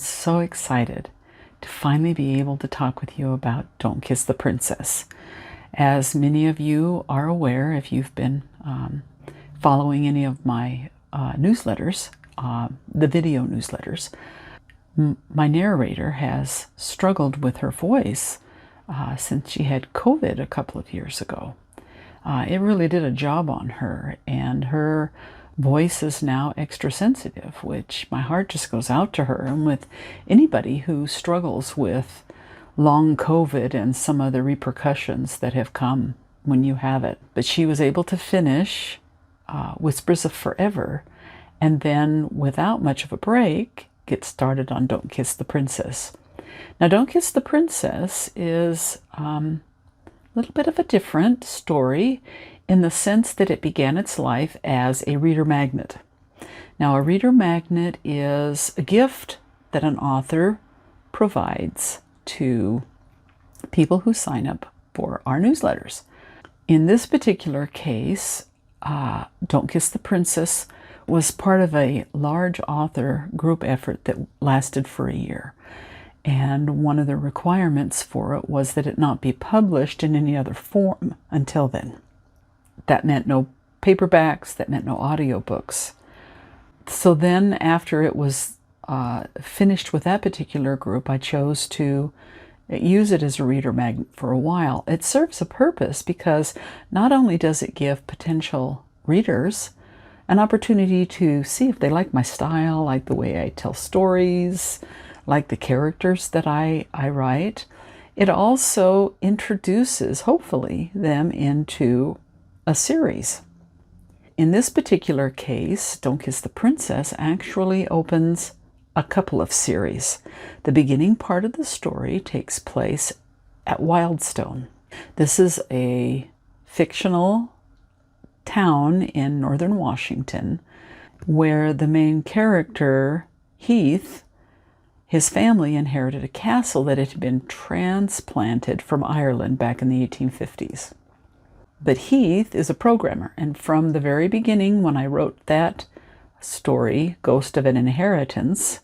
so excited to finally be able to talk with you about Don't Kiss the Princess. As many of you are aware, if you've been following any of my newsletters, the video newsletters, my narrator has struggled with her voice since she had COVID a couple of years ago. It really did a job on her, and her voice is now extra sensitive, which my heart just goes out to her and with anybody who struggles with long COVID and some of the repercussions that have come when you have it. But she was able to finish Whispers of Forever, and then without much of a break get started on Don't Kiss the Princess. Now, Don't Kiss the Princess is a little bit of a different story in the sense that it began its life as a reader magnet. Now, a reader magnet is a gift that an author provides to people who sign up for our newsletters. In this particular case, Don't Kiss the Princess was part of a large author group effort that lasted for a year. And one of the requirements for it was that it not be published in any other form until then. That meant no paperbacks, that meant no audiobooks. So then after it was finished with that particular group, I chose to use it as a reader magnet for a while. It serves a purpose because not only does it give potential readers an opportunity to see if they like my style, like the way I tell stories, like the characters that I write, it also introduces, hopefully, them into a series. In this particular case, Don't Kiss the Princess actually opens a couple of series. The beginning part of the story takes place at Wildstone. This is a fictional town in northern Washington where the main character, Heath, his family inherited a castle that had been transplanted from Ireland back in the 1850s. But Heath is a programmer, and from the very beginning when I wrote that story, Ghost of an Inheritance,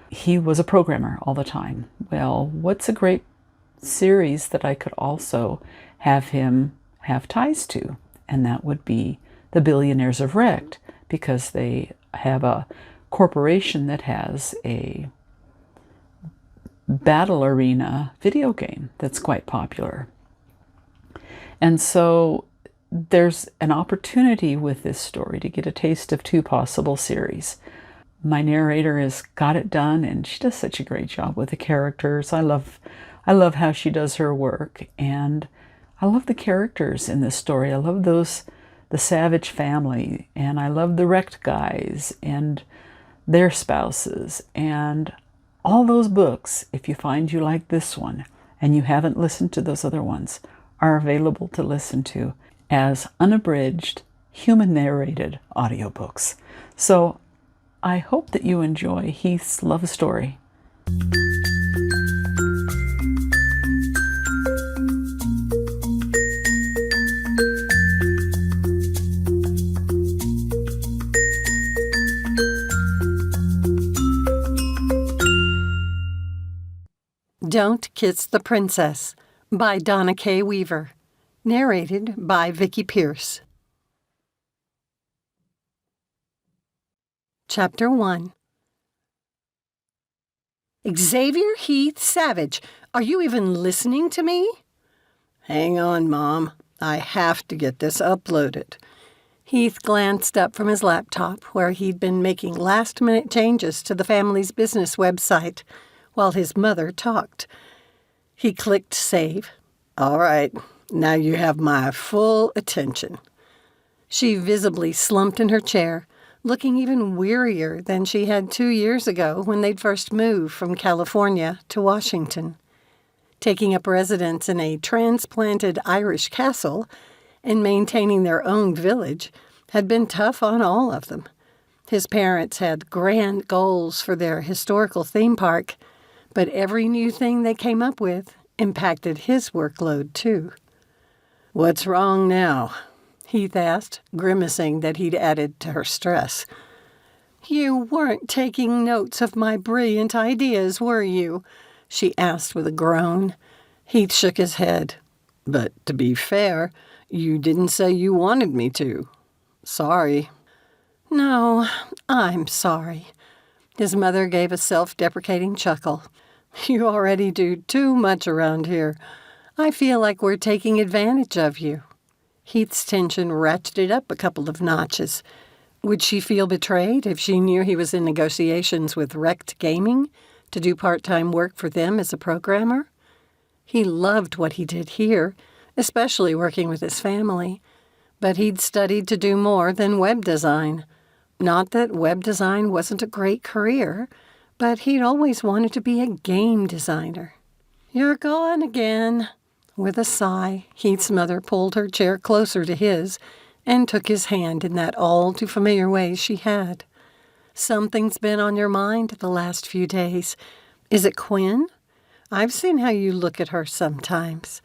he was a programmer all the time. Well, what's a great series that I could also have him have ties to? And that would be The Billionaires of Wrecked, because they have a corporation that has a battle arena video game that's quite popular. And so there's an opportunity with this story to get a taste of two possible series. My narrator has got it done, and she does such a great job with the characters. I love how she does her work, and I love the characters in this story. I love the Savage family, and I love the wrecked guys and their spouses, and all those books, if you find you like this one and you haven't listened to those other ones, are available to listen to as unabridged, human-narrated audiobooks. So I hope that you enjoy Heath's love story. Don't Kiss the Princess by Donna K. Weaver. Narrated by Vicki Pierce. Chapter 1. Xavier Heath Savage, are you even listening to me? Hang on, Mom. I have to get this uploaded. Heath glanced up from his laptop, where he'd been making last-minute changes to the family's business website while his mother talked. He clicked save. All right, now you have my full attention. She visibly slumped in her chair, looking even wearier than she had 2 years ago when they'd first moved from California to Washington. Taking up residence in a transplanted Irish castle and maintaining their own village had been tough on all of them. His parents had grand goals for their historical theme park, but every new thing they came up with impacted his workload, too. What's wrong now? Heath asked, grimacing that he'd added to her stress. You weren't taking notes of my brilliant ideas, were you? She asked with a groan. Heath shook his head. But to be fair, you didn't say you wanted me to. Sorry. No, I'm sorry. His mother gave a self-deprecating chuckle. You already do too much around here. I feel like we're taking advantage of you. Heath's tension ratcheted up a couple of notches. Would she feel betrayed if she knew he was in negotiations with Wrecked Gaming to do part-time work for them as a programmer? He loved what he did here, especially working with his family, but he'd studied to do more than web design. Not that web design wasn't a great career, but he'd always wanted to be a game designer. You're gone again. With a sigh, Heath's mother pulled her chair closer to his and took his hand in that all-too-familiar way she had. Something's been on your mind the last few days. Is it Quinn? I've seen how you look at her sometimes.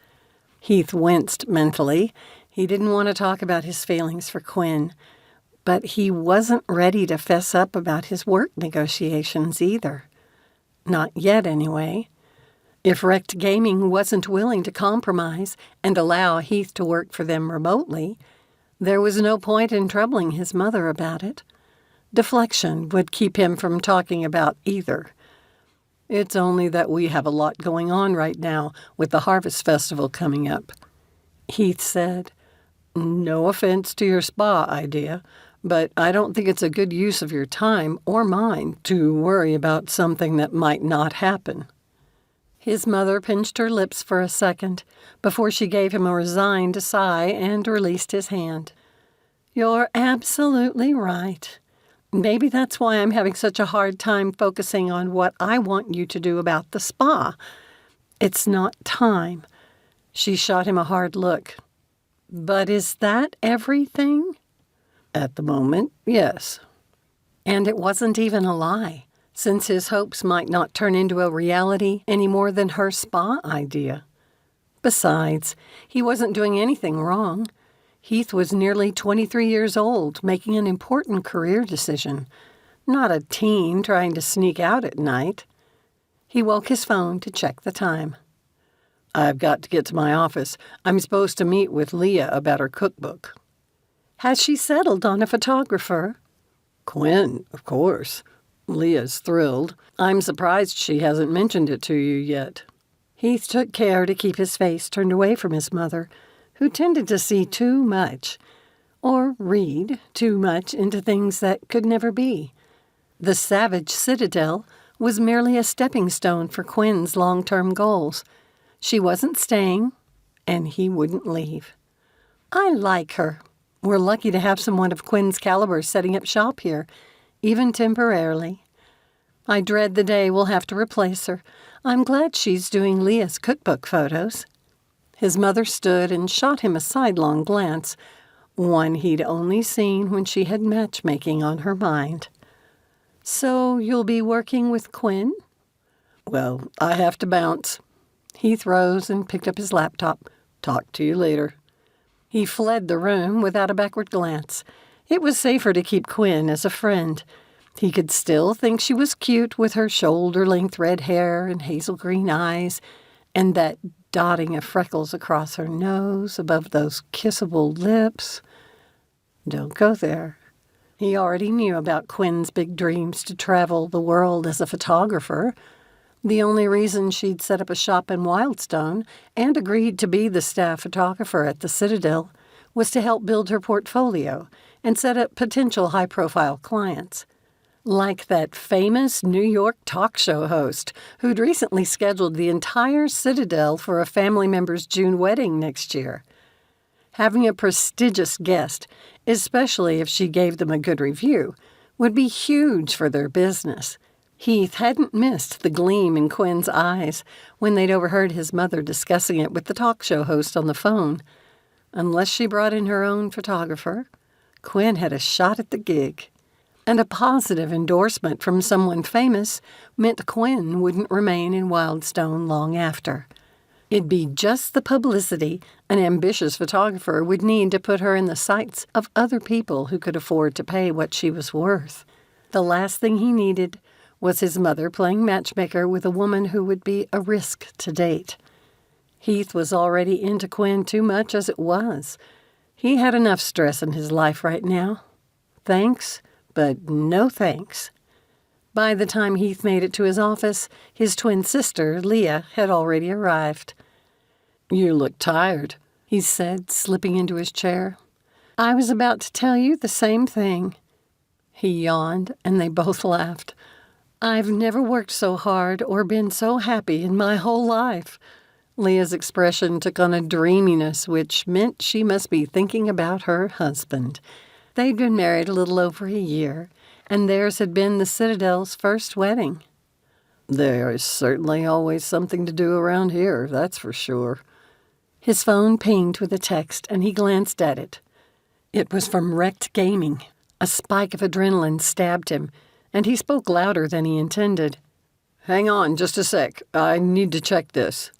Heath winced mentally. He didn't want to talk about his feelings for Quinn, but he wasn't ready to fess up about his work negotiations either. Not yet, anyway. If Wrecked Gaming wasn't willing to compromise and allow Heath to work for them remotely, there was no point in troubling his mother about it. Deflection would keep him from talking about either. It's only that we have a lot going on right now with the Harvest Festival coming up. Heath said, No offense to your spa idea, but I don't think it's a good use of your time or mine to worry about something that might not happen. His mother pinched her lips for a second before she gave him a resigned sigh and released his hand. You're absolutely right. Maybe that's why I'm having such a hard time focusing on what I want you to do about the spa. It's not time. She shot him a hard look. But is that everything? At the moment, yes. And it wasn't even a lie, since his hopes might not turn into a reality any more than her spa idea. Besides, he wasn't doing anything wrong. Heath was nearly 23 years old, making an important career decision, not a teen trying to sneak out at night. He woke his phone to check the time. I've got to get to my office. I'm supposed to meet with Leah about her cookbook. Has she settled on a photographer? Quinn, of course. Leah's thrilled. I'm surprised she hasn't mentioned it to you yet. Heath took care to keep his face turned away from his mother, who tended to see too much, or read too much into things that could never be. The Savage Citadel was merely a stepping stone for Quinn's long-term goals. She wasn't staying, and he wouldn't leave. I like her. We're lucky to have someone of Quinn's caliber setting up shop here, even temporarily. I dread the day we'll have to replace her. I'm glad she's doing Leah's cookbook photos. His mother stood and shot him a sidelong glance, one he'd only seen when she had matchmaking on her mind. So you'll be working with Quinn? Well, I have to bounce. Heath rose and picked up his laptop. Talk to you later. He fled the room without a backward glance. It was safer to keep Quinn as a friend. He could still think she was cute with her shoulder-length red hair and hazel green eyes, and that dotting of freckles across her nose above those kissable lips. Don't go there. He already knew about Quinn's big dreams to travel the world as a photographer. The only reason she'd set up a shop in Wildstone and agreed to be the staff photographer at the Citadel was to help build her portfolio and set up potential high-profile clients. Like that famous New York talk show host who'd recently scheduled the entire Citadel for a family member's June wedding next year. Having a prestigious guest, especially if she gave them a good review, would be huge for their business. Heath hadn't missed the gleam in Quinn's eyes when they'd overheard his mother discussing it with the talk show host on the phone. Unless she brought in her own photographer, Quinn had a shot at the gig. And a positive endorsement from someone famous meant Quinn wouldn't remain in Wildstone long after. It'd be just the publicity an ambitious photographer would need to put her in the sights of other people who could afford to pay what she was worth. The last thing he needed was his mother playing matchmaker with a woman who would be a risk to date. Heath was already into Quinn too much as it was. He had enough stress in his life right now. Thanks, but no thanks. By the time Heath made it to his office, his twin sister, Leah, had already arrived. "You look tired," he said, slipping into his chair. "I was about to tell you the same thing." He yawned, and they both laughed. "I've never worked so hard or been so happy in my whole life." Leah's expression took on a dreaminess which meant she must be thinking about her husband. They'd been married a little over a year, and theirs had been the Citadel's first wedding. "There is certainly always something to do around here, that's for sure." His phone pinged with a text, and he glanced at it. It was from Wrecked Gaming. A spike of adrenaline stabbed him, and he spoke louder than he intended. "Hang on just a sec. I need to check this."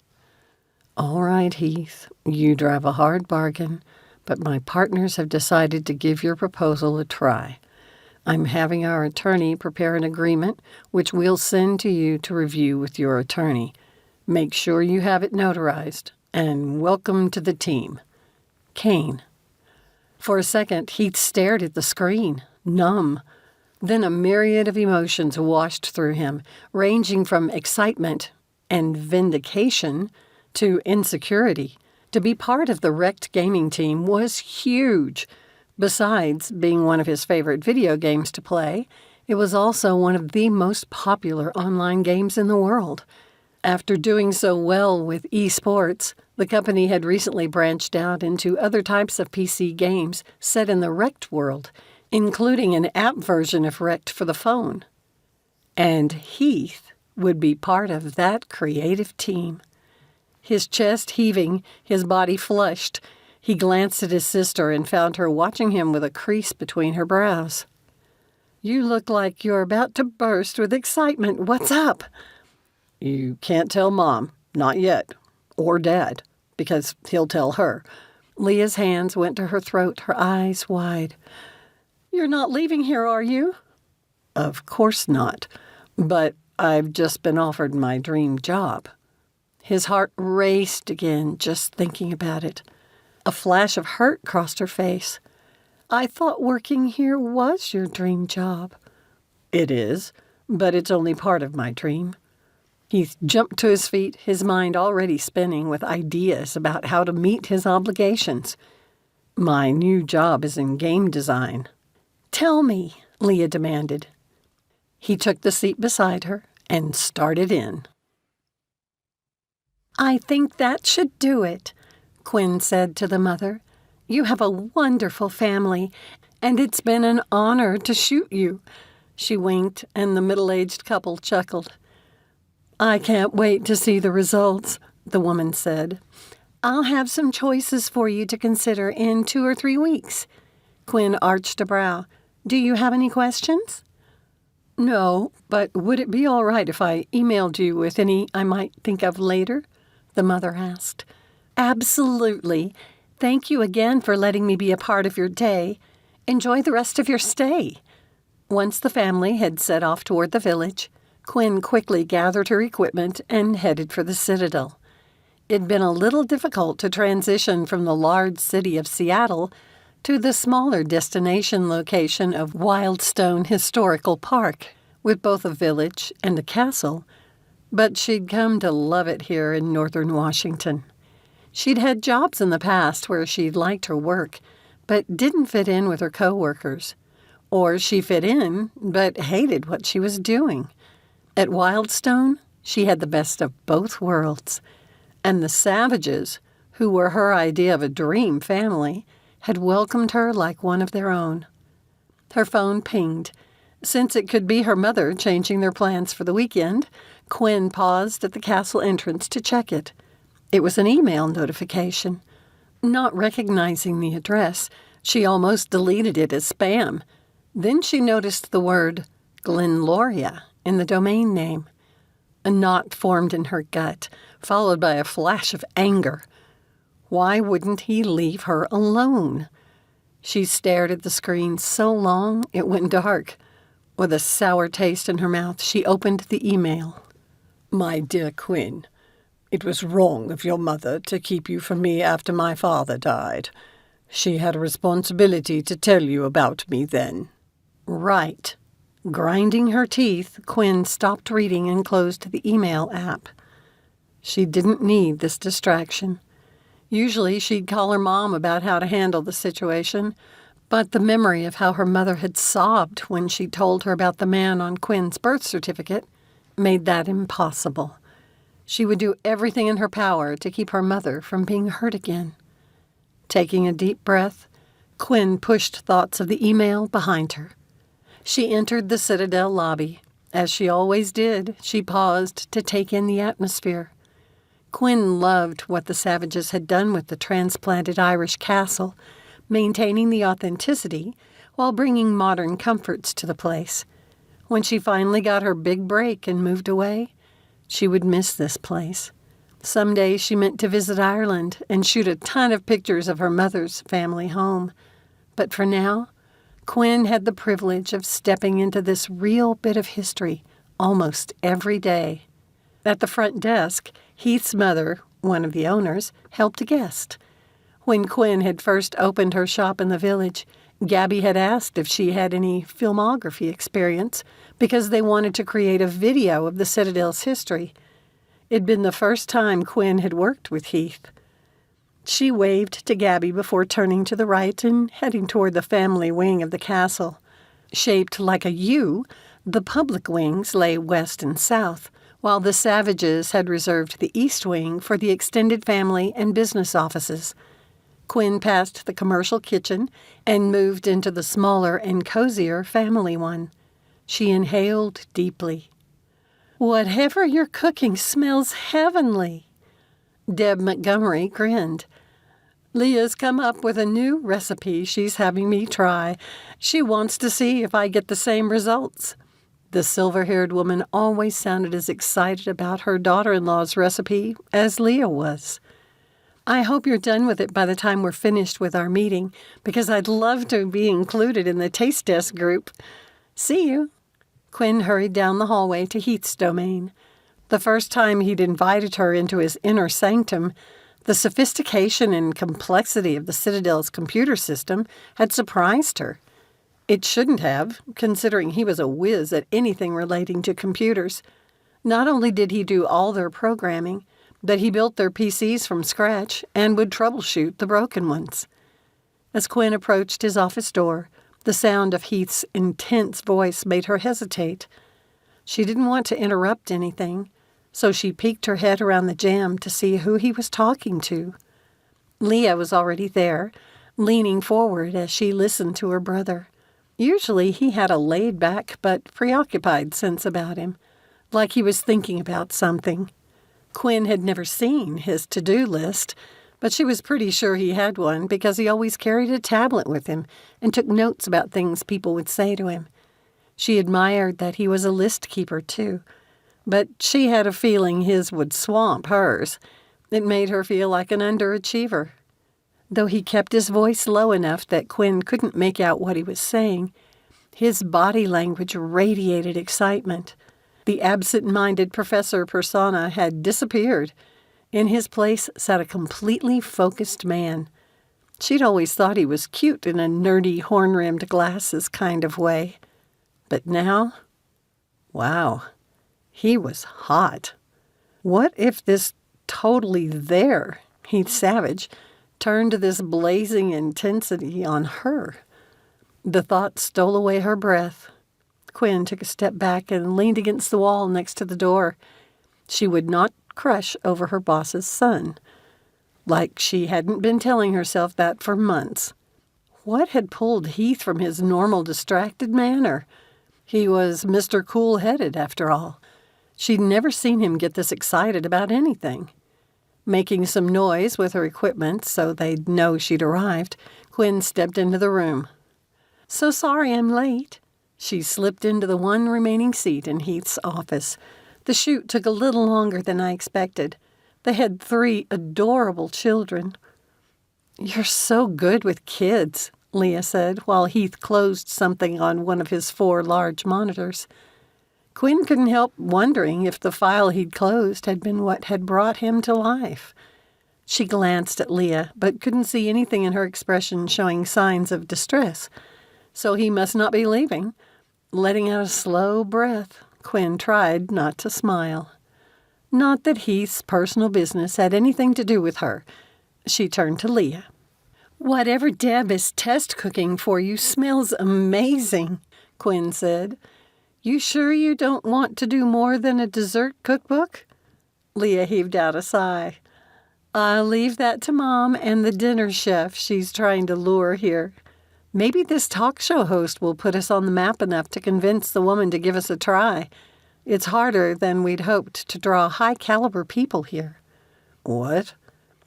"All right, Heath. You drive a hard bargain, but my partners have decided to give your proposal a try. I'm having our attorney prepare an agreement, which we'll send to you to review with your attorney. Make sure you have it notarized, and welcome to the team. Kane." For a second, Heath stared at the screen, numb. Then a myriad of emotions washed through him, ranging from excitement and vindication to insecurity. To be part of the Wrecked Gaming team was huge. Besides being one of his favorite video games to play, it was also one of the most popular online games in the world. After doing so well with esports, the company had recently branched out into other types of PC games set in the Wrecked world, including an app version of Wrecked for the phone. And Heath would be part of that creative team. His chest heaving, his body flushed, he glanced at his sister and found her watching him with a crease between her brows. "You look like you're about to burst with excitement. What's up?" "You can't tell Mom. Not yet. Or Dad. Because he'll tell her." Leah's hands went to her throat, her eyes wide. "You're not leaving here, are you?" "Of course not. But I've just been offered my dream job." His heart raced again just thinking about it. A flash of hurt crossed her face. "I thought working here was your dream job." "It is, but it's only part of my dream." He jumped to his feet, his mind already spinning with ideas about how to meet his obligations. "My new job is in game design." "Tell me," Leah demanded. He took the seat beside her and started in. "I think that should do it," Quinn said to the mother. "You have a wonderful family, and it's been an honor to shoot you." She winked, and the middle-aged couple chuckled. "I can't wait to see the results," the woman said. "I'll have some choices for you to consider in 2 or 3 weeks." Quinn arched a brow. "Do you have any questions?" "No, but would it be all right if I emailed you with any I might think of later?" the mother asked. "Absolutely. Thank you again for letting me be a part of your day. Enjoy the rest of your stay." Once the family had set off toward the village, Quinn quickly gathered her equipment and headed for the Citadel. It'd been a little difficult to transition from the large city of Seattle to the smaller destination location of Wildstone Historical Park, with both a village and a castle, but she'd come to love it here in northern Washington. She'd had jobs in the past where she'd liked her work, but didn't fit in with her coworkers. Or she fit in, but hated what she was doing. At Wildstone, she had the best of both worlds. And the Savages, who were her idea of a dream family, had welcomed her like one of their own. Her phone pinged. Since it could be her mother changing their plans for the weekend, Quinn paused at the castle entrance to check it. It was an email notification. Not recognizing the address, she almost deleted it as spam. Then she noticed the word Glenloria in the domain name. A knot formed in her gut, followed by a flash of anger. Why wouldn't he leave her alone? She stared at the screen so long it went dark. With a sour taste in her mouth, she opened the email. My dear Quinn, it was wrong of your mother to keep you from me after my father died. She had a responsibility to tell you about me then. Right. Grinding her teeth, Quinn stopped reading and closed the email app. She didn't need this distraction. Usually she'd call her mom about how to handle the situation, but the memory of how her mother had sobbed when she told her about the man on Quinn's birth certificate made that impossible. She would do everything in her power to keep her mother from being hurt again. Taking a deep breath, Quinn pushed thoughts of the email behind her. She entered the Citadel lobby. As she always did, she paused to take in the atmosphere. Quinn loved what the Savages had done with the transplanted Irish castle, maintaining the authenticity while bringing modern comforts to the place. When she finally got her big break and moved away, she would miss this place. Someday she meant to visit Ireland and shoot a ton of pictures of her mother's family home. But for now, Quinn had the privilege of stepping into this real bit of history almost every day. At the front desk, Heath's mother, one of the owners, helped a guest. When Quinn had first opened her shop in the village, Gabby had asked if she had any filmography experience because they wanted to create a video of the Citadel's history. It'd been the first time Quinn had worked with Heath. She waved to Gabby before turning to the right and heading toward the family wing of the castle. Shaped like a U, the public wings lay west and south, while the Savages had reserved the east wing for the extended family and business offices. Quinn passed the commercial kitchen and moved into the smaller and cozier family one. She inhaled deeply. Whatever you're cooking smells heavenly. Deb Montgomery grinned. Leah's come up with a new recipe she's having me try. She wants to see if I get the same results. The silver-haired woman always sounded as excited about her daughter-in-law's recipe as Leah was. I hope you're done with it by the time we're finished with our meeting, because I'd love to be included in the taste test group. See you. Quinn hurried down the hallway to Heath's domain. The first time he'd invited her into his inner sanctum, the sophistication and complexity of the Citadel's computer system had surprised her. It shouldn't have, considering he was a whiz at anything relating to computers. Not only did he do all their programming, but he built their PCs from scratch and would troubleshoot the broken ones. As Quinn approached his office door, the sound of Heath's intense voice made her hesitate. She didn't want to interrupt anything, so she peeked her head around the jamb to see who he was talking to. Leah was already there, leaning forward as she listened to her brother. Usually he had a laid-back but preoccupied sense about him, like he was thinking about something. Quinn had never seen his to-do list, but she was pretty sure he had one because he always carried a tablet with him and took notes about things people would say to him. She admired that he was a list keeper, too, but she had a feeling his would swamp hers. It made her feel like an underachiever. Though he kept his voice low enough that Quinn couldn't make out what he was saying, his body language radiated excitement. The absent-minded professor persona had disappeared. In his place sat a completely focused man. She'd always thought he was cute in a nerdy, horn-rimmed glasses kind of way. But now, wow, he was hot. What if this totally there, Heath Savage, turned this blazing intensity on her? The thought stole away her breath. Quinn took a step back and leaned against the wall next to the door. She would not crush over her boss's son. Like she hadn't been telling herself that for months. What had pulled Heath from his normal distracted manner? He was Mr. Cool-headed, after all. She'd never seen him get this excited about anything. Making some noise with her equipment so they'd know she'd arrived, Quinn stepped into the room. "So sorry I'm late." She slipped into the one remaining seat in Heath's office. The shoot took a little longer than I expected. They had 3 adorable children. "You're so good with kids," Leah said, while Heath closed something on one of his 4 large monitors. Quinn couldn't help wondering if the file he'd closed had been what had brought him to life. She glanced at Leah, but couldn't see anything in her expression showing signs of distress. So he must not be leaving. Letting out a slow breath, Quinn tried not to smile. Not that Heath's personal business had anything to do with her. She turned to Leah. "Whatever Deb is test cooking for you smells amazing," Quinn said. "You sure you don't want to do more than a dessert cookbook?" Leah heaved out a sigh. "I'll leave that to Mom and the dinner chef she's trying to lure here. Maybe this talk show host will put us on the map enough to convince the woman to give us a try. It's harder than we'd hoped to draw high-caliber people here." "What?"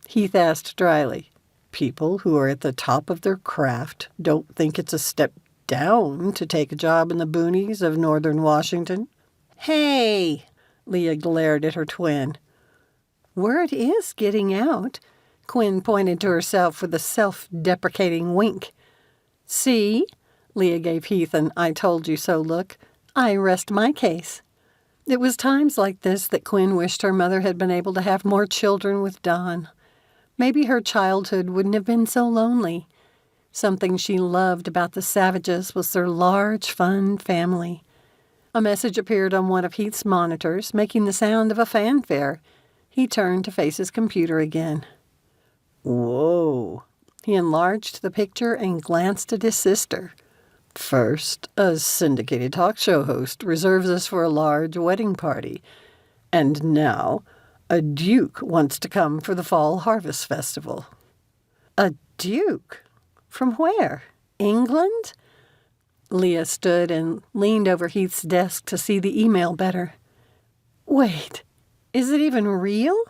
Heath asked dryly. "People who are at the top of their craft don't think it's a step down to take a job in the boonies of northern Washington?" "Hey!" Leah glared at her twin. "Word is getting out." Quinn pointed to herself with a self-deprecating wink. "See?" Leah gave Heath an I-told-you-so look. "I rest my case." It was times like this that Quinn wished her mother had been able to have more children with Don. Maybe her childhood wouldn't have been so lonely. Something she loved about the Savages was their large, fun family. A message appeared on one of Heath's monitors, making the sound of a fanfare. He turned to face his computer again. "Whoa." He enlarged the picture and glanced at his sister. "First, a syndicated talk show host reserves us for a large wedding party. And now, a duke wants to come for the Fall Harvest Festival." "A duke? From where? England?" Leah stood and leaned over Heath's desk to see the email better. "Wait, is it even real?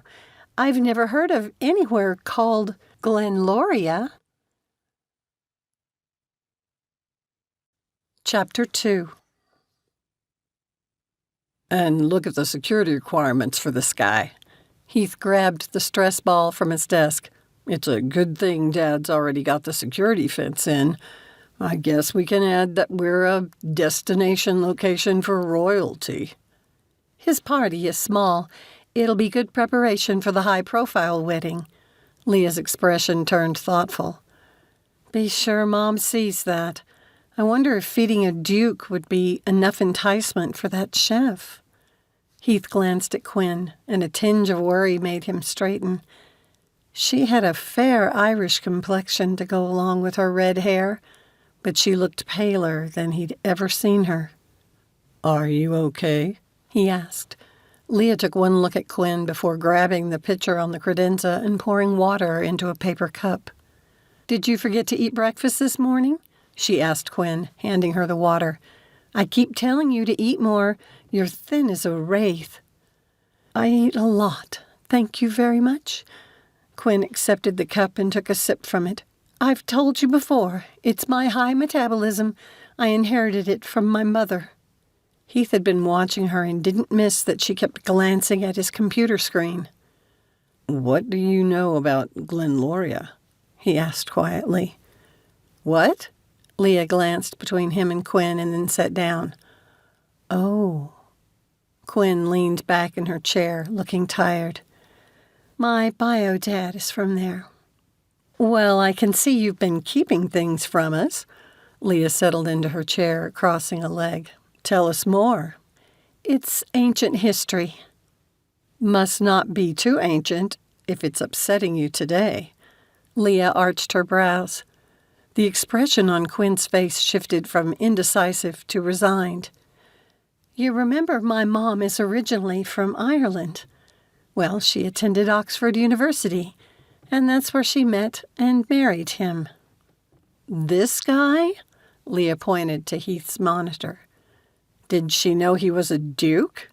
I've never heard of anywhere called Glenloria." Chapter 2. "And look at the security requirements for this guy." Heath grabbed the stress ball from his desk. "It's a good thing Dad's already got the security fence in. I guess we can add that we're a destination location for royalty." "His party is small. It'll be good preparation for the high-profile wedding." Leah's expression turned thoughtful. "Be sure Mom sees that. I wonder if feeding a duke would be enough enticement for that chef." Heath glanced at Quinn, and a tinge of worry made him straighten. She had a fair Irish complexion to go along with her red hair, but she looked paler than he'd ever seen her. "Are you okay?" he asked. Leah took one look at Quinn before grabbing the pitcher on the credenza and pouring water into a paper cup. "Did you forget to eat breakfast this morning?" she asked Quinn, handing her the water. "I keep telling you to eat more. You're thin as a wraith." "I eat a lot. Thank you very much." Quinn accepted the cup and took a sip from it. "I've told you before, it's my high metabolism. I inherited it from my mother." Heath had been watching her and didn't miss that she kept glancing at his computer screen. "What do you know about Glenloria?" he asked quietly. "What?" Leah glanced between him and Quinn and then sat down. "Oh." Quinn leaned back in her chair, looking tired. "My bio dad is from there." "Well, I can see you've been keeping things from us." Leah settled into her chair, crossing a leg. "Tell us more." "It's ancient history." "Must not be too ancient if it's upsetting you today." Leah arched her brows. The expression on Quinn's face shifted from indecisive to resigned. "You remember my mom is originally from Ireland. Well, she attended Oxford University, and that's where she met and married him." "This guy?" Leah pointed to Heath's monitor. "Did she know he was a duke?"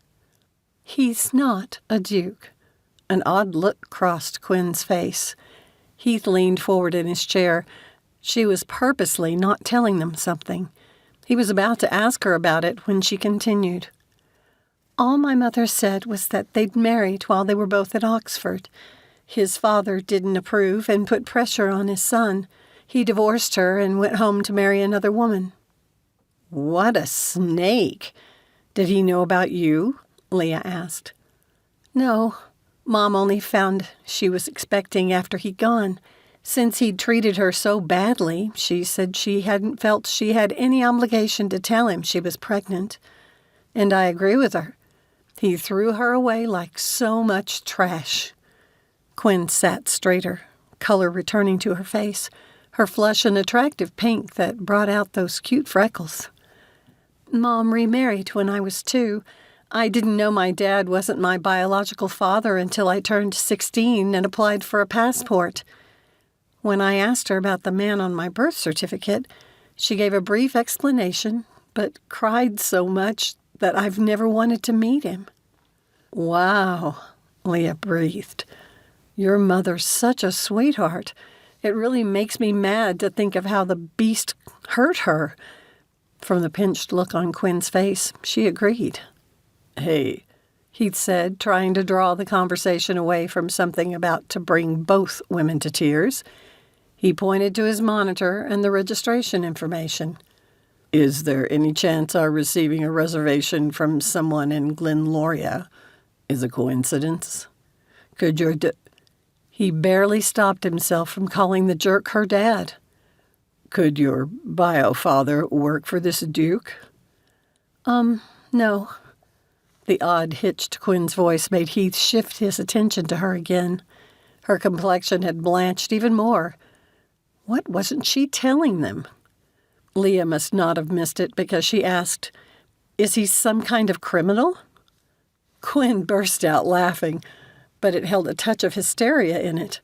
"He's not a duke." An odd look crossed Quinn's face. Heath leaned forward in his chair. She was purposely not telling them something. He was about to ask her about it when she continued. "All my mother said was that they'd married while they were both at Oxford. His father didn't approve and put pressure on his son. He divorced her and went home to marry another woman." "What a snake! Did he know about you?" Leah asked. "No. Mom only found she was expecting after he'd gone. Since he'd treated her so badly, she said she hadn't felt she had any obligation to tell him she was pregnant. And I agree with her. He threw her away like so much trash." Quinn sat straighter, color returning to her face, her flush an attractive pink that brought out those cute freckles. "Mom remarried when I was 2. I didn't know my dad wasn't my biological father until I turned 16 and applied for a passport. When I asked her about the man on my birth certificate, she gave a brief explanation, but cried so much that I've never wanted to meet him." "Wow," Leah breathed. "Your mother's such a sweetheart. It really makes me mad to think of how the beast hurt her." From the pinched look on Quinn's face, she agreed. "Hey," Heath said, trying to draw the conversation away from something about to bring both women to tears. He pointed to his monitor and the registration information. "Is there any chance our receiving a reservation from someone in Glenloria is a coincidence? Could your He barely stopped himself from calling the jerk her dad. "Could your bio-father work for this duke?" No." The odd hitch to Quinn's voice made Heath shift his attention to her again. Her complexion had blanched even more. What wasn't she telling them? Leah must not have missed it because she asked, "Is he some kind of criminal?" Quinn burst out laughing, but it held a touch of hysteria in it.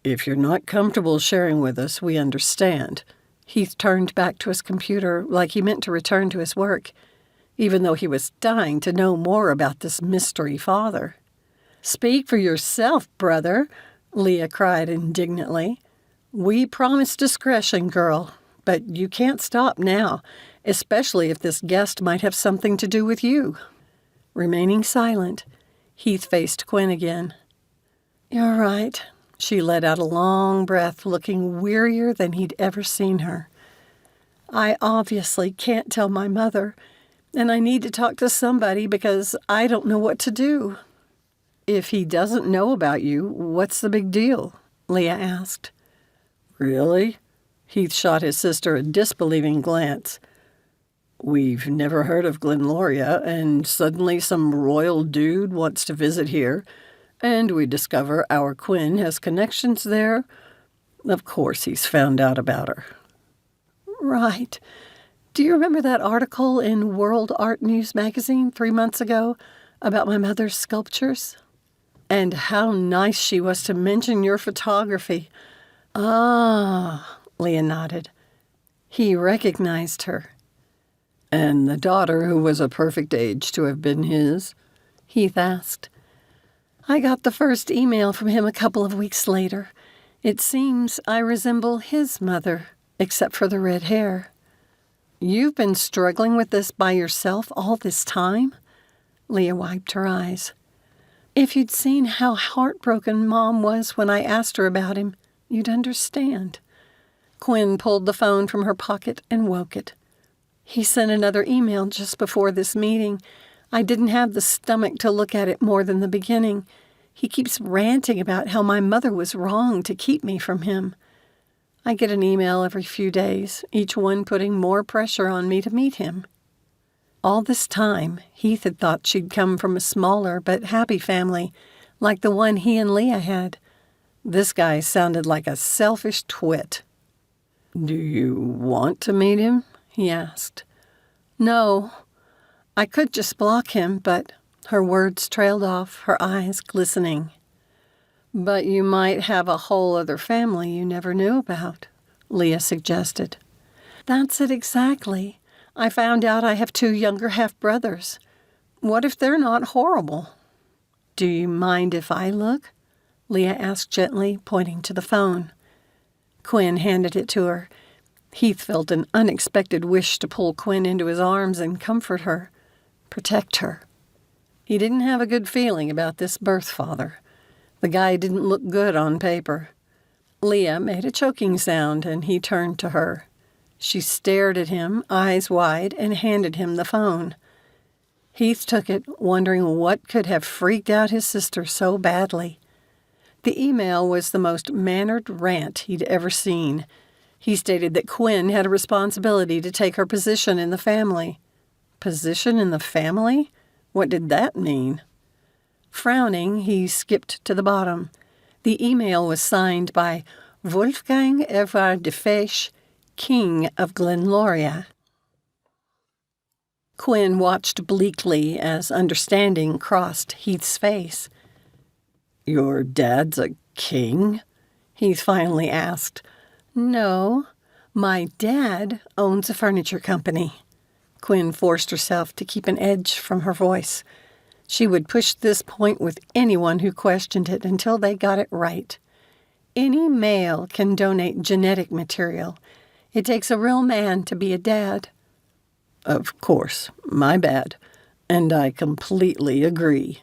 "If you're not comfortable sharing with us, we understand." Heath turned back to his computer like he meant to return to his work, even though he was dying to know more about this mystery father. "Speak for yourself, brother," Leah cried indignantly. "We promise discretion, girl, but you can't stop now, especially if this guest might have something to do with you." Remaining silent, Heath faced Quinn again. "You're right." She let out a long breath, looking wearier than he'd ever seen her. "I obviously can't tell my mother, and I need to talk to somebody because I don't know what to do." "If he doesn't know about you, what's the big deal?" Leah asked. "Really?" Heath shot his sister a disbelieving glance. "We've never heard of Glenloria, and suddenly some royal dude wants to visit here, and we discover our Quinn has connections there. Of course he's found out about her." "Right. Do you remember that article in World Art News magazine 3 months ago about my mother's sculptures? And how nice she was to mention your photography." "Ah," Leah nodded. He recognized her. "And the daughter who was a perfect age to have been his?" Heath asked. "I got the first email from him a couple of weeks later. It seems I resemble his mother, except for the red hair." "You've been struggling with this by yourself all this time?" Leah wiped her eyes. "If you'd seen how heartbroken Mom was when I asked her about him, you'd understand." Quinn pulled the phone from her pocket and woke it. "He sent another email just before this meeting. I didn't have the stomach to look at it more than the beginning. He keeps ranting about how my mother was wrong to keep me from him. I get an email every few days, each one putting more pressure on me to meet him." All this time, Heath had thought she'd come from a smaller but happy family, like the one he and Leah had. This guy sounded like a selfish twit. "Do you want to meet him?" he asked. "No. I could just block him, but..." Her words trailed off, her eyes glistening. "But you might have a whole other family you never knew about," Leah suggested. "That's it exactly. I found out I have 2 younger half-brothers. What if they're not horrible?" "Do you mind if I look?" Leah asked gently, pointing to the phone. Quinn handed it to her. Heath felt an unexpected wish to pull Quinn into his arms and comfort her, protect her. He didn't have a good feeling about this birth father. The guy didn't look good on paper. Leah made a choking sound, and he turned to her. She stared at him, eyes wide, and handed him the phone. Heath took it, wondering what could have freaked out his sister so badly. The email was the most mannered rant he'd ever seen. He stated that Quinn had a responsibility to take her position in the family. Position in the family? What did that mean? Frowning, he skipped to the bottom. The email was signed by Wolfgang Everard de Fesch, King of Glenloria. Quinn watched bleakly as understanding crossed Heath's face. "Your dad's a king?" Heath finally asked. "No, my dad owns a furniture company." Quinn forced herself to keep an edge from her voice. She would push this point with anyone who questioned it until they got it right. Any male can donate genetic material. It takes a real man to be a dad. "Of course, my bad, and I completely agree."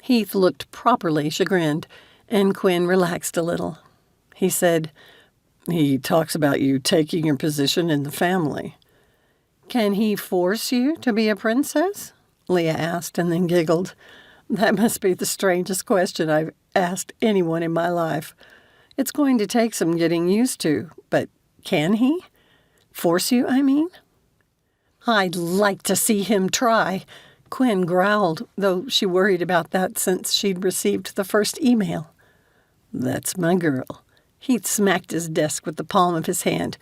Heath looked properly chagrined, and Quinn relaxed a little. He said, "He talks about you taking your position in the family." "Can he force you to be a princess?" Leah asked, and then giggled. "That must be the strangest question I've asked anyone in my life. It's going to take some getting used to, but can he? Force you, I mean?" "I'd like to see him try," Quinn growled, though she worried about that since she'd received the first email. "That's my girl." Heath smacked his desk with the palm of his hand.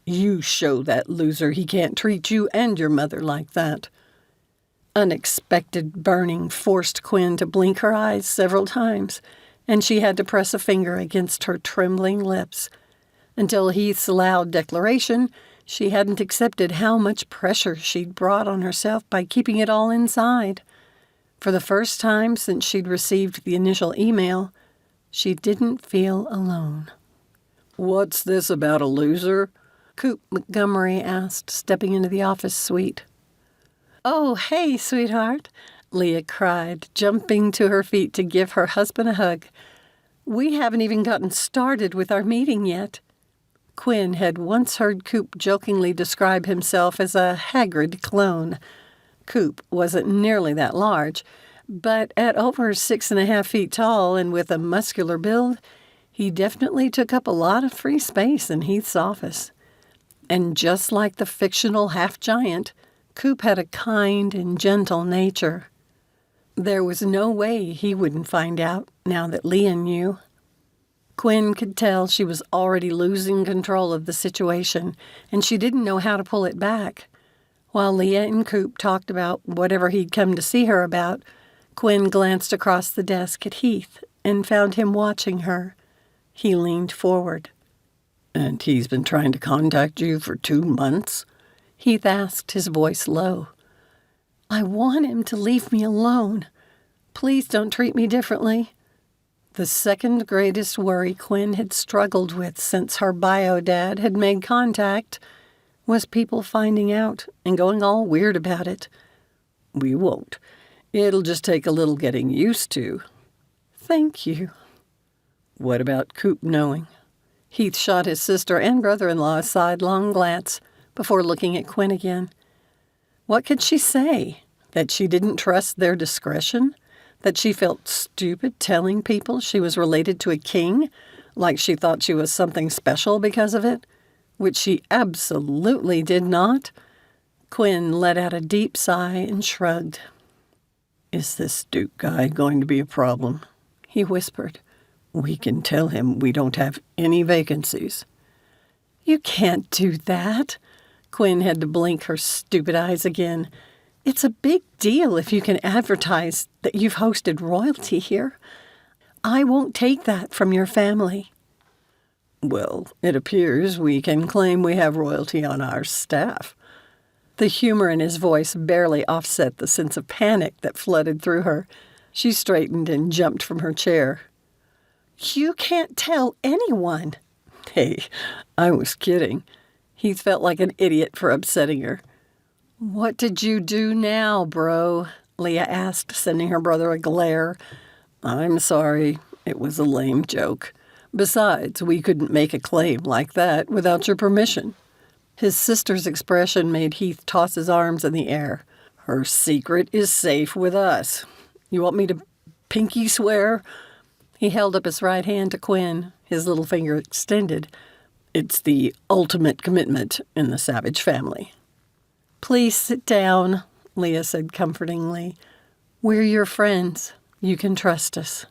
"You show that loser he can't treat you and your mother like that." Unexpected burning forced Quinn to blink her eyes several times, and she had to press a finger against her trembling lips. Until Heath's loud declaration, she hadn't accepted how much pressure she'd brought on herself by keeping it all inside. For the first time since she'd received the initial email, she didn't feel alone. "What's this about a loser?" Coop Montgomery asked, stepping into the office suite. "Oh, hey, sweetheart," Leah cried, jumping to her feet to give her husband a hug. "We haven't even gotten started with our meeting yet." Quinn had once heard Coop jokingly describe himself as a Hagrid clone. Coop wasn't nearly that large, but at over 6.5 feet tall and with a muscular build, he definitely took up a lot of free space in Heath's office. And just like the fictional half-giant, Coop had a kind and gentle nature. There was no way he wouldn't find out now that Leah knew. Quinn could tell she was already losing control of the situation, and she didn't know how to pull it back. While Leah and Coop talked about whatever he'd come to see her about, Quinn glanced across the desk at Heath and found him watching her. He leaned forward. "And he's been trying to contact you for 2 months?" Heath asked, his voice low. "I want him to leave me alone. Please don't treat me differently." The second greatest worry Quinn had struggled with since her bio dad had made contact was people finding out and going all weird about it. "We won't. It'll just take a little getting used to." "Thank you." "What about Coop knowing?" Heath shot his sister and brother-in-law a sidelong glance before looking at Quinn again. What could she say? That she didn't trust their discretion? That she felt stupid telling people she was related to a king, like she thought she was something special because of it, which she absolutely did not? Quinn let out a deep sigh and shrugged. "Is this Duke guy going to be a problem?" he whispered. "We can tell him we don't have any vacancies." "You can't do that." Quinn had to blink her stupid eyes again. "It's a big deal if you can advertise that you've hosted royalty here. I won't take that from your family." "Well, it appears we can claim we have royalty on our staff." The humor in his voice barely offset the sense of panic that flooded through her. She straightened and jumped from her chair. "You can't tell anyone." "Hey, I was kidding." Heath felt like an idiot for upsetting her. "What did you do now, bro?" Leah asked, sending her brother a glare. "I'm sorry. It was a lame joke. Besides, we couldn't make a claim like that without your permission." His sister's expression made Heath toss his arms in the air. "Her secret is safe with us. You want me to pinky swear?" He held up his right hand to Quinn, his little finger extended. "It's the ultimate commitment in the Savage family." "Please sit down," Leah said comfortingly. "We're your friends. You can trust us."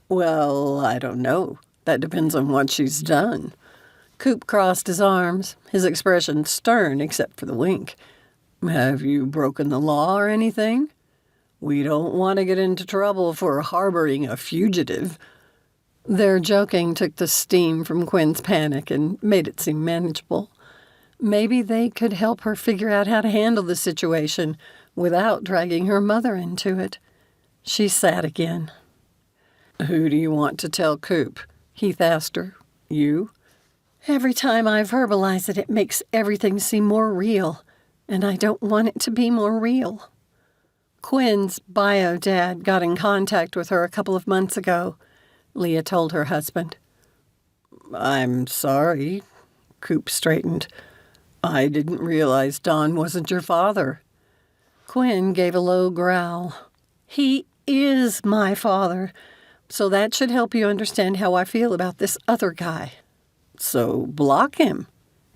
"Well, I don't know. That depends on what she's done." Coop crossed his arms, his expression stern except for the wink. "Have you broken the law or anything? We don't want to get into trouble for harboring a fugitive." Their joking took the steam from Quinn's panic and made it seem manageable. Maybe they could help her figure out how to handle the situation without dragging her mother into it. She sat again. "Who do you want to tell Coop?" Heath asked her. "You?" "Every time I verbalize it, it makes everything seem more real, and I don't want it to be more real." Quinn's bio dad got in contact with her a couple of months ago, Leah told her husband. "I'm sorry," Coop straightened. "I didn't realize Don wasn't your father." Quinn gave a low growl. "He is my father, so that should help you understand how I feel about this other guy." "So block him,"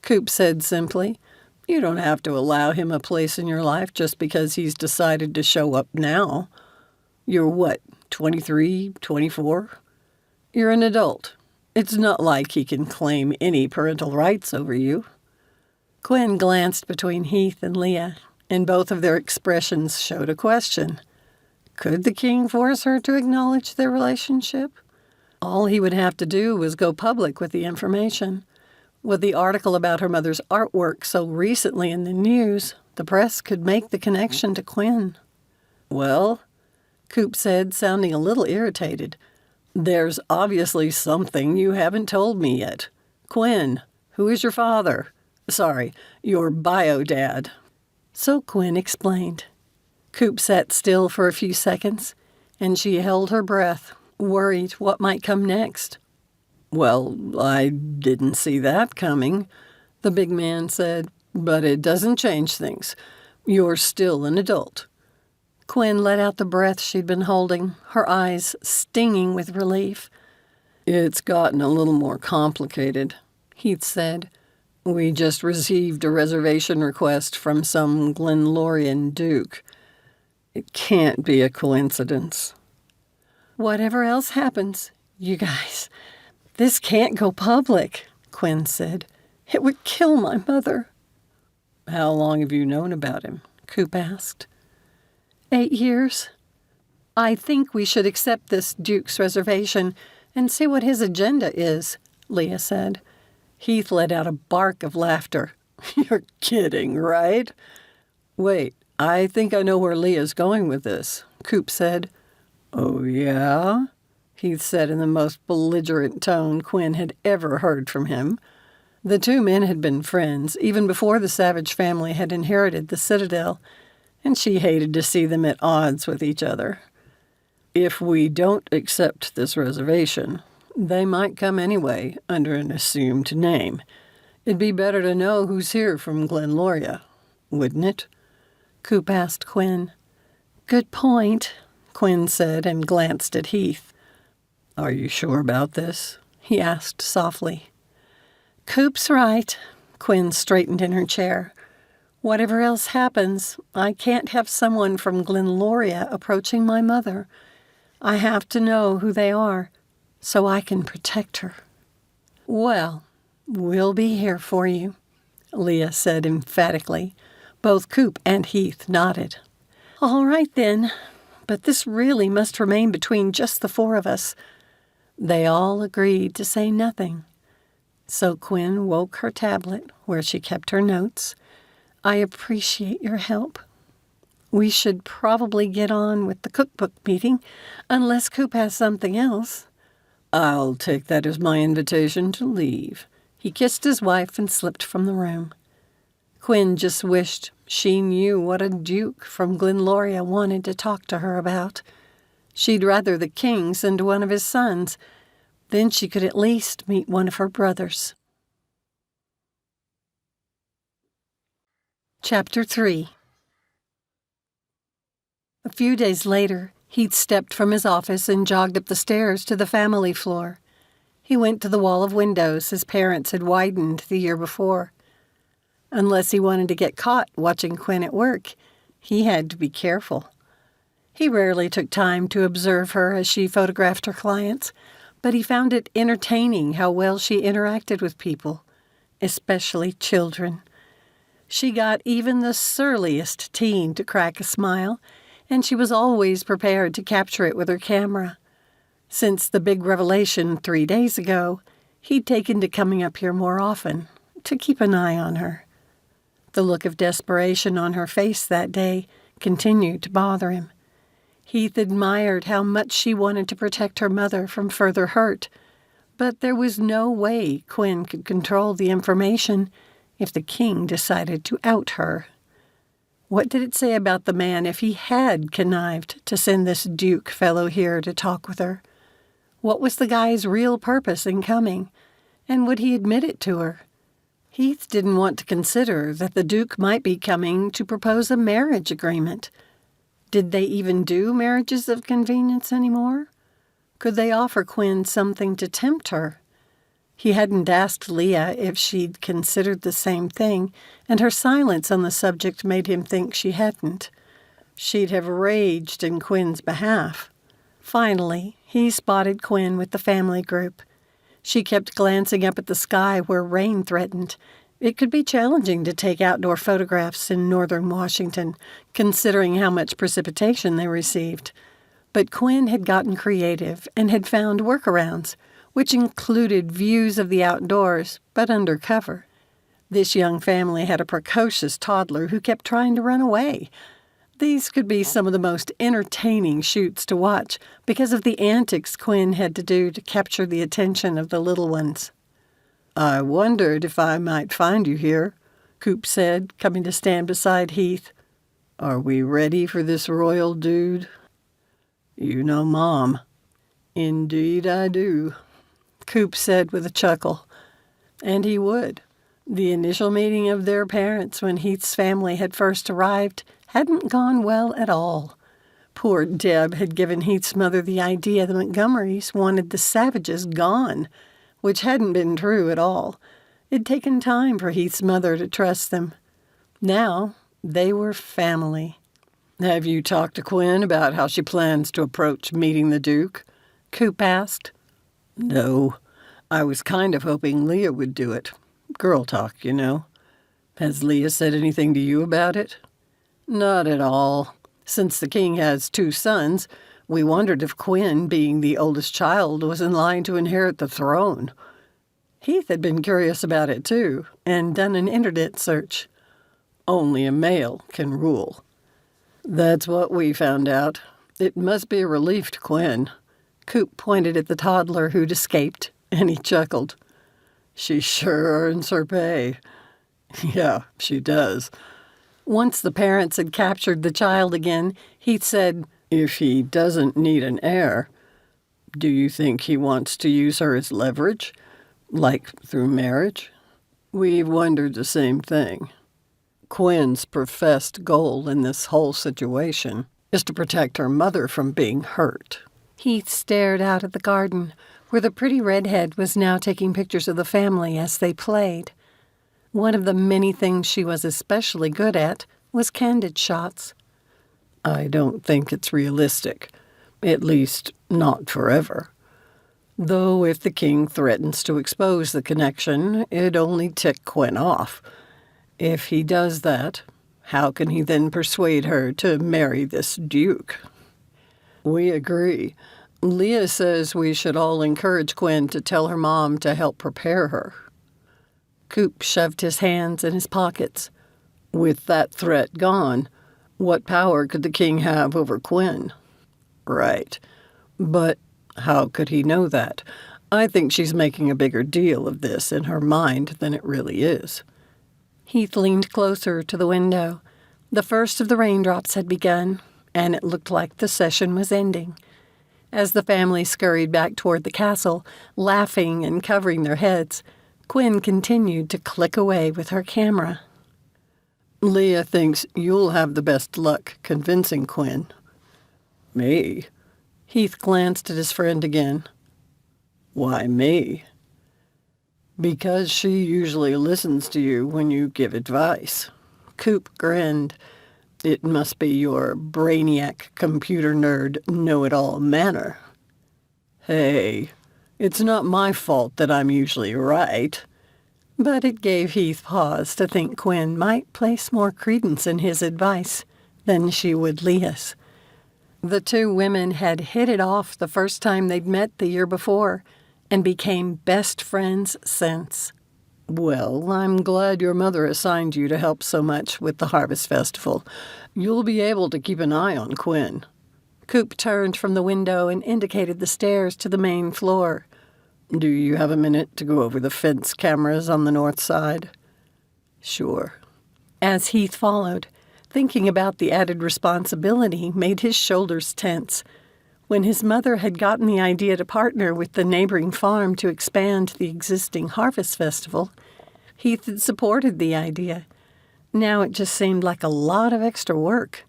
Coop said simply. "You don't have to allow him a place in your life just because he's decided to show up now. You're what, 23, 24? You're an adult. It's not like he can claim any parental rights over you." Quinn glanced between Heath and Leah, and both of their expressions showed a question. Could the king force her to acknowledge their relationship? All he would have to do was go public with the information. With the article about her mother's artwork so recently in the news, the press could make the connection to Quinn. "Well," Coop said, sounding a little irritated, "there's obviously something you haven't told me yet. Quinn, who is your father? Sorry, your bio dad." So Quinn explained. Coop sat still for a few seconds, and she held her breath, worried what might come next. "Well, I didn't see that coming," the big man said, "but it doesn't change things. You're still an adult." Quinn let out the breath she'd been holding, her eyes stinging with relief. "It's gotten a little more complicated," Heath said. "We just received a reservation request from some Glenlorian duke. It can't be a coincidence." "Whatever else happens, you guys, this can't go public," Quinn said. "It would kill my mother." "How long have you known about him?" Coop asked. 8 years. "I think we should accept this duke's reservation and see what his agenda is," Leah said. Heath let out a bark of laughter. "You're kidding, right?" "Wait, I think I know where Leah's going with this," Coop said. "Oh, yeah?" Heath said in the most belligerent tone Quinn had ever heard from him. The two men had been friends even before the Savage family had inherited the Citadel, and she hated to see them at odds with each other. "If we don't accept this reservation, they might come anyway under an assumed name. It'd be better to know who's here from Glenloria, wouldn't it?" Coop asked Quinn. "Good point," Quinn said and glanced at Heath. "Are you sure about this?" he asked softly. "Coop's right." Quinn straightened in her chair. "Whatever else happens, I can't have someone from Glenloria approaching my mother. I have to know who they are so I can protect her." "Well, we'll be here for you," Leah said emphatically. Both Coop and Heath nodded. "All right, then. But this really must remain between just the four of us." They all agreed to say nothing. So Quinn woke her tablet, where she kept her notes. "I appreciate your help. We should probably get on with the cookbook meeting, unless Coop has something else." "I'll take that as my invitation to leave." He kissed his wife and slipped from the room. Quinn just wished she knew what a duke from Glenloria wanted to talk to her about. She'd rather the king send one of his sons. Then she could at least meet one of her brothers. Chapter 3. A few days later, Heath stepped from his office and jogged up the stairs to the family floor. He went to the wall of windows his parents had widened the year before. Unless he wanted to get caught watching Quinn at work, he had to be careful. He rarely took time to observe her as she photographed her clients, but he found it entertaining how well she interacted with people, especially children. She got even the surliest teen to crack a smile, and she was always prepared to capture it with her camera. Since the big revelation 3 days ago, he'd taken to coming up here more often to keep an eye on her. The look of desperation on her face that day continued to bother him. Heath admired how much she wanted to protect her mother from further hurt, but there was no way Quinn could control the information if the king decided to out her. What did it say about the man if he had connived to send this Duke fellow here to talk with her? What was the guy's real purpose in coming, and would he admit it to her? Heath didn't want to consider that the Duke might be coming to propose a marriage agreement. Did they even do marriages of convenience anymore? Could they offer Quinn something to tempt her? He hadn't asked Leah if she'd considered the same thing, and her silence on the subject made him think she hadn't. She'd have raged in Quinn's behalf. Finally, he spotted Quinn with the family group. She kept glancing up at the sky where rain threatened. It could be challenging to take outdoor photographs in northern Washington, considering how much precipitation they received. But Quinn had gotten creative and had found workarounds, which included views of the outdoors, but under cover. This young family had a precocious toddler who kept trying to run away. These could be some of the most entertaining shoots to watch because of the antics Quinn had to do to capture the attention of the little ones. "I wondered if I might find you here," Coop said, coming to stand beside Heath. "Are we ready for this royal dude?" "You know Mom." "Indeed I do," Coop said with a chuckle. And he would. The initial meeting of their parents when Heath's family had first arrived hadn't gone well at all. Poor Deb had given Heath's mother the idea the Montgomerys wanted the Savages gone, which hadn't been true at all. It'd taken time for Heath's mother to trust them. Now they were family. "Have you talked to Quinn about how she plans to approach meeting the Duke?" Coop asked. "No. I was kind of hoping Leah would do it. Girl talk, you know. Has Leah said anything to you about it?" "Not at all. Since the king has 2 sons, we wondered if Quinn, being the oldest child, was in line to inherit the throne." Heath had been curious about it too, and done an internet search. "Only a male can rule." "That's what we found out. It must be a relief to Quinn." Coop pointed at the toddler who'd escaped, and he chuckled. "She sure earns her pay." "Yeah, she does." Once the parents had captured the child again, Heath said, "If he doesn't need an heir, do you think he wants to use her as leverage, like through marriage?" "We've wondered the same thing. Quinn's professed goal in this whole situation is to protect her mother from being hurt." Heath stared out at the garden, where the pretty redhead was now taking pictures of the family as they played. One of the many things she was especially good at was candid shots. "I don't think it's realistic, at least not forever. Though if the king threatens to expose the connection, it'd only tick Quinn off. If he does that, how can he then persuade her to marry this Duke?" "We agree. Leah says we should all encourage Quinn to tell her mom to help prepare her." Coop shoved his hands in his pockets. "With that threat gone, what power could the king have over Quinn?" "Right. But how could he know that? I think she's making a bigger deal of this in her mind than it really is." Heath leaned closer to the window. The first of the raindrops had begun, and it looked like the session was ending. As the family scurried back toward the castle, laughing and covering their heads, Quinn continued to click away with her camera. Leah thinks you'll have the best luck convincing Quinn. Me? Heath glanced at his friend again. Why me? Because she usually listens to you when you give advice. Coop grinned. It must be your brainiac computer nerd know-it-all manner. Hey, it's not my fault that I'm usually right. But it gave Heath pause to think Quinn might place more credence in his advice than she would Leah's. The two women had hit it off the first time they'd met the year before and became best friends since. Well, I'm glad your mother assigned you to help so much with the Harvest Festival. You'll be able to keep an eye on Quinn. Coop turned from the window and indicated the stairs to the main floor. Do you have a minute to go over the fence cameras on the north side? Sure. As Heath followed, thinking about the added responsibility made his shoulders tense. When his mother had gotten the idea to partner with the neighboring farm to expand the existing Harvest Festival, Heath had supported the idea. Now it just seemed like a lot of extra work.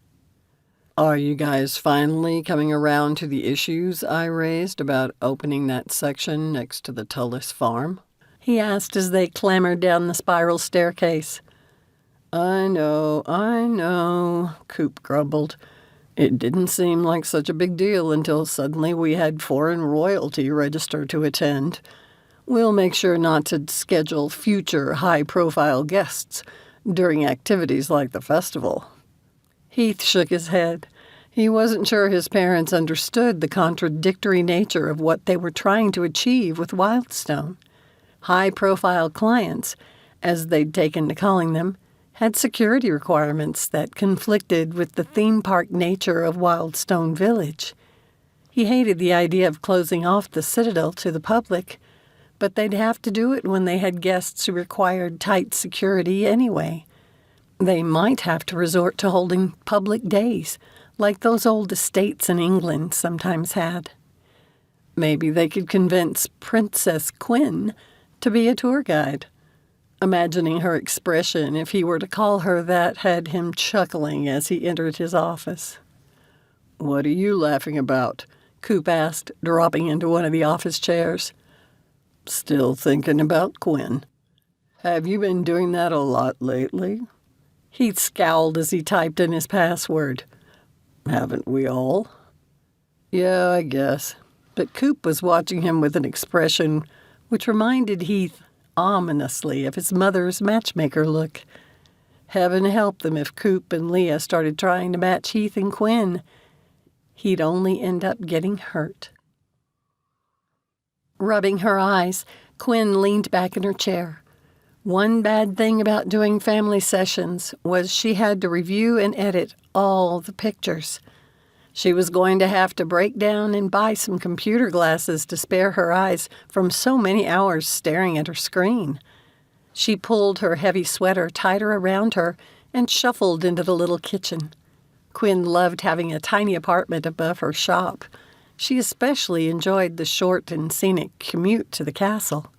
Are you guys finally coming around to the issues I raised about opening that section next to the Tullis farm? He asked as they clambered down the spiral staircase. I know, Coop grumbled. It didn't seem like such a big deal until suddenly we had foreign royalty register to attend. We'll make sure not to schedule future high-profile guests during activities like the festival. Heath shook his head. He wasn't sure his parents understood the contradictory nature of what they were trying to achieve with Wildstone. High-profile clients, as they'd taken to calling them, had security requirements that conflicted with the theme park nature of Wildstone Village. He hated the idea of closing off the Citadel to the public, but they'd have to do it when they had guests who required tight security anyway. They might have to resort to holding public days, like those old estates in England sometimes had. Maybe they could convince Princess Quinn to be a tour guide. Imagining her expression if he were to call her that had him chuckling as he entered his office. What are you laughing about? Coop asked, dropping into one of the office chairs. Still thinking about Quinn. Have you been doing that a lot lately? He scowled as he typed in his password. Haven't we all? Yeah, I guess. But Coop was watching him with an expression which reminded Heath ominously of his mother's matchmaker look. Heaven help them if Coop and Leah started trying to match Heath and Quinn. He'd only end up getting hurt. Rubbing her eyes, Quinn leaned back in her chair. One bad thing about doing family sessions was she had to review and edit all the pictures. She was going to have to break down and buy some computer glasses to spare her eyes from so many hours staring at her screen. She pulled her heavy sweater tighter around her and shuffled into the little kitchen. Quinn loved having a tiny apartment above her shop. She especially enjoyed the short and scenic commute to the castle.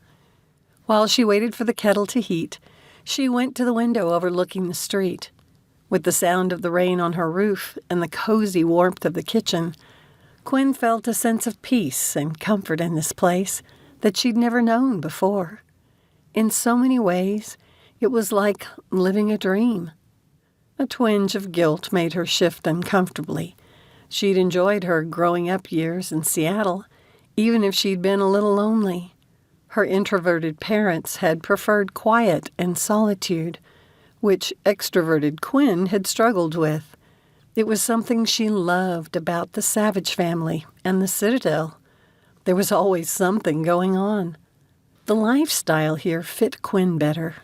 While she waited for the kettle to heat, she went to the window overlooking the street. With the sound of the rain on her roof and the cozy warmth of the kitchen, Quinn felt a sense of peace and comfort in this place that she'd never known before. In so many ways, it was like living a dream. A twinge of guilt made her shift uncomfortably. She'd enjoyed her growing up years in Seattle, even if she'd been a little lonely. Her introverted parents had preferred quiet and solitude, which extroverted Quinn had struggled with. It was something she loved about the Savage family and the Citadel. There was always something going on. The lifestyle here fit Quinn better.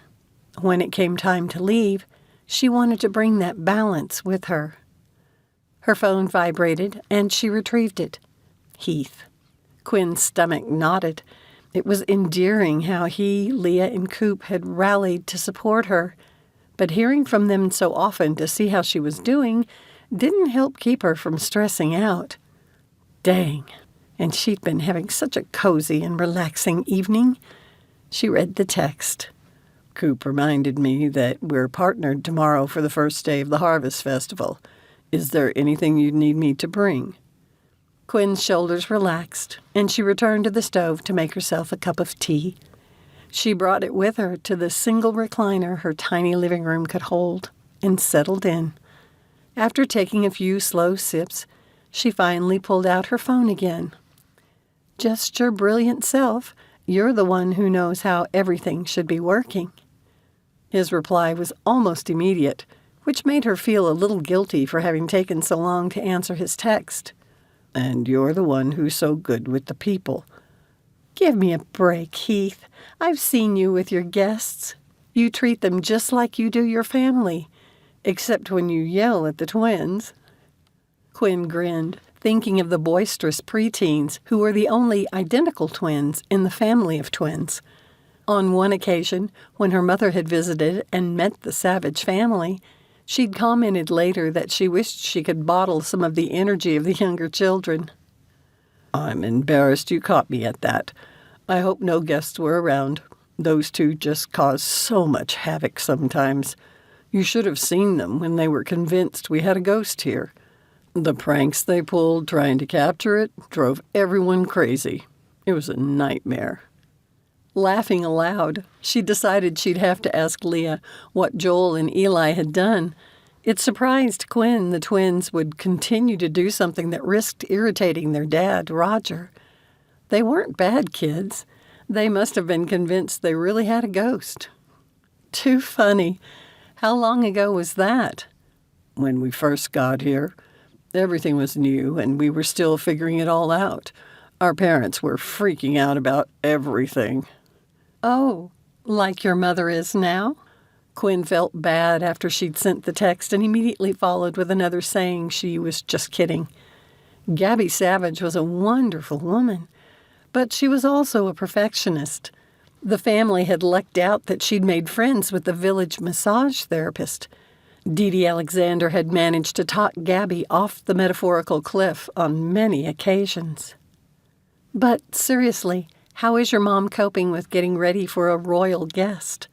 When it came time to leave, she wanted to bring that balance with her. Her phone vibrated, and she retrieved it. Heath. Quinn's stomach knotted. It was endearing how he, Leah, and Coop had rallied to support her, but hearing from them so often to see how she was doing didn't help keep her from stressing out. Dang, and she'd been having such a cozy and relaxing evening. She read the text. Coop reminded me that we're partnered tomorrow for the first day of the Harvest Festival. Is there anything you'd need me to bring? Quinn's shoulders relaxed, and she returned to the stove to make herself a cup of tea. She brought it with her to the single recliner her tiny living room could hold and settled in. After taking a few slow sips, she finally pulled out her phone again. "Just your brilliant self. You're the one who knows how everything should be working." His reply was almost immediate, which made her feel a little guilty for having taken so long to answer his text. "And you're the one who's so good with the people." "Give me a break, Heath. I've seen you with your guests. You treat them just like you do your family, except when you yell at the twins." Quinn grinned, thinking of the boisterous preteens who were the only identical twins in the family of twins. On one occasion, when her mother had visited and met the Savage family, she'd commented later that she wished she could bottle some of the energy of the younger children. "I'm embarrassed you caught me at that. I hope no guests were around. Those two just cause so much havoc sometimes. You should have seen them when they were convinced we had a ghost here. The pranks they pulled trying to capture it drove everyone crazy. It was a nightmare." Laughing aloud, she decided she'd have to ask Leah what Joel and Eli had done. It surprised Quinn the twins would continue to do something that risked irritating their dad, Roger. They weren't bad kids. They must have been convinced they really had a ghost. Too funny. How long ago was that? "When we first got here. Everything was new, and we were still figuring it all out. Our parents were freaking out about everything." "Oh, like your mother is now?" Quinn felt bad after she'd sent the text and immediately followed with another saying she was just kidding. Gabby Savage was a wonderful woman, but she was also a perfectionist. The family had lucked out that she'd made friends with the village massage therapist. Dee Dee Alexander had managed to talk Gabby off the metaphorical cliff on many occasions. "But seriously, how is your mom coping with getting ready for a royal guest?"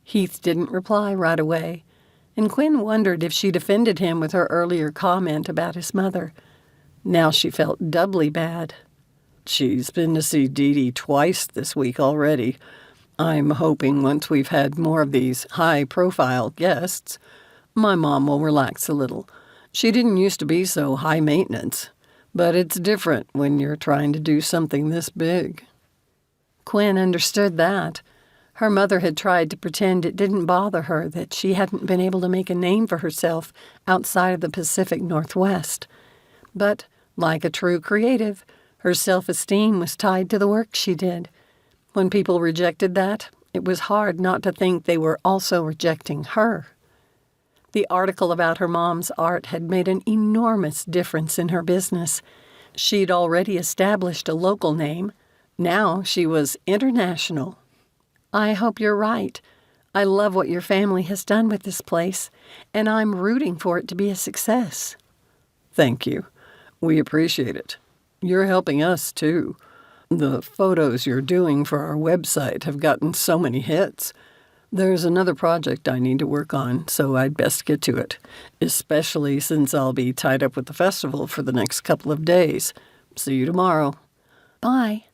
Heath didn't reply right away, and Quinn wondered if she'd offended him with her earlier comment about his mother. Now she felt doubly bad. "She's been to see Dee Dee twice this week already. I'm hoping once we've had more of these high-profile guests, my mom will relax a little. She didn't used to be so high maintenance, but it's different when you're trying to do something this big." Quinn understood that. Her mother had tried to pretend it didn't bother her that she hadn't been able to make a name for herself outside of the Pacific Northwest. But, like a true creative, her self-esteem was tied to the work she did. When people rejected that, it was hard not to think they were also rejecting her. The article about her mom's art had made an enormous difference in her business. She'd already established a local name. Now she was international. "I hope you're right. I love what your family has done with this place, and I'm rooting for it to be a success." "Thank you. We appreciate it. You're helping us, too. The photos you're doing for our website have gotten so many hits. There's another project I need to work on, so I'd best get to it, especially since I'll be tied up with the festival for the next couple of days. See you tomorrow." "Bye."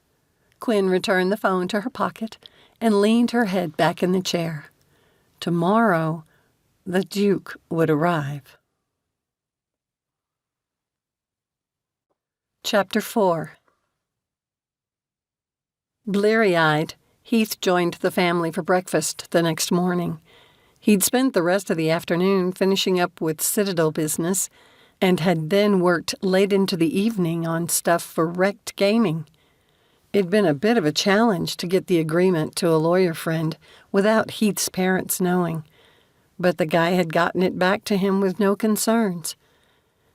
Quinn returned the phone to her pocket and leaned her head back in the chair. Tomorrow, the Duke would arrive. Chapter 4. Bleary-eyed, Heath joined the family for breakfast the next morning. He'd spent the rest of the afternoon finishing up with Citadel business and had then worked late into the evening on stuff for Wrecked Gaming. It'd been a bit of a challenge to get the agreement to a lawyer friend without Heath's parents knowing, but the guy had gotten it back to him with no concerns.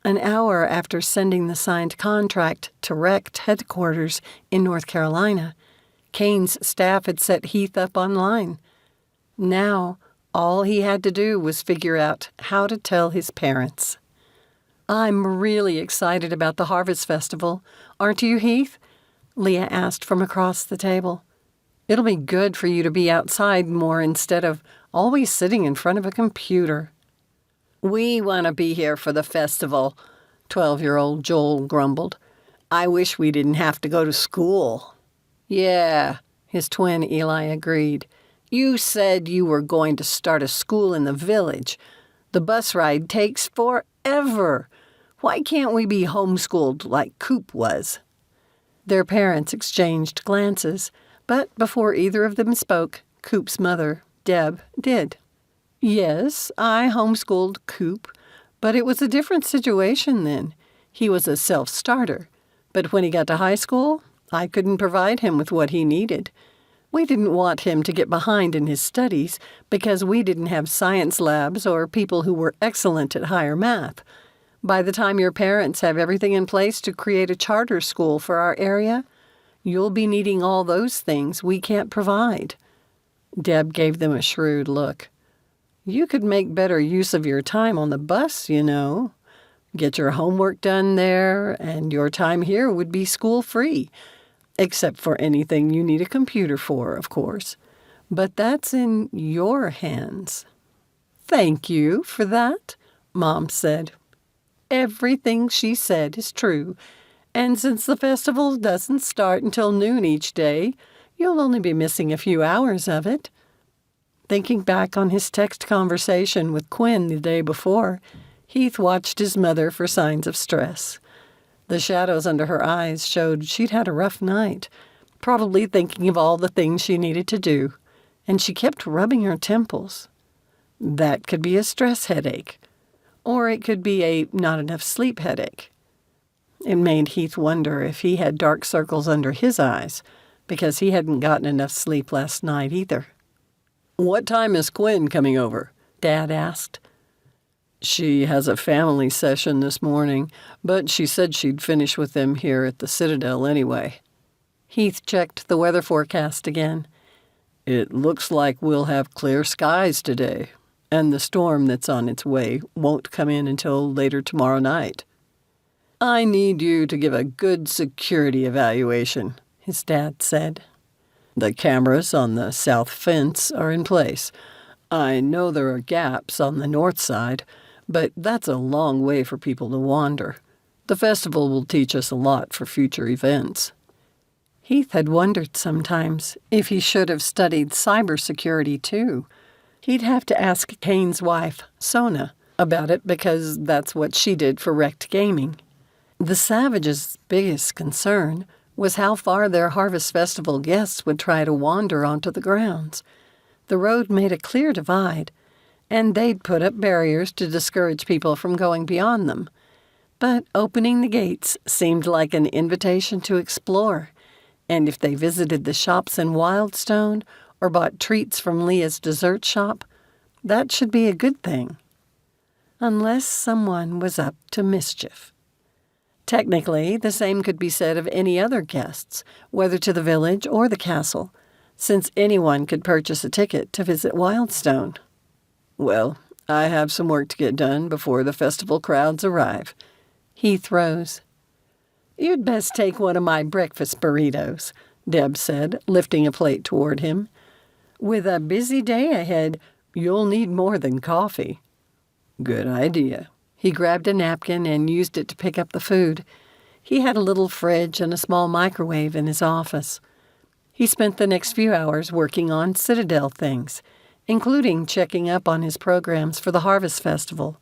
An hour after sending the signed contract to Wrecked headquarters in North Carolina, Kane's staff had set Heath up online. Now, all he had to do was figure out how to tell his parents. I'm really excited about the Harvest Festival. Aren't you, Heath? Leah asked from across the table. It'll be good for you to be outside more instead of always sitting in front of a computer. We want to be here for the festival, 12-year-old Joel grumbled. I wish we didn't have to go to school. Yeah, his twin Eli agreed. You said you were going to start a school in the village. The bus ride takes forever. Why can't we be homeschooled like Coop was? Their parents exchanged glances, but before either of them spoke, Coop's mother, Deb, did. Yes, I homeschooled Coop, but it was a different situation then. He was a self-starter, but when he got to high school, I couldn't provide him with what he needed. We didn't want him to get behind in his studies because we didn't have science labs or people who were excellent at higher math. By the time your parents have everything in place to create a charter school for our area, you'll be needing all those things we can't provide. Deb gave them a shrewd look. You could make better use of your time on the bus, you know. Get your homework done there, and your time here would be school-free, except for anything you need a computer for, of course. But that's in your hands. Thank you for that, Mom said. Everything she said is true, and since the festival doesn't start until noon each day, you'll only be missing a few hours of it. Thinking back on his text conversation with Quinn the day before, Heath watched his mother for signs of stress. The shadows under her eyes showed she'd had a rough night, probably thinking of all the things she needed to do, and she kept rubbing her temples. That could be a stress headache, or it could be a not enough sleep headache. It made Heath wonder if he had dark circles under his eyes, because he hadn't gotten enough sleep last night either. What time is Quinn coming over? Dad asked. She has a family session this morning, but she said she'd finish with them here at the Citadel anyway. Heath checked the weather forecast again. It looks like we'll have clear skies today, and the storm that's on its way won't come in until later tomorrow night. I need you to give a good security evaluation, his dad said. The cameras on the south fence are in place. I know there are gaps on the north side, but that's a long way for people to wander. The festival will teach us a lot for future events. Heath had wondered sometimes if he should have studied cybersecurity too. He'd have to ask Kane's wife, Sona, about it because that's what she did for Wrecked Gaming. The Savages' biggest concern was how far their Harvest Festival guests would try to wander onto the grounds. The road made a clear divide, and they'd put up barriers to discourage people from going beyond them. But opening the gates seemed like an invitation to explore, and if they visited the shops in Wildstone or bought treats from Leah's dessert shop, that should be a good thing. Unless someone was up to mischief. Technically, the same could be said of any other guests, whether to the village or the castle, since anyone could purchase a ticket to visit Wildstone. Well, I have some work to get done before the festival crowds arrive. Heath rose. You'd best take one of my breakfast burritos, Deb said, lifting a plate toward him. With a busy day ahead, you'll need more than coffee. Good idea. He grabbed a napkin and used it to pick up the food. He had a little fridge and a small microwave in his office. He spent the next few hours working on Citadel things, including checking up on his programs for the Harvest Festival.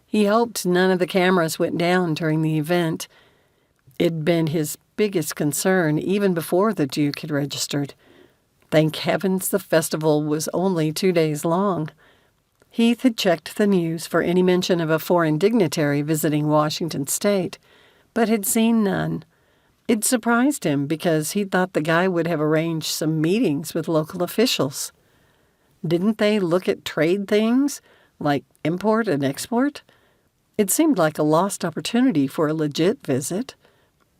He hoped none of the cameras went down during the event. It'd been his biggest concern even before the Duke had registered. Thank heavens the festival was only 2 days long. Heath had checked the news for any mention of a foreign dignitary visiting Washington State, but had seen none. It surprised him because he thought the guy would have arranged some meetings with local officials. Didn't they look at trade things, like import and export? It seemed like a lost opportunity for a legit visit,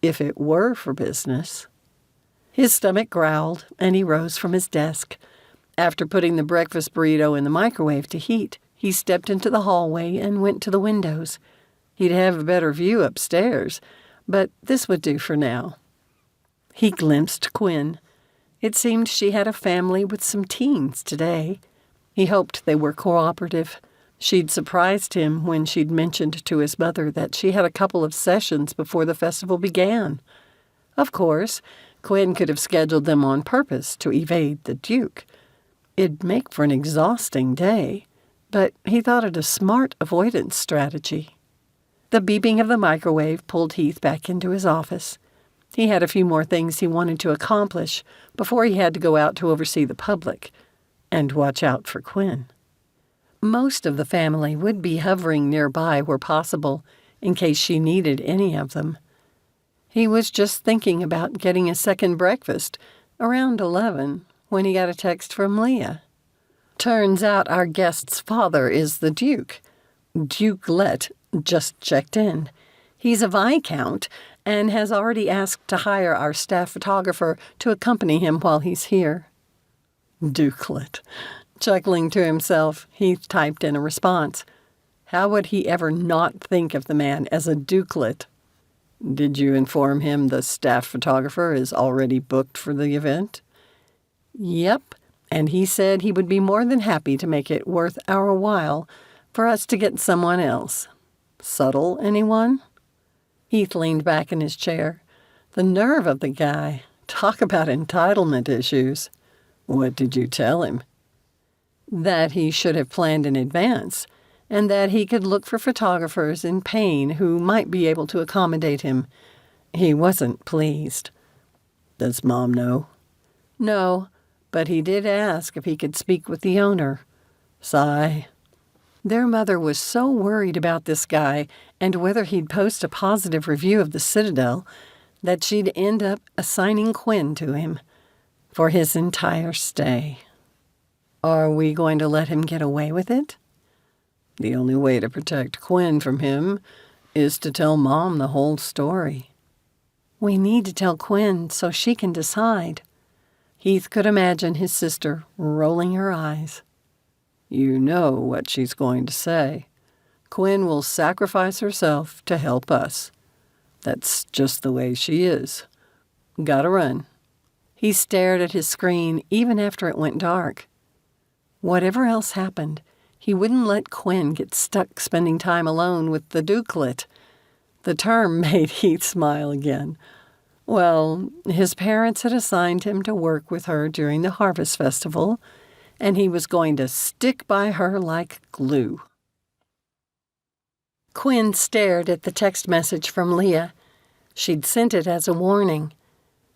if it were for business. His stomach growled, and he rose from his desk. After putting the breakfast burrito in the microwave to heat, he stepped into the hallway and went to the windows. He'd have a better view upstairs, but this would do for now. He glimpsed Quinn. It seemed she had a family with some teens today. He hoped they were cooperative. She'd surprised him when she'd mentioned to his mother that she had a couple of sessions before the festival began. Of course, Quinn could have scheduled them on purpose to evade the Duke. It'd make for an exhausting day, but he thought it a smart avoidance strategy. The beeping of the microwave pulled Heath back into his office. He had a few more things he wanted to accomplish before he had to go out to oversee the public and watch out for Quinn. Most of the family would be hovering nearby where possible in case she needed any of them. He was just thinking about getting a second breakfast around 11 when he got a text from Leah. Turns out our guest's father is the Duke. Duke Lett just checked in. He's a Viscount and has already asked to hire our staff photographer to accompany him while he's here. Dukelet. Chuckling to himself, Heath typed in a response. How would he ever not think of the man as a dukelet? Did you inform him the staff photographer is already booked for the event? Yep, and he said he would be more than happy to make it worth our while for us to get someone else. Subtle, anyone? Heath leaned back in his chair. The nerve of the guy. Talk about entitlement issues. What did you tell him? That he should have planned in advance, and that he could look for photographers in pain who might be able to accommodate him. He wasn't pleased. Does Mom know? No, but he did ask if he could speak with the owner. Sigh. Their mother was so worried about this guy and whether he'd post a positive review of the Citadel that she'd end up assigning Quinn to him for his entire stay. Are we going to let him get away with it? The only way to protect Quinn from him is to tell Mom the whole story. We need to tell Quinn so she can decide. Heath could imagine his sister rolling her eyes. You know what she's going to say. Quinn will sacrifice herself to help us. That's just the way she is. Gotta run. He stared at his screen even after it went dark. Whatever else happened, he wouldn't let Quinn get stuck spending time alone with the dukelet. The term made Heath smile again. Well, his parents had assigned him to work with her during the Harvest Festival, and he was going to stick by her like glue. Quinn stared at the text message from Leah. She'd sent it as a warning.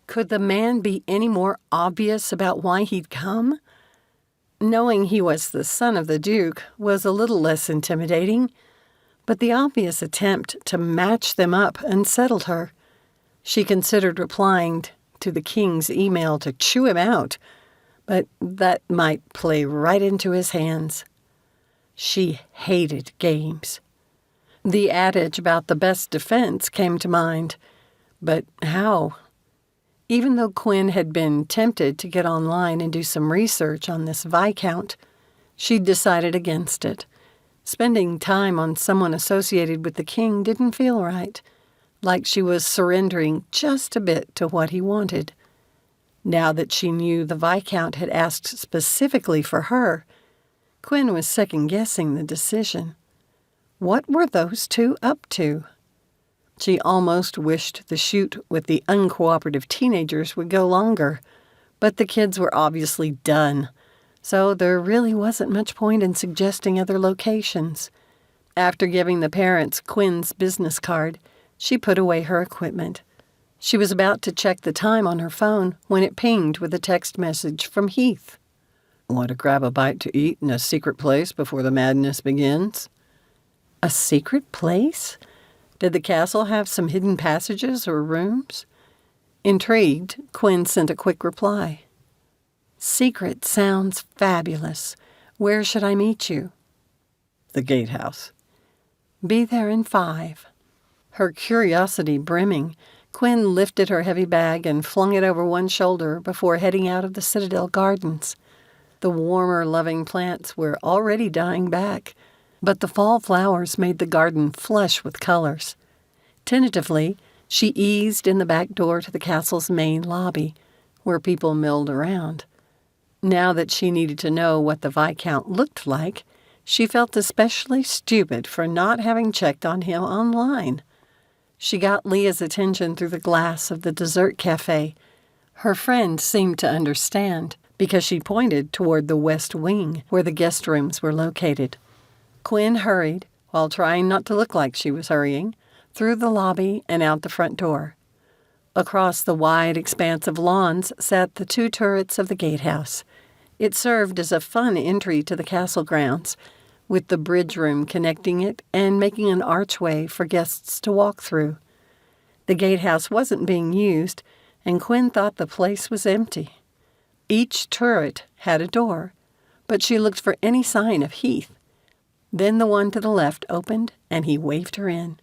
Could the man be any more obvious about why he'd come? Knowing he was the son of the Duke was a little less intimidating, but the obvious attempt to match them up unsettled her. She considered replying to the king's email to chew him out, but that might play right into his hands. She hated games. The adage about the best defense came to mind, but how? Even though Quinn had been tempted to get online and do some research on this Viscount, she'd decided against it. Spending time on someone associated with the king didn't feel right, like she was surrendering just a bit to what he wanted. Now that she knew the Viscount had asked specifically for her, Quinn was second-guessing the decision. What were those two up to? She almost wished the shoot with the uncooperative teenagers would go longer, but the kids were obviously done, so there really wasn't much point in suggesting other locations. After giving the parents Quinn's business card, she put away her equipment. She was about to check the time on her phone when it pinged with a text message from Heath. Want to grab a bite to eat in a secret place before the madness begins? A secret place? Did the castle have some hidden passages or rooms? Intrigued, Quinn sent a quick reply. Secret sounds fabulous. Where should I meet you? The gatehouse. Be there in 5. Her curiosity brimming, Quinn lifted her heavy bag and flung it over one shoulder before heading out of the Citadel gardens. The warmer, loving plants were already dying back, but the fall flowers made the garden flush with colors. Tentatively, she eased in the back door to the castle's main lobby, where people milled around. Now that she needed to know what the Viscount looked like, she felt especially stupid for not having checked on him online. She got Leah's attention through the glass of the dessert cafe. Her friend seemed to understand, because she pointed toward the west wing where the guest rooms were located. Quinn hurried, while trying not to look like she was hurrying, through the lobby and out the front door. Across the wide expanse of lawns sat the 2 turrets of the gatehouse. It served as a fun entry to the castle grounds, with the bridge room connecting it and making an archway for guests to walk through. The gatehouse wasn't being used, and Quinn thought the place was empty. Each turret had a door, but she looked for any sign of Heath. Then the one to the left opened, and he waved her in.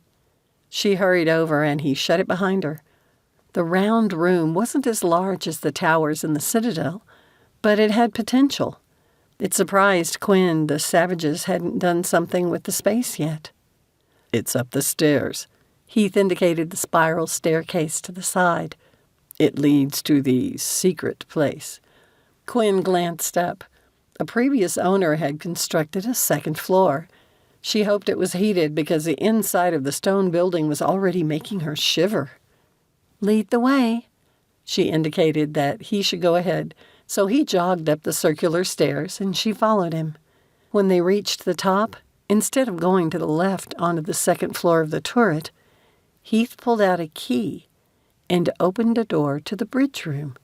She hurried over, and he shut it behind her. The round room wasn't as large as the towers in the Citadel, but it had potential. It surprised Quinn the Savages hadn't done something with the space yet. "It's up the stairs." Heath indicated the spiral staircase to the side. "It leads to the secret place." Quinn glanced up. A previous owner had constructed a second floor. She hoped it was heated because the inside of the stone building was already making her shiver. "Lead the way." She indicated that he should go ahead, so he jogged up the circular stairs and she followed him. When they reached the top, instead of going to the left onto the second floor of the turret, Heath pulled out a key and opened a door to the bridge room.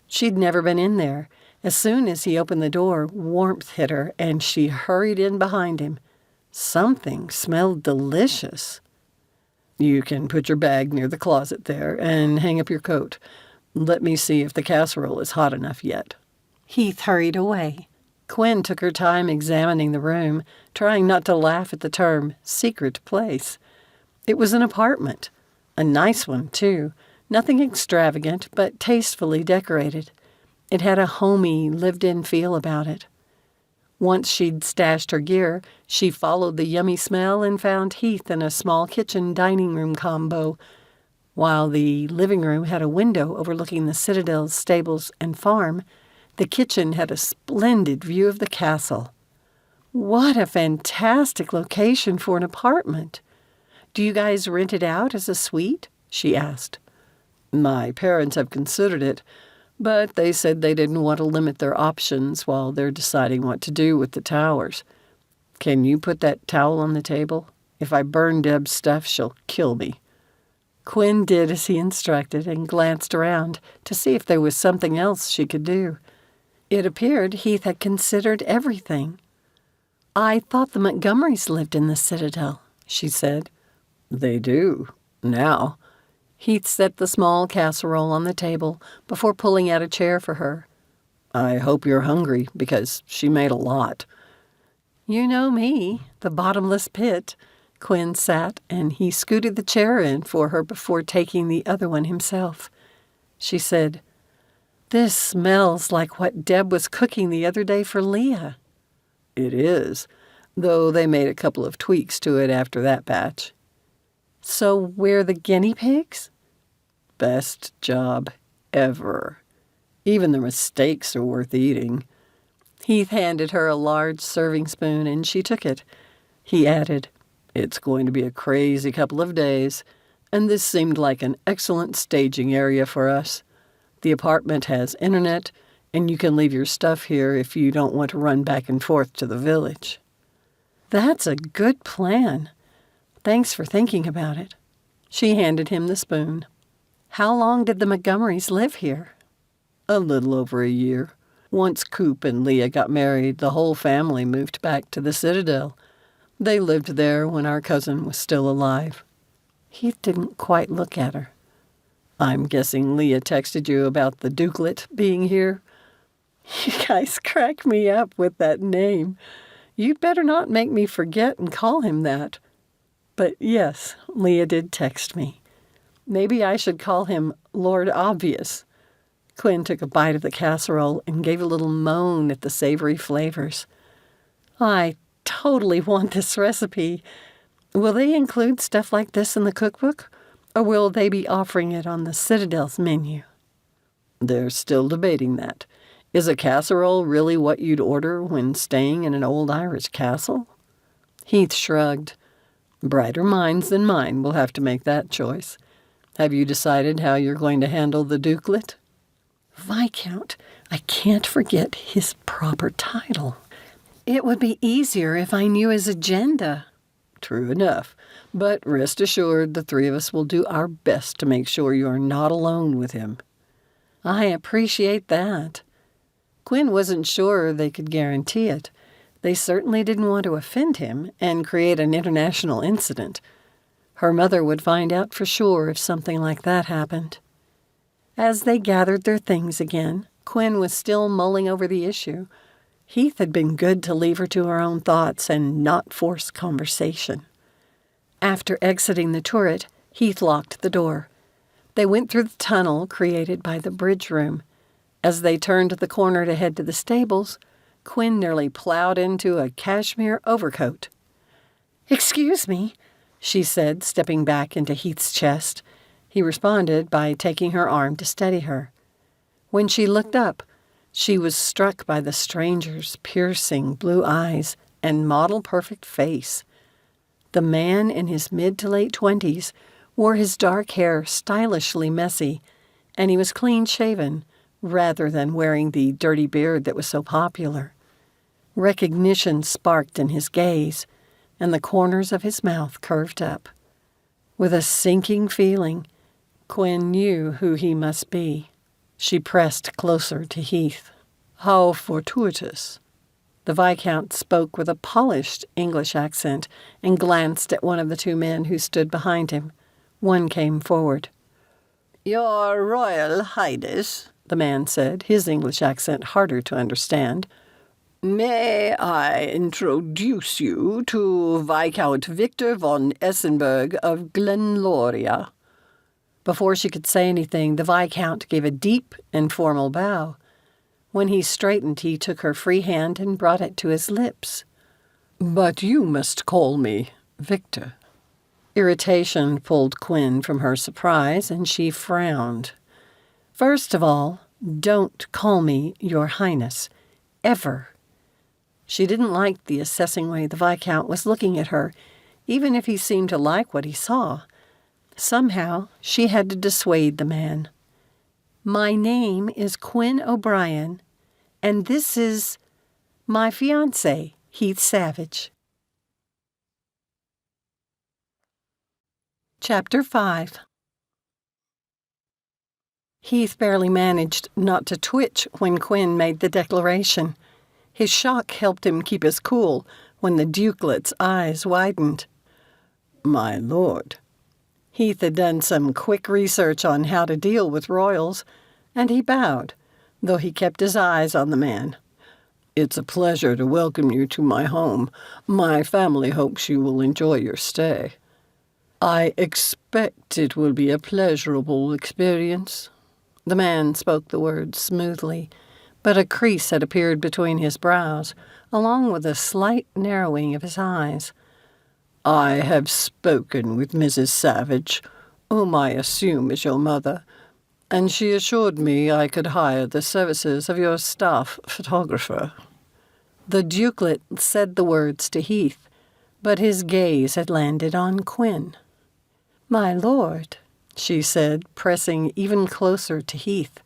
She'd never been in there. As soon as he opened the door, warmth hit her, and she hurried in behind him. Something smelled delicious. "You can put your bag near the closet there and hang up your coat. Let me see if the casserole is hot enough yet." Heath hurried away. Quinn took her time examining the room, trying not to laugh at the term secret place. It was an apartment. A nice one, too. Nothing extravagant, but tastefully decorated. It had a homey, lived-in feel about it. Once she'd stashed her gear, she followed the yummy smell and found Heath in a small kitchen-dining room combo. While the living room had a window overlooking the Citadel's stables and farm, the kitchen had a splendid view of the castle. What a fantastic location for an apartment. "Do you guys rent it out as a suite?" she asked. "My parents have considered it, but they said they didn't want to limit their options while they're deciding what to do with the towers. Can you put that towel on the table? If I burn Deb's stuff, she'll kill me." Quinn did as he instructed and glanced around to see if there was something else she could do. It appeared Heath had considered everything. "I thought the Montgomerys lived in the Citadel," she said. "They do, now." Heath set the small casserole on the table before pulling out a chair for her. "I hope you're hungry, because she made a lot." "You know me, the bottomless pit." Quinn sat, and he scooted the chair in for her before taking the other one himself. She said, "This smells like what Deb was cooking the other day for Leah." "It is, though they made a couple of tweaks to it after that batch." "So we're the guinea pigs?" "Best job ever. Even the mistakes are worth eating." Heath handed her a large serving spoon, and she took it. He added, "It's going to be a crazy couple of days, and this seemed like an excellent staging area for us. The apartment has internet, and you can leave your stuff here if you don't want to run back and forth to the village." "That's a good plan. Thanks for thinking about it." She handed him the spoon. "How long did the Montgomerys live here?" "A little over a year. Once Coop and Leah got married, the whole family moved back to the Citadel. They lived there when our cousin was still alive." Heath didn't quite look at her. "I'm guessing Leah texted you about the Dukelet being here?" "You guys crack me up with that name. You'd better not make me forget and call him that. But yes, Leah did text me. Maybe I should call him Lord Obvious." Quinn took a bite of the casserole and gave a little moan at the savory flavors. "I totally want this recipe. Will they include stuff like this in the cookbook, or will they be offering it on the Citadel's menu? They're still debating that. Is a casserole really what you'd order when staying in an old Irish castle? Heath shrugged. Brighter minds than mine will have to make that choice. Have you decided how you're going to handle the dukelet? Viscount, I can't forget his proper title. It would be easier if I knew his agenda. True enough. But rest assured, the three of us will do our best to make sure you're not alone with him. I appreciate that. Quinn wasn't sure they could guarantee it. They certainly didn't want to offend him and create an international incident. Her mother would find out for sure if something like that happened. As they gathered their things again, Quinn was still mulling over the issue. Heath had been good to leave her to her own thoughts and not force conversation. After exiting the turret, Heath locked the door. They went through the tunnel created by the bridge room. As they turned the corner to head to the stables, Quinn nearly plowed into a cashmere overcoat. "Excuse me," she said, stepping back into Heath's chest. He responded by taking her arm to steady her. When she looked up, she was struck by the stranger's piercing blue eyes and model-perfect face. The man in his mid to late 20s wore his dark hair stylishly messy, and he was clean-shaven, rather than wearing the dirty beard that was so popular. Recognition sparked in his gaze, and the corners of his mouth curved up. With a sinking feeling, Quinn knew who he must be. She pressed closer to Heath. "How fortuitous." The Viscount spoke with a polished English accent and glanced at one of the two men who stood behind him. One came forward. "Your Royal Highness," the man said, his English accent harder to understand, "may I introduce you to Viscount Victor von Essenberg of Glenloria?" Before she could say anything, the Viscount gave a deep and formal bow. When he straightened, he took her free hand and brought it to his lips. "But you must call me Victor." Irritation pulled Quinn from her surprise, and she frowned. "First of all, don't call me Your Highness. Ever." She didn't like the assessing way the Viscount was looking at her, even if he seemed to like what he saw. Somehow, she had to dissuade the man. "My name is Quinn O'Brien, and this is my fiancé, Heath Savage." Chapter 5. Heath barely managed not to twitch when Quinn made the declaration. His shock helped him keep his cool when the dukelet's eyes widened. "My lord." Heath had done some quick research on how to deal with royals, and he bowed, though he kept his eyes on the man. "It's a pleasure to welcome you to my home. My family hopes you will enjoy your stay." "I expect it will be a pleasurable experience." The man spoke the words smoothly, but a crease had appeared between his brows, along with a slight narrowing of his eyes. "I have spoken with Mrs. Savage, whom I assume is your mother, and she assured me I could hire the services of your staff photographer." The dukelet said the words to Heath, but his gaze had landed on Quinn. "My lord," she said, pressing even closer to Heath,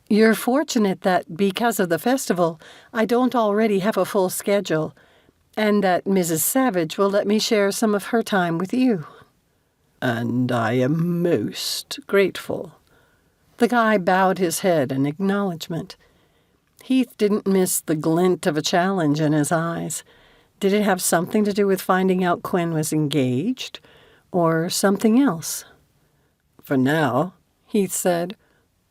"you're fortunate that because of the festival, I don't already have a full schedule, and that Mrs. Savage will let me share some of her time with you." "And I am most grateful." The guy bowed his head in acknowledgement. Heath didn't miss the glint of a challenge in his eyes. Did it have something to do with finding out Quinn was engaged, or something else? "For now," Heath said,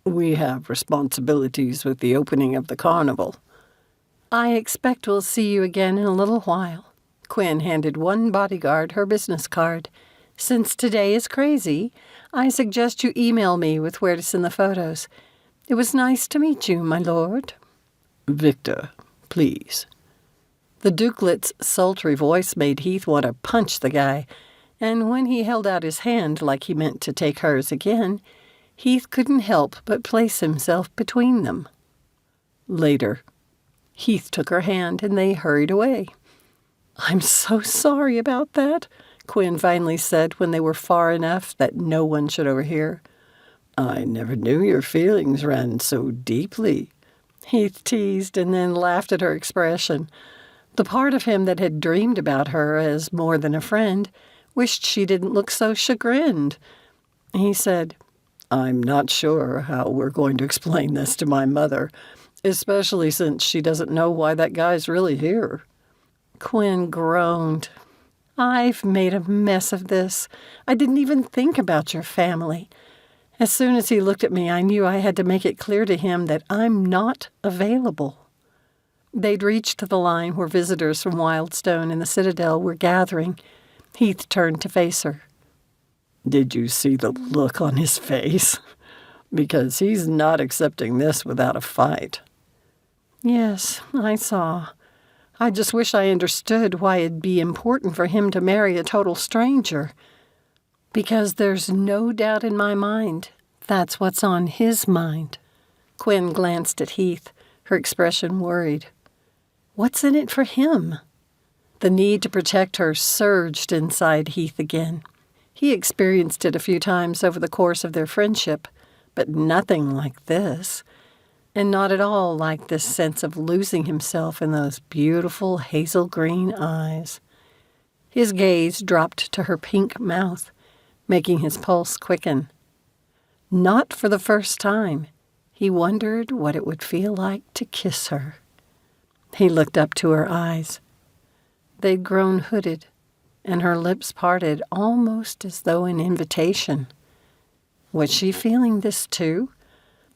"we have responsibilities with the opening of the carnival." "I expect we'll see you again in a little while." Quinn handed one bodyguard her business card. "Since today is crazy, I suggest you email me with where to send the photos. It was nice to meet you, my lord." "Victor, please." The Dukelet's sultry voice made Heath want to punch the guy, and when he held out his hand like he meant to take hers again, Heath couldn't help but place himself between them. Later, Heath took her hand and they hurried away. "I'm so sorry about that," Quinn finally said when they were far enough that no one should overhear. "I never knew your feelings ran so deeply," Heath teased and then laughed at her expression. The part of him that had dreamed about her as more than a friend wished she didn't look so chagrined. He said, "I'm not sure how we're going to explain this to my mother, especially since she doesn't know why that guy's really here." Quinn groaned. "I've made a mess of this. I didn't even think about your family. As soon as he looked at me, I knew I had to make it clear to him that I'm not available." They'd reached the line where visitors from Wildstone and the Citadel were gathering. Heath turned to face her. "Did you see the look on his face? Because he's not accepting this without a fight." "Yes, I saw. I just wish I understood why it'd be important for him to marry a total stranger. Because there's no doubt in my mind that's what's on his mind." Quinn glanced at Heath, her expression worried. What's in it for him? The need to protect her surged inside Heath again. He experienced it a few times over the course of their friendship, but nothing like this. And not at all like this sense of losing himself in those beautiful hazel green eyes. His gaze dropped to her pink mouth, making his pulse quicken. Not for the first time, he wondered what it would feel like to kiss her. He looked up to her eyes. They'd grown hooded, and her lips parted almost as though in invitation. Was she feeling this too?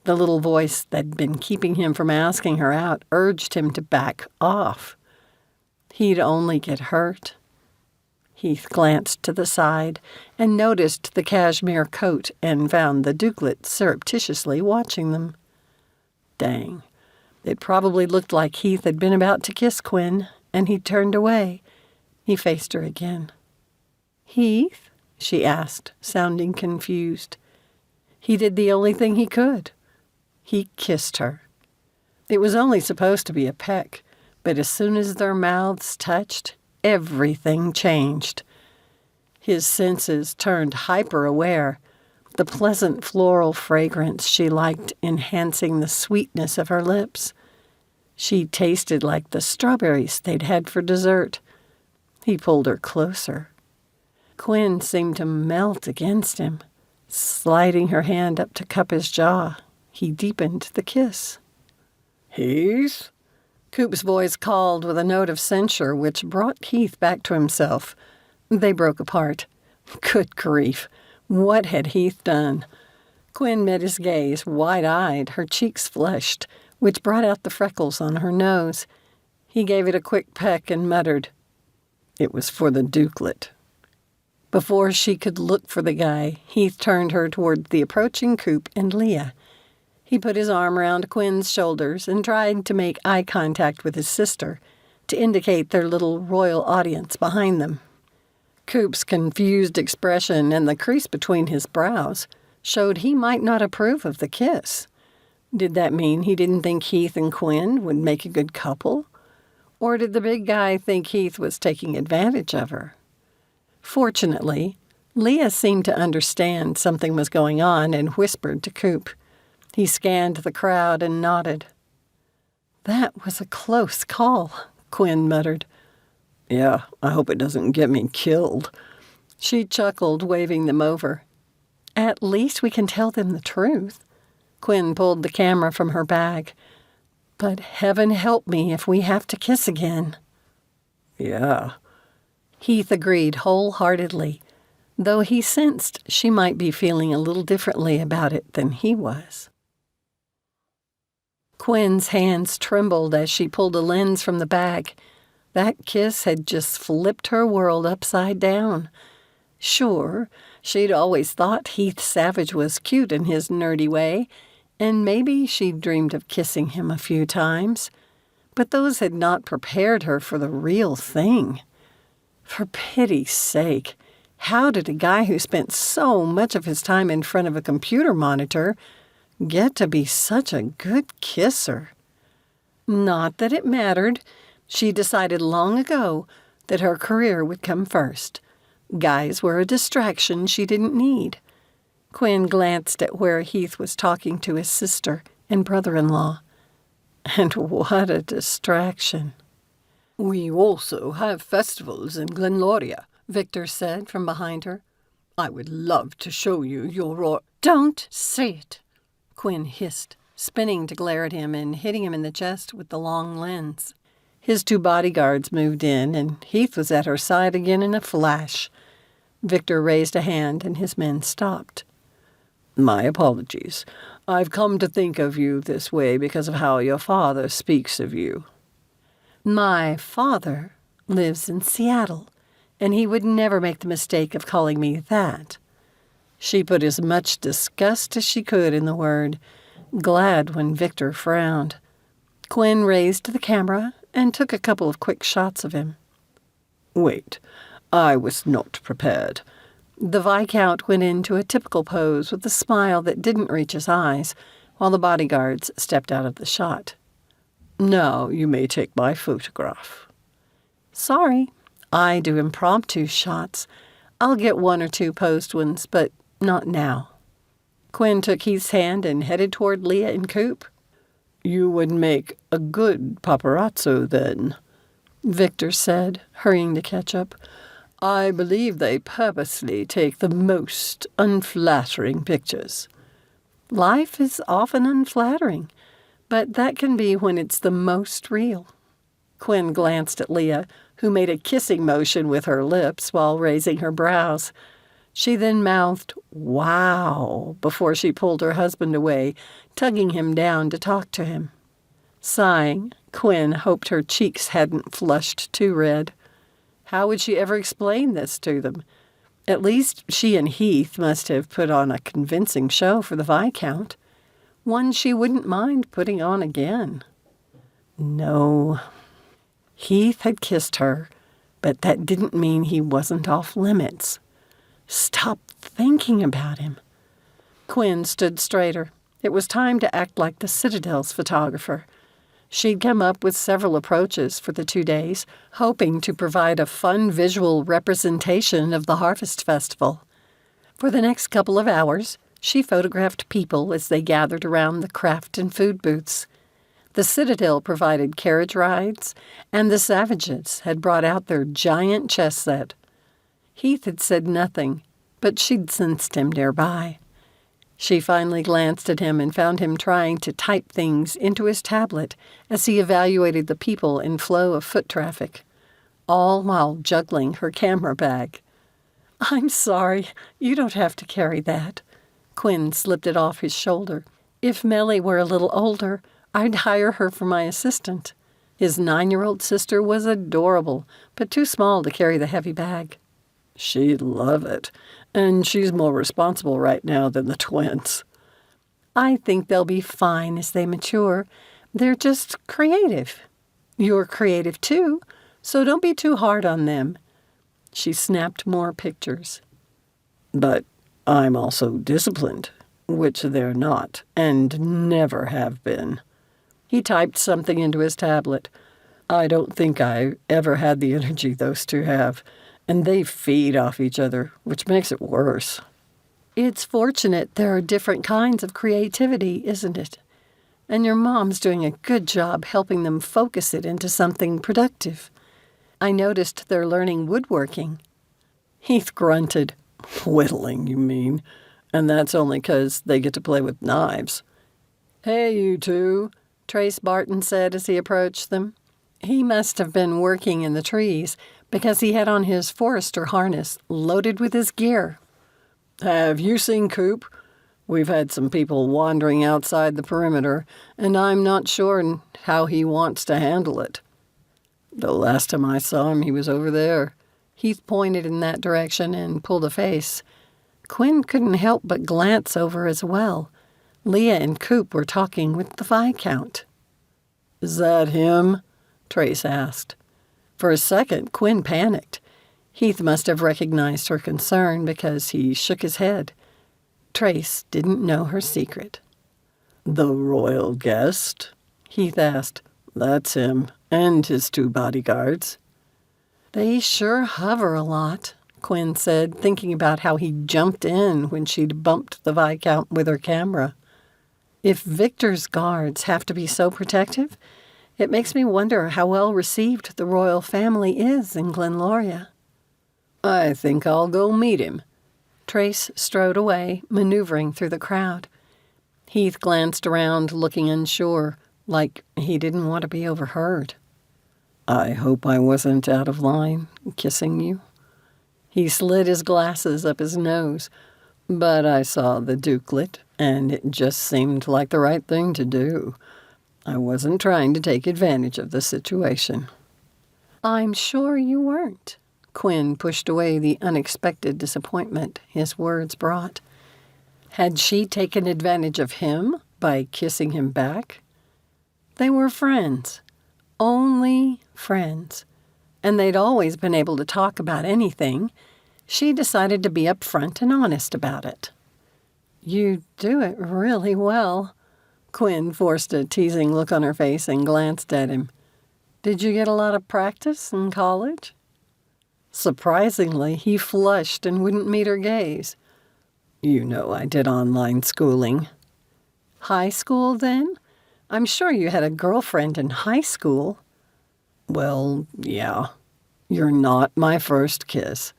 The little voice that'd been keeping him from asking her out urged him to back off. He'd only get hurt. Heath glanced to the side and noticed the cashmere coat and found the Dukelet surreptitiously watching them. Dang. It probably looked like Heath had been about to kiss Quinn, and he turned away. He faced her again. "Heath?" she asked, sounding confused. He did the only thing he could. He kissed her. It was only supposed to be a peck, but as soon as their mouths touched, everything changed. His senses turned hyper-aware, the pleasant floral fragrance she liked enhancing the sweetness of her lips. She tasted like the strawberries they'd had for dessert. He pulled her closer. Quinn seemed to melt against him. Sliding her hand up to cup his jaw, he deepened the kiss. "Heath?" Coop's voice called with a note of censure which brought Heath back to himself. They broke apart. Good grief. What had Heath done? Quinn met his gaze, wide-eyed, her cheeks flushed, which brought out the freckles on her nose. He gave it a quick peck and muttered, "It was for the Dukelet." Before she could look for the guy, Heath turned her toward the approaching Coop and Leah. He put his arm around Quinn's shoulders and tried to make eye contact with his sister, to indicate their little royal audience behind them. Coop's confused expression and the crease between his brows showed he might not approve of the kiss. Did that mean he didn't think Heath and Quinn would make a good couple? Or did the big guy think Heath was taking advantage of her? Fortunately, Leah seemed to understand something was going on and whispered to Coop. He scanned the crowd and nodded. "That was a close call," Quinn muttered. "Yeah, I hope it doesn't get me killed." She chuckled, waving them over. "At least we can tell them the truth." Quinn pulled the camera from her bag. "But heaven help me if we have to kiss again." "Yeah." Heath agreed wholeheartedly, though he sensed she might be feeling a little differently about it than he was. Quinn's hands trembled as she pulled a lens from the bag. That kiss had just flipped her world upside down. Sure, she'd always thought Heath Savage was cute in his nerdy way, and maybe she'd dreamed of kissing him a few times. but those had not prepared her for the real thing. For pity's sake, how did a guy who spent so much of his time in front of a computer monitor get to be such a good kisser? Not that it mattered. She decided long ago that her career would come first. Guys were a distraction she didn't need. Quinn glanced at where Heath was talking to his sister and brother-in-law. And what a distraction. We also have festivals in Glenloria, Victor said from behind her. I would love to show you your... Don't say it, Quinn hissed, spinning to glare at him and hitting him in the chest with the long lens. His 2 bodyguards moved in, and Heath was at her side again in a flash. Victor raised a hand, and his men stopped. My apologies. I've come to think of you this way because of how your father speaks of you. My father lives in Seattle, and he would never make the mistake of calling me that. She put as much disgust as she could in the word, glad when Victor frowned. Quinn raised the camera and took a couple of quick shots of him. Wait, I was not prepared. The Viscount went into a typical pose with a smile that didn't reach his eyes, while the bodyguards stepped out of the shot. Now you may take my photograph. Sorry, I do impromptu shots. I'll get 1 or 2 posed ones, but not now. Quinn took Heath's hand and headed toward Leah and Coop. You would make a good paparazzo then, Victor said, hurrying to catch up. I believe they purposely take the most unflattering pictures. Life is often unflattering, but that can be when it's the most real. Quinn glanced at Leah, who made a kissing motion with her lips while raising her brows. She then mouthed, "Wow," before she pulled her husband away, tugging him down to talk to him. Sighing, Quinn hoped her cheeks hadn't flushed too red. How would she ever explain this to them? At least she and Heath must have put on a convincing show for the Viscount, one she wouldn't mind putting on again. No. Heath had kissed her, but that didn't mean he wasn't off limits. Stop thinking about him. Quinn stood straighter. It was time to act like the Citadel's photographer. She'd come up with several approaches for the 2 days, hoping to provide a fun visual representation of the Harvest Festival. For the next couple of hours, she photographed people as they gathered around the craft and food booths. The Citadel provided carriage rides, and the Savages had brought out their giant chess set. Heath had said nothing, but she'd sensed him nearby. She finally glanced at him and found him trying to type things into his tablet as he evaluated the people and flow of foot traffic, all while juggling her camera bag. "I'm sorry, you don't have to carry that." Quinn slipped it off his shoulder. "If Melly were a little older, I'd hire her for my assistant." His 9-year-old sister was adorable, but too small to carry the heavy bag. She'd love it, and she's more responsible right now than the twins. I think they'll be fine as they mature. They're just creative. You're creative too, so don't be too hard on them. She snapped more pictures. But I'm also disciplined, which they're not, and never have been. He typed something into his tablet. I don't think I ever had the energy those two have, and they feed off each other, which makes it worse. It's fortunate there are different kinds of creativity, isn't it? And your mom's doing a good job helping them focus it into something productive. I noticed they're learning woodworking. Heath grunted. Whittling, you mean? And that's only 'cause they get to play with knives. "Hey, you two," Trace Barton said as he approached them. He must have been working in the trees, because he had on his forester harness loaded with his gear. "Have you seen Coop? We've had some people wandering outside the perimeter, and I'm not sure how he wants to handle it." "The last time I saw him, he was over there." Heath pointed in that direction and pulled a face. Quinn couldn't help but glance over as well. Leah and Coop were talking with the Viscount. "Is that him?" Trace asked. For a second, Quinn panicked. Heath must have recognized her concern because he shook his head. Trace didn't know her secret. The royal guest? Heath asked. That's him, and his 2 bodyguards. They sure hover a lot, Quinn said, thinking about how he jumped in when she'd bumped the Viscount with her camera. If Victor's guards have to be so protective, it makes me wonder how well received the royal family is in Glenloria. I think I'll go meet him. Trace strode away, maneuvering through the crowd. Heath glanced around, looking unsure, like he didn't want to be overheard. I hope I wasn't out of line, kissing you. He slid his glasses up his nose, but I saw the dukelet, and it just seemed like the right thing to do. I wasn't trying to take advantage of the situation. I'm sure you weren't. Quinn pushed away the unexpected disappointment his words brought. Had she taken advantage of him by kissing him back? They were friends. Only friends. And they'd always been able to talk about anything. She decided to be upfront and honest about it. You do it really well. Quinn forced a teasing look on her face and glanced at him. Did you get a lot of practice in college? Surprisingly, he flushed and wouldn't meet her gaze. You know I did online schooling. High school, then? I'm sure you had a girlfriend in high school. Well, yeah. You're not my first kiss.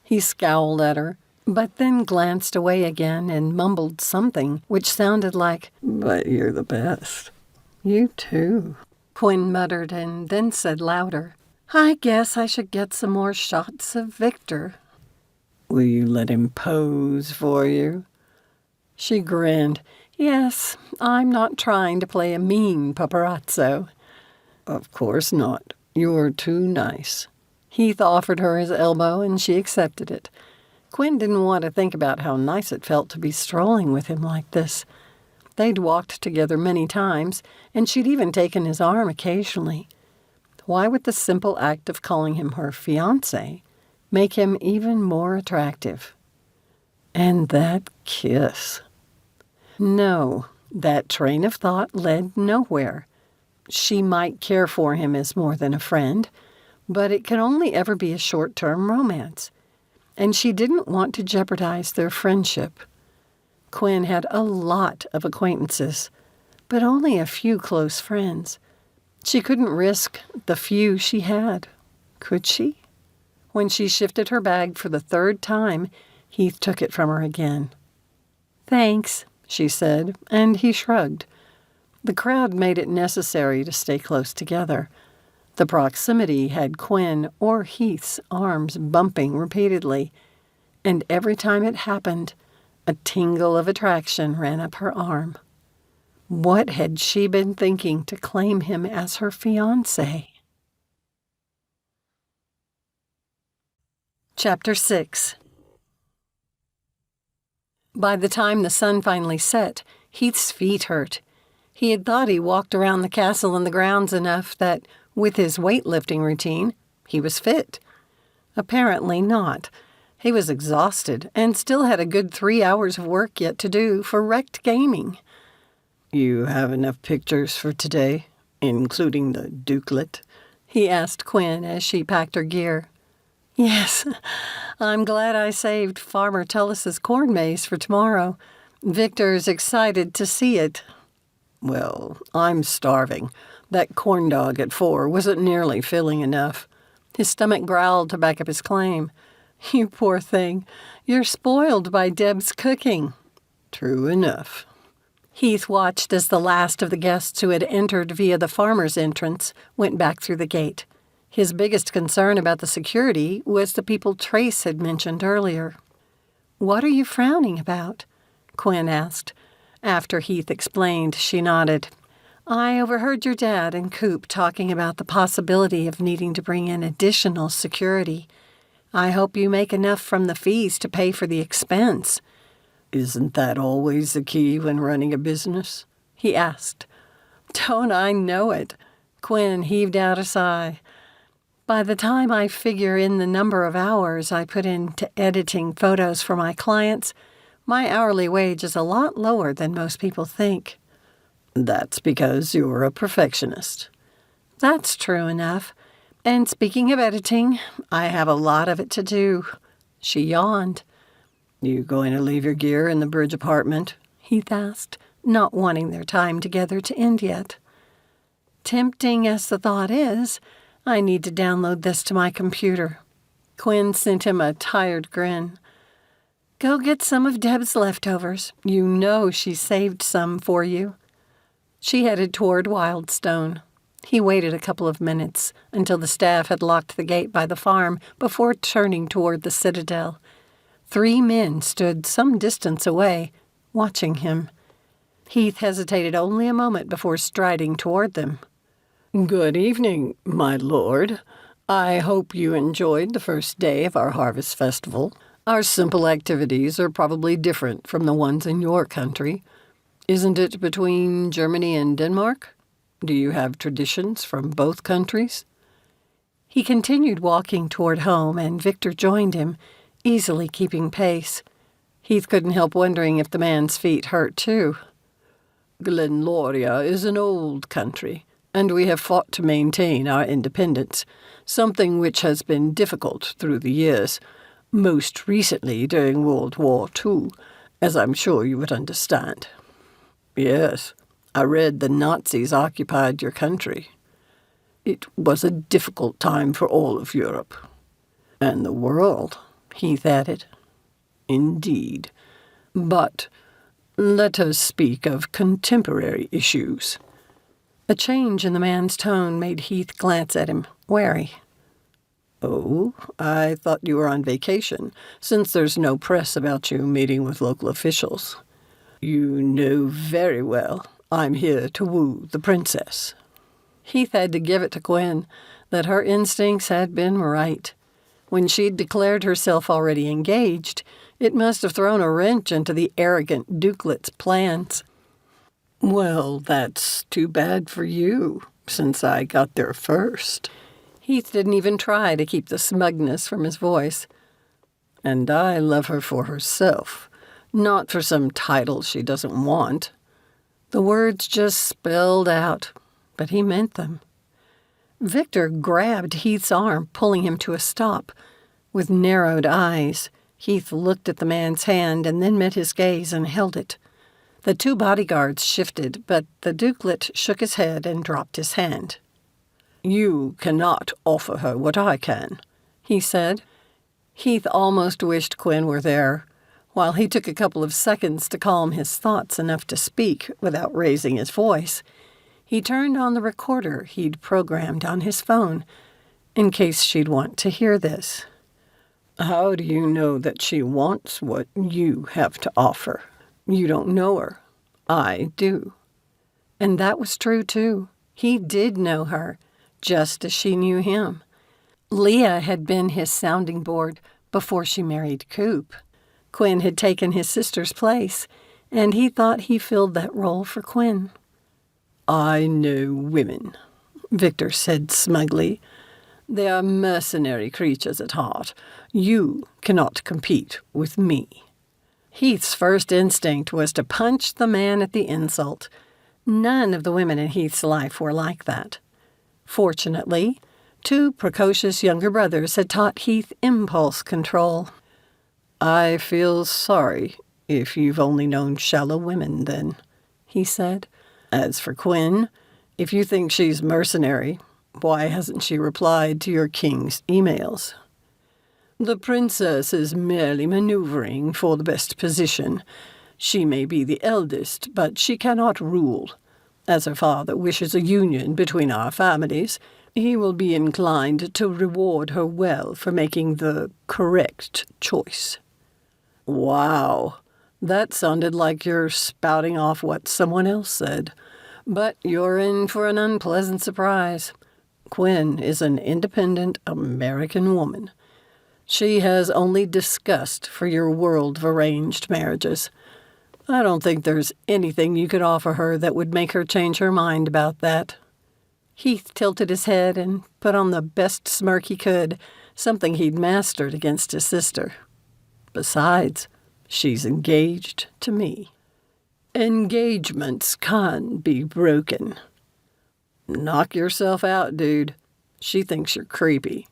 He scowled at her, but then glanced away again and mumbled something which sounded like, but you're the best. You too. Quinn muttered and then said louder, I guess I should get some more shots of Victor. Will you let him pose for you? She grinned. Yes, I'm not trying to play a mean paparazzo. Of course not. You're too nice. Heath offered her his elbow, and she accepted it. Quinn didn't want to think about how nice it felt to be strolling with him like this. They'd walked together many times, and she'd even taken his arm occasionally. Why would the simple act of calling him her fiancé make him even more attractive? And that kiss. No, that train of thought led nowhere. She might care for him as more than a friend, but it can only ever be a short-term romance. And she didn't want to jeopardize their friendship. Quinn had a lot of acquaintances, but only a few close friends. She couldn't risk the few she had, could she? When she shifted her bag for the 3rd time, Heath took it from her again. Thanks, she said, and he shrugged. The crowd made it necessary to stay close together. The proximity had Quinn or Heath's arms bumping repeatedly, and every time it happened, a tingle of attraction ran up her arm. What had she been thinking to claim him as her fiancé? Chapter 6. By the time the sun finally set, Heath's feet hurt. He had thought he walked around the castle and the grounds enough that, with his weightlifting routine, he was fit. Apparently not. He was exhausted and still had a good 3 hours of work yet to do for Wrecked Gaming. You have enough pictures for today, including the dukelet? He asked Quinn as she packed her gear. Yes, I'm glad I saved Farmer Tullis's corn maze for tomorrow. Victor's excited to see it. Well, I'm starving. That corn dog at 4 wasn't nearly filling enough. His stomach growled to back up his claim. You poor thing. You're spoiled by Deb's cooking. True enough. Heath watched as the last of the guests who had entered via the farmer's entrance went back through the gate. His biggest concern about the security was the people Trace had mentioned earlier. What are you frowning about? Quinn asked. After Heath explained, she nodded. I overheard your dad and Coop talking about the possibility of needing to bring in additional security. I hope you make enough from the fees to pay for the expense. Isn't that always the key when running a business? He asked. Don't I know it? Quinn heaved out a sigh. By the time I figure in the number of hours I put into editing photos for my clients, my hourly wage is a lot lower than most people think. That's because you're a perfectionist. That's true enough. And speaking of editing, I have a lot of it to do. She yawned. You going to leave your gear in the bridge apartment? Heath asked, not wanting their time together to end yet. Tempting as the thought is, I need to download this to my computer. Quinn sent him a tired grin. Go get some of Deb's leftovers. You know she saved some for you. She headed toward Wildstone. He waited a couple of minutes until the staff had locked the gate by the farm before turning toward the Citadel. 3 men stood some distance away, watching him. Heath hesitated only a moment before striding toward them. Good evening, my lord. I hope you enjoyed the first day of our harvest festival. Our simple activities are probably different from the ones in your country. Isn't it between Germany and Denmark? Do you have traditions from both countries? He continued walking toward home, and Victor joined him, easily keeping pace. Heath couldn't help wondering if the man's feet hurt too. Glenloria is an old country, and we have fought to maintain our independence, something which has been difficult through the years, most recently during World War II, as I'm sure you would understand. Yes, I read the Nazis occupied your country. It was a difficult time for all of Europe. And the world, Heath added. Indeed. But let us speak of contemporary issues. A change in the man's tone made Heath glance at him, wary. Oh, I thought you were on vacation, since there's no press about you meeting with local officials. You know very well I'm here to woo the princess. Heath had to give it to Quinn that her instincts had been right. When she'd declared herself already engaged, it must have thrown a wrench into the arrogant dukelet's plans. Well, that's too bad for you, since I got there first. Heath didn't even try to keep the smugness from his voice. And I love her for herself, not for some title she doesn't want. The words just spilled out, but he meant them. Victor grabbed Heath's arm, pulling him to a stop. With narrowed eyes, Heath looked at the man's hand and then met his gaze and held it. The 2 bodyguards shifted, but the dukelet shook his head and dropped his hand. You cannot offer her what I can, he said. Heath almost wished Quinn were there, while he took a couple of seconds to calm his thoughts enough to speak without raising his voice. He turned on the recorder he'd programmed on his phone, in case she'd want to hear this. How do you know that she wants what you have to offer? You don't know her. I do. And that was true, too. He did know her, just as she knew him. Leah had been his sounding board before she married Coop. Quinn had taken his sister's place, and he thought he filled that role for Quinn. I know women, Victor said smugly. They are mercenary creatures at heart. You cannot compete with me. Heath's first instinct was to punch the man at the insult. None of the women in Heath's life were like that. Fortunately, 2 precocious younger brothers had taught Heath impulse control. I feel sorry if you've only known shallow women, then, he said. As for Quinn, if you think she's mercenary, why hasn't she replied to your king's emails? The princess is merely maneuvering for the best position. She may be the eldest, but she cannot rule. As her father wishes a union between our families, he will be inclined to reward her well for making the correct choice. Wow, that sounded like you're spouting off what someone else said. But you're in for an unpleasant surprise. Quinn is an independent American woman. She has only disgust for your world of arranged marriages. I don't think there's anything you could offer her that would make her change her mind about that. Heath tilted his head and put on the best smirk he could, something he'd mastered against his sister. Besides, she's engaged to me. Engagements can't be broken. Knock yourself out, dude. She thinks you're creepy.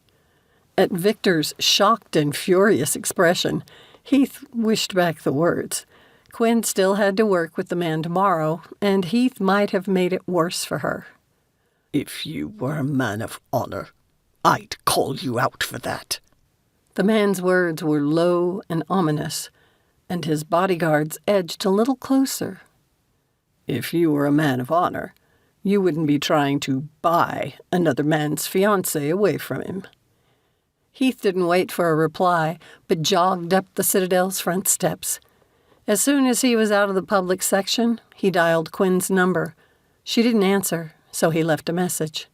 At Victor's shocked and furious expression, Heath wished back the words. Quinn still had to work with the man tomorrow, and Heath might have made it worse for her. If you were a man of honor, I'd call you out for that. The man's words were low and ominous, and his bodyguards edged a little closer. If you were a man of honor, you wouldn't be trying to buy another man's fiancée away from him. Heath didn't wait for a reply, but jogged up the Citadel's front steps. As soon as he was out of the public section, he dialed Quinn's number. She didn't answer, so he left a message.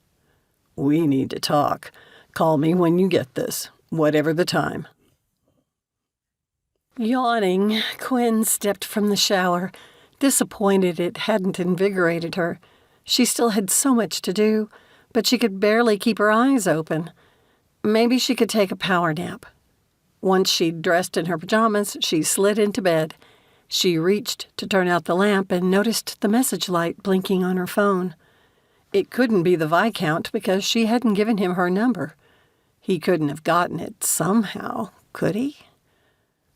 We need to talk. Call me when you get this, whatever the time. Yawning, Quinn stepped from the shower, disappointed it hadn't invigorated her. She still had so much to do, but she could barely keep her eyes open. Maybe she could take a power nap. Once she'd dressed in her pajamas, she slid into bed. She reached to turn out the lamp and noticed the message light blinking on her phone. It couldn't be the Viscount because she hadn't given him her number. He couldn't have gotten it somehow, could he?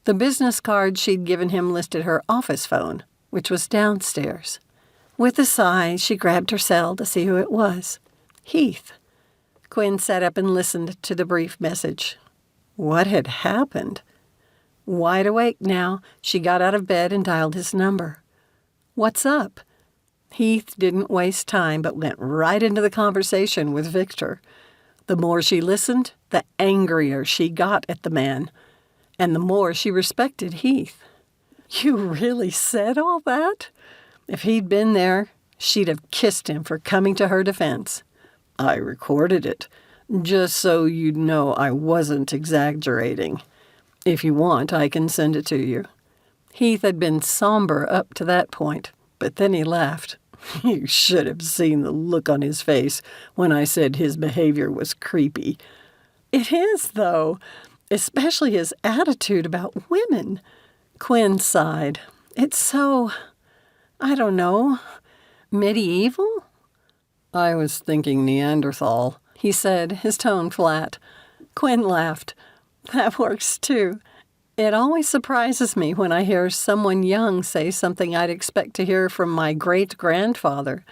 The business card she'd given him listed her office phone, which was downstairs. With a sigh, she grabbed her cell to see who it was. Heath. Quinn sat up and listened to the brief message. What had happened? Wide awake now, she got out of bed and dialed his number. What's up? Heath didn't waste time, but went right into the conversation with Victor. The more she listened, the angrier she got at the man, and the more she respected Heath. You really said all that? If he'd been there, she'd have kissed him for coming to her defense. I recorded it, just so you'd know I wasn't exaggerating. If you want, I can send it to you. Heath had been somber up to that point, but then he laughed. You should have seen the look on his face when I said his behavior was creepy. It is, though, especially his attitude about women. Quinn sighed. It's so, I don't know, medieval? I was thinking Neanderthal, he said, his tone flat. Quinn laughed. That works, too. It always surprises me when I hear someone young say something I'd expect to hear from my great-grandfather.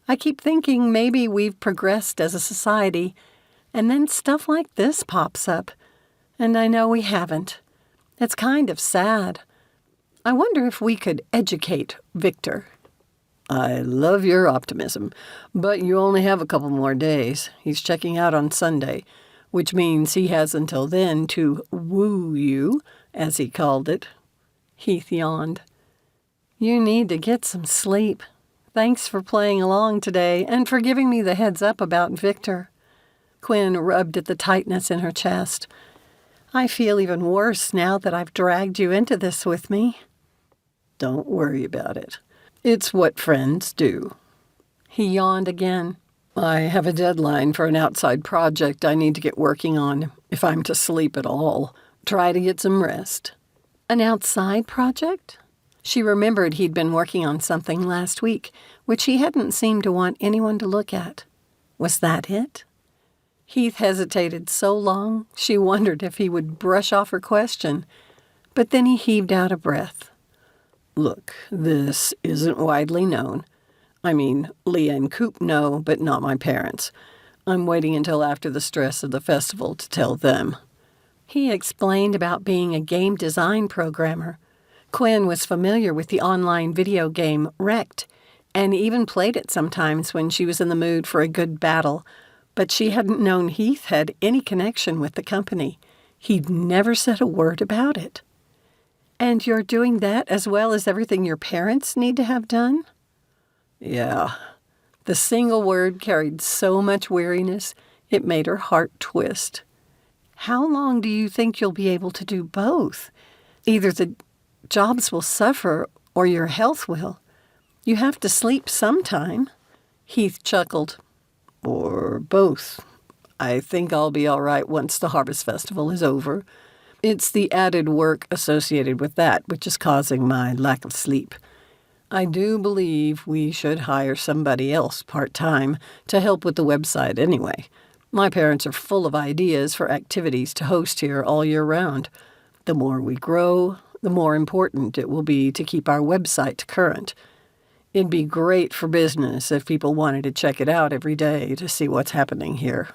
I keep thinking maybe we've progressed as a society, and then stuff like this pops up. And I know we haven't. It's kind of sad. I wonder if we could educate Victor. I love your optimism, but you only have a couple more days. He's checking out on Sunday, which means he has until then to woo you, as he called it. Heath yawned. You need to get some sleep. Thanks for playing along today and for giving me the heads up about Victor. Quinn rubbed at the tightness in her chest. I feel even worse now that I've dragged you into this with me. Don't worry about it. It's what friends do. He yawned again. I have a deadline for an outside project I need to get working on, if I'm to sleep at all. Try to get some rest. An outside project? She remembered he'd been working on something last week, which he hadn't seemed to want anyone to look at. Was that it? Heath hesitated so long, she wondered if he would brush off her question. But then he heaved out a breath. Look, this isn't widely known. I mean, Leah and Coop know, but not my parents. I'm waiting until after the stress of the festival to tell them. He explained about being a game design programmer. Quinn was familiar with the online video game Wrecked, and even played it sometimes when she was in the mood for a good battle, but she hadn't known Heath had any connection with the company. He'd never said a word about it. And you're doing that as well as everything your parents need to have done? Yeah. The single word carried so much weariness, it made her heart twist. How long do you think you'll be able to do both? Either the jobs will suffer or your health will. You have to sleep sometime. Heath chuckled. Or both. I think I'll be all right once the Harvest Festival is over. It's the added work associated with that which is causing my lack of sleep. I do believe we should hire somebody else part-time to help with the website anyway. My parents are full of ideas for activities to host here all year round. The more we grow, the more important it will be to keep our website current. It'd be great for business if people wanted to check it out every day to see what's happening here.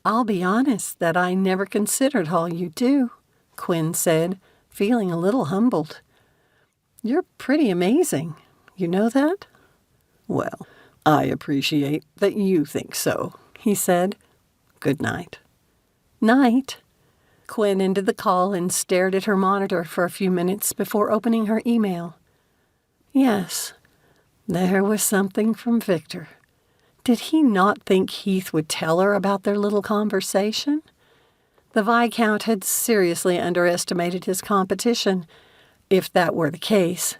I'll be honest that I never considered all you do, Quinn said, feeling a little humbled. You're pretty amazing. You know that? Well, I appreciate that you think so, he said. Good night. Night. Quinn ended the call and stared at her monitor for a few minutes before opening her email. Yes, there was something from Victor. Did he not think Heath would tell her about their little conversation? The Viscount had seriously underestimated his competition, if that were the case.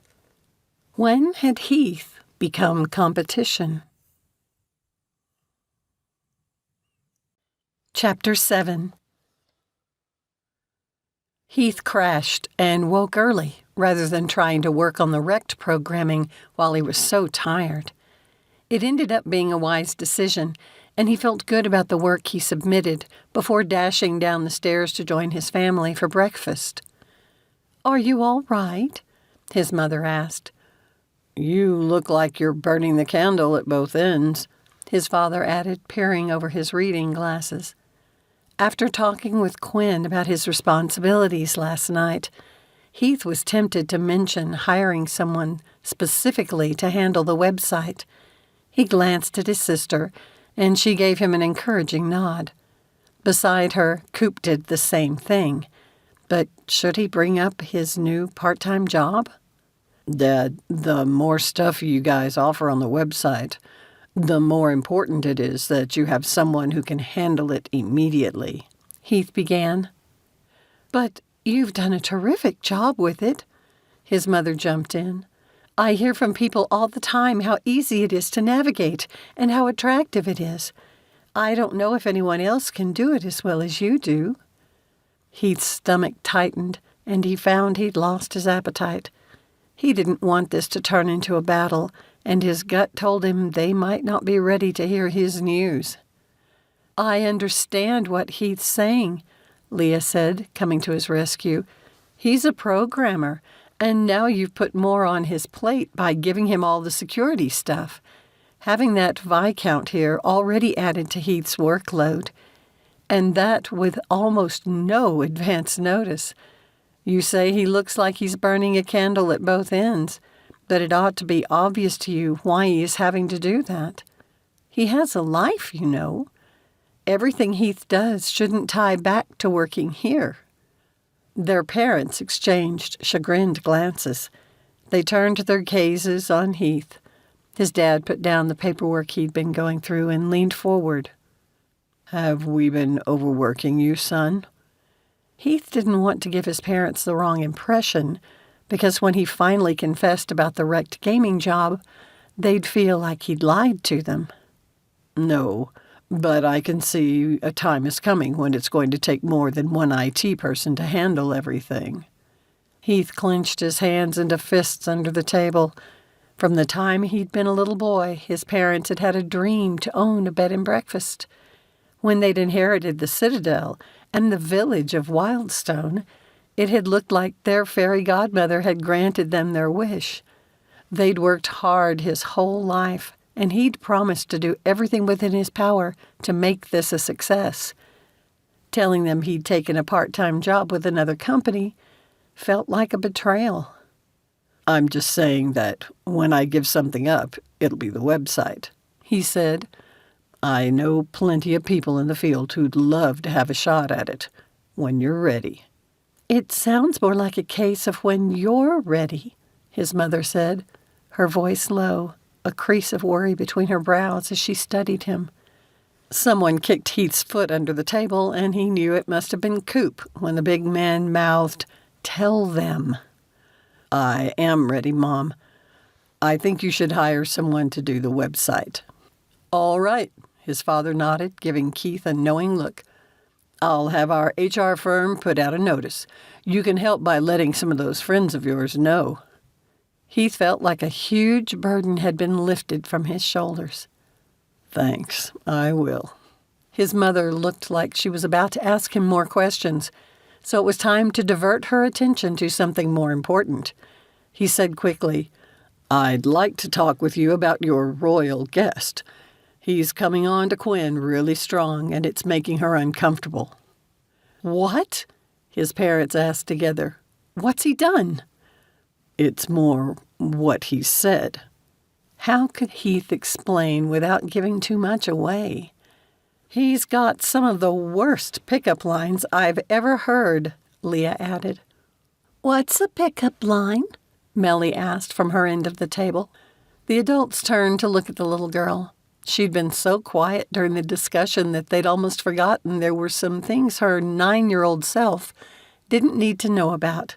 When had Heath become competition? Chapter 7. Heath crashed and woke early, rather than trying to work on the rect programming while he was so tired. It ended up being a wise decision, and he felt good about the work he submitted before dashing down the stairs to join his family for breakfast. "Are you all right?" his mother asked. You look like you're burning the candle at both ends, his father added, peering over his reading glasses. After talking with Quinn about his responsibilities last night, Heath was tempted to mention hiring someone specifically to handle the website. He glanced at his sister, and she gave him an encouraging nod. Beside her, Coop did the same thing. But should he bring up his new part-time job? Dad, the more stuff you guys offer on the website, the more important it is that you have someone who can handle it immediately, Heath began. But you've done a terrific job with it, his mother jumped in. I hear from people all the time how easy it is to navigate and how attractive it is. I don't know if anyone else can do it as well as you do. Heath's stomach tightened, and he found he'd lost his appetite. He didn't want this to turn into a battle, and his gut told him they might not be ready to hear his news. I understand what Heath's saying, Leah said, coming to his rescue. He's a programmer, and now you've put more on his plate by giving him all the security stuff. Having that Viscount here already added to Heath's workload, and that with almost no advance notice. You say he looks like he's burning a candle at both ends, but it ought to be obvious to you why he is having to do that. He has a life, you know. Everything Heath does shouldn't tie back to working here. Their parents exchanged chagrined glances. They turned their gazes on Heath. His dad put down the paperwork he'd been going through and leaned forward. Have we been overworking you, son? Heath didn't want to give his parents the wrong impression, because when he finally confessed about the wrecked gaming job, they'd feel like he'd lied to them. No, but I can see a time is coming when it's going to take more than one IT person to handle everything. Heath clenched his hands into fists under the table. From the time he'd been a little boy, his parents had had a dream to own a bed and breakfast. When they'd inherited the Citadel and the village of Wildstone, it had looked like their fairy godmother had granted them their wish. They'd worked hard his whole life, and he'd promised to do everything within his power to make this a success. Telling them he'd taken a part-time job with another company felt like a betrayal. I'm just saying that when I give something up, it'll be the website, he said. I know plenty of people in the field who'd love to have a shot at it when you're ready. It sounds more like a case of when you're ready, his mother said, her voice low, a crease of worry between her brows as she studied him. Someone kicked Heath's foot under the table, and he knew it must have been Coop when the big man mouthed, "Tell them." I am ready, Mom. I think you should hire someone to do the website. All right, His father nodded, giving Keith a knowing look. I'll have our HR firm put out a notice. You can help by letting some of those friends of yours know. Heath felt like a huge burden had been lifted from his shoulders. Thanks, I will. His mother looked like she was about to ask him more questions, so it was time to divert her attention to something more important. He said quickly, I'd like to talk with you about your royal guest. He's coming on to Quinn really strong, and it's making her uncomfortable. What? His parents asked together. What's he done? It's more what he said. How could Heath explain without giving too much away? He's got some of the worst pickup lines I've ever heard, Leah added. What's a pickup line? Mellie asked from her end of the table. The adults turned to look at the little girl. She'd been so quiet during the discussion that they'd almost forgotten there were some things her 9-year-old self didn't need to know about.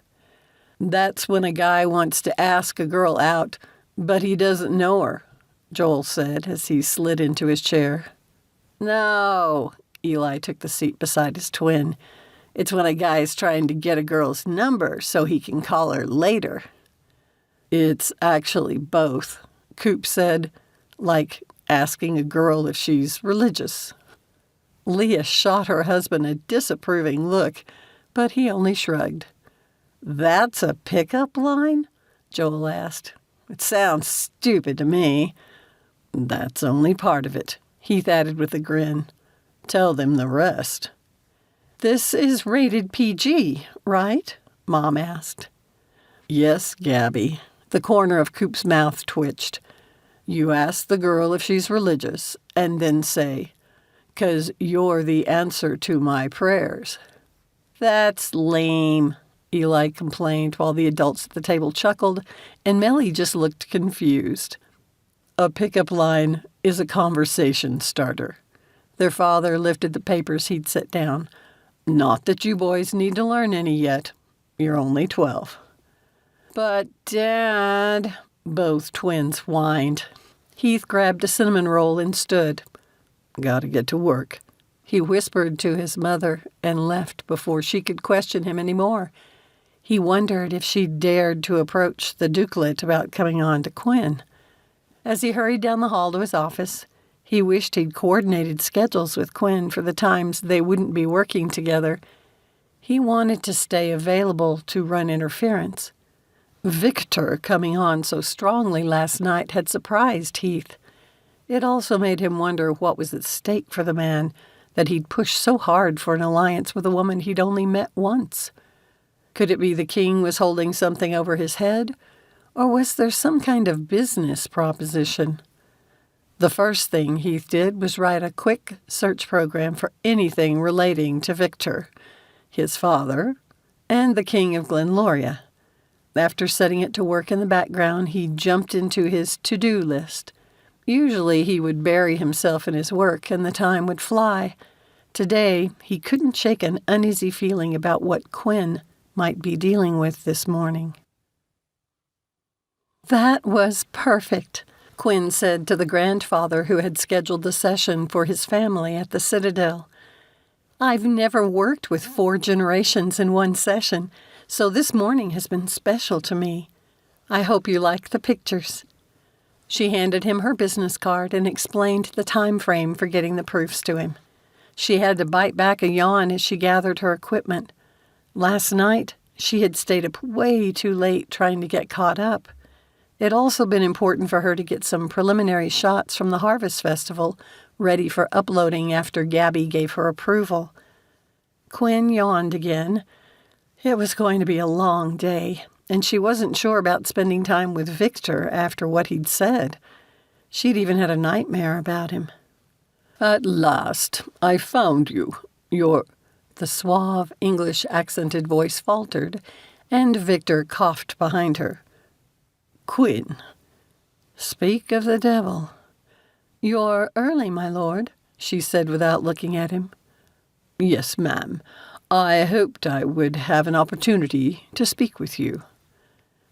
That's when a guy wants to ask a girl out, but he doesn't know her, Joel said as he slid into his chair. No, Eli took the seat beside his twin. It's when a guy's trying to get a girl's number so he can call her later. It's actually both, Coop said, like asking a girl if she's religious. Leah shot her husband a disapproving look, but he only shrugged. That's a pickup line? Joel asked. It sounds stupid to me. That's only part of it, Heath added with a grin. Tell them the rest. This is rated PG, right? Mom asked. Yes, Gabby. The corner of Coop's mouth twitched. You ask the girl if she's religious, and then say, 'Cause you're the answer to my prayers. That's lame, Eli complained while the adults at the table chuckled, and Mellie just looked confused. A pickup line is a conversation starter. Their father lifted the papers he'd set down. Not that you boys need to learn any yet. You're only 12. But, Dad, both twins whined. Heath grabbed a cinnamon roll and stood. Gotta get to work, he whispered to his mother and left before she could question him any more. He wondered if she dared to approach the dukelet about coming on to Quinn. As he hurried down the hall to his office, he wished he'd coordinated schedules with Quinn for the times they wouldn't be working together. He wanted to stay available to run interference. Victor coming on so strongly last night had surprised Heath. It also made him wonder what was at stake for the man that he'd pushed so hard for an alliance with a woman he'd only met once. Could it be the king was holding something over his head, or was there some kind of business proposition? The first thing Heath did was write a quick search program for anything relating to Victor, his father, and the King of Glenloria. After setting it to work in the background, he jumped into his to-do list. Usually he would bury himself in his work and the time would fly. Today, he couldn't shake an uneasy feeling about what Quinn might be dealing with this morning. That was perfect, Quinn said to the grandfather who had scheduled the session for his family at the Citadel. I've never worked with 4 generations in one session, so this morning has been special to me. I hope you like the pictures. She handed him her business card and explained the time frame for getting the proofs to him. She had to bite back a yawn as she gathered her equipment. Last night, she had stayed up way too late trying to get caught up. It had also been important for her to get some preliminary shots from the Harvest Festival ready for uploading after Gabby gave her approval. Quinn yawned again. It was going to be a long day, and she wasn't sure about spending time with Victor after what he'd said. She'd even had a nightmare about him. At last, I found you. The suave, English-accented voice faltered, and Victor coughed behind her. Quinn. Speak of the devil. You're early, my lord, she said without looking at him. Yes, ma'am. I hoped I would have an opportunity to speak with you.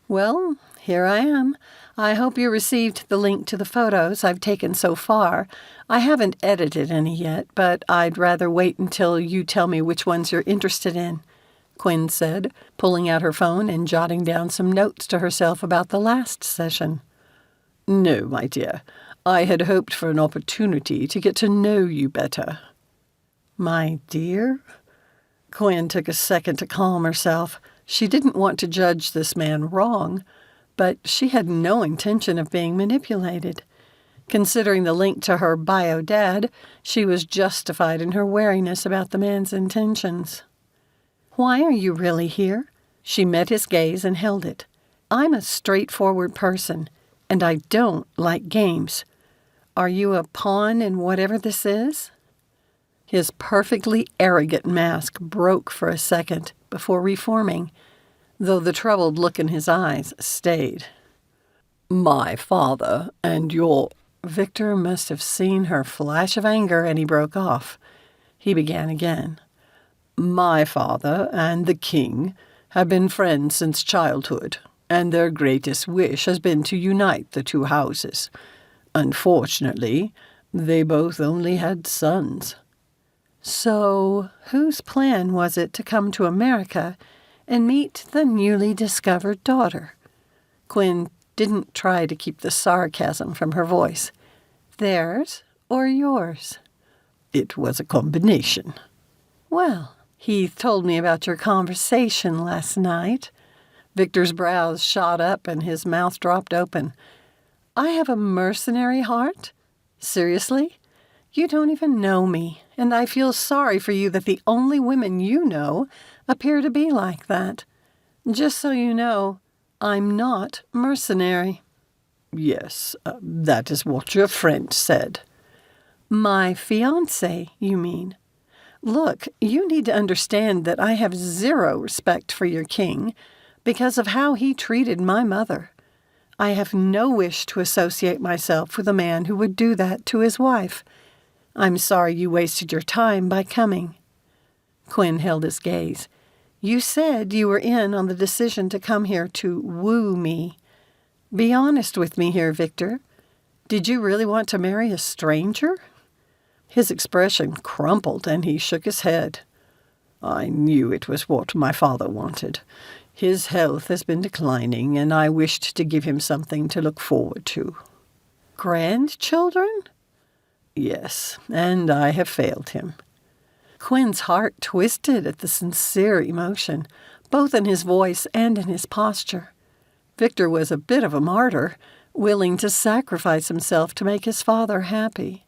Well, here I am. I hope you received the link to the photos I've taken so far. I haven't edited any yet, but I'd rather wait until you tell me which ones you're interested in," Quinn said, pulling out her phone and jotting down some notes to herself about the last session. "No, my dear. I had hoped for an opportunity to get to know you better." "My dear?" Quinn took a second to calm herself. She didn't want to judge this man wrong, but she had no intention of being manipulated. Considering the link to her bio dad, she was justified in her wariness about the man's intentions. "Why are you really here?" She met his gaze and held it. "I'm a straightforward person, and I don't like games. Are you a pawn in whatever this is?" His perfectly arrogant mask broke for a second before reforming, though the troubled look in his eyes stayed. "My father and your—" Victor must have seen her flash of anger, and he broke off. He began again. "My father and the king have been friends since childhood, and their greatest wish has been to unite the two houses. Unfortunately, they both only had sons." "So, whose plan was it to come to America and meet the newly discovered daughter?" Quinn didn't try to keep the sarcasm from her voice. "Theirs or yours?" "It was a combination." "Well, Heath told me about your conversation last night." Victor's brows shot up and his mouth dropped open. "I have a mercenary heart? Seriously? You don't even know me, and I feel sorry for you that the only women you know appear to be like that. Just so you know, I'm not mercenary." "Yes, that is what your friend said." "My fiancé, you mean? Look, you need to understand that I have zero respect for your king because of how he treated my mother. I have no wish to associate myself with a man who would do that to his wife. I'm sorry you wasted your time by coming." Quinn held his gaze. "You said you were in on the decision to come here to woo me. Be honest with me here, Victor. Did you really want to marry a stranger?" His expression crumpled and he shook his head. "I knew it was what my father wanted. His health has been declining, and I wished to give him something to look forward to." "Grandchildren?" "Yes, and I have failed him." Quinn's heart twisted at the sincere emotion, both in his voice and in his posture. Victor was a bit of a martyr, willing to sacrifice himself to make his father happy.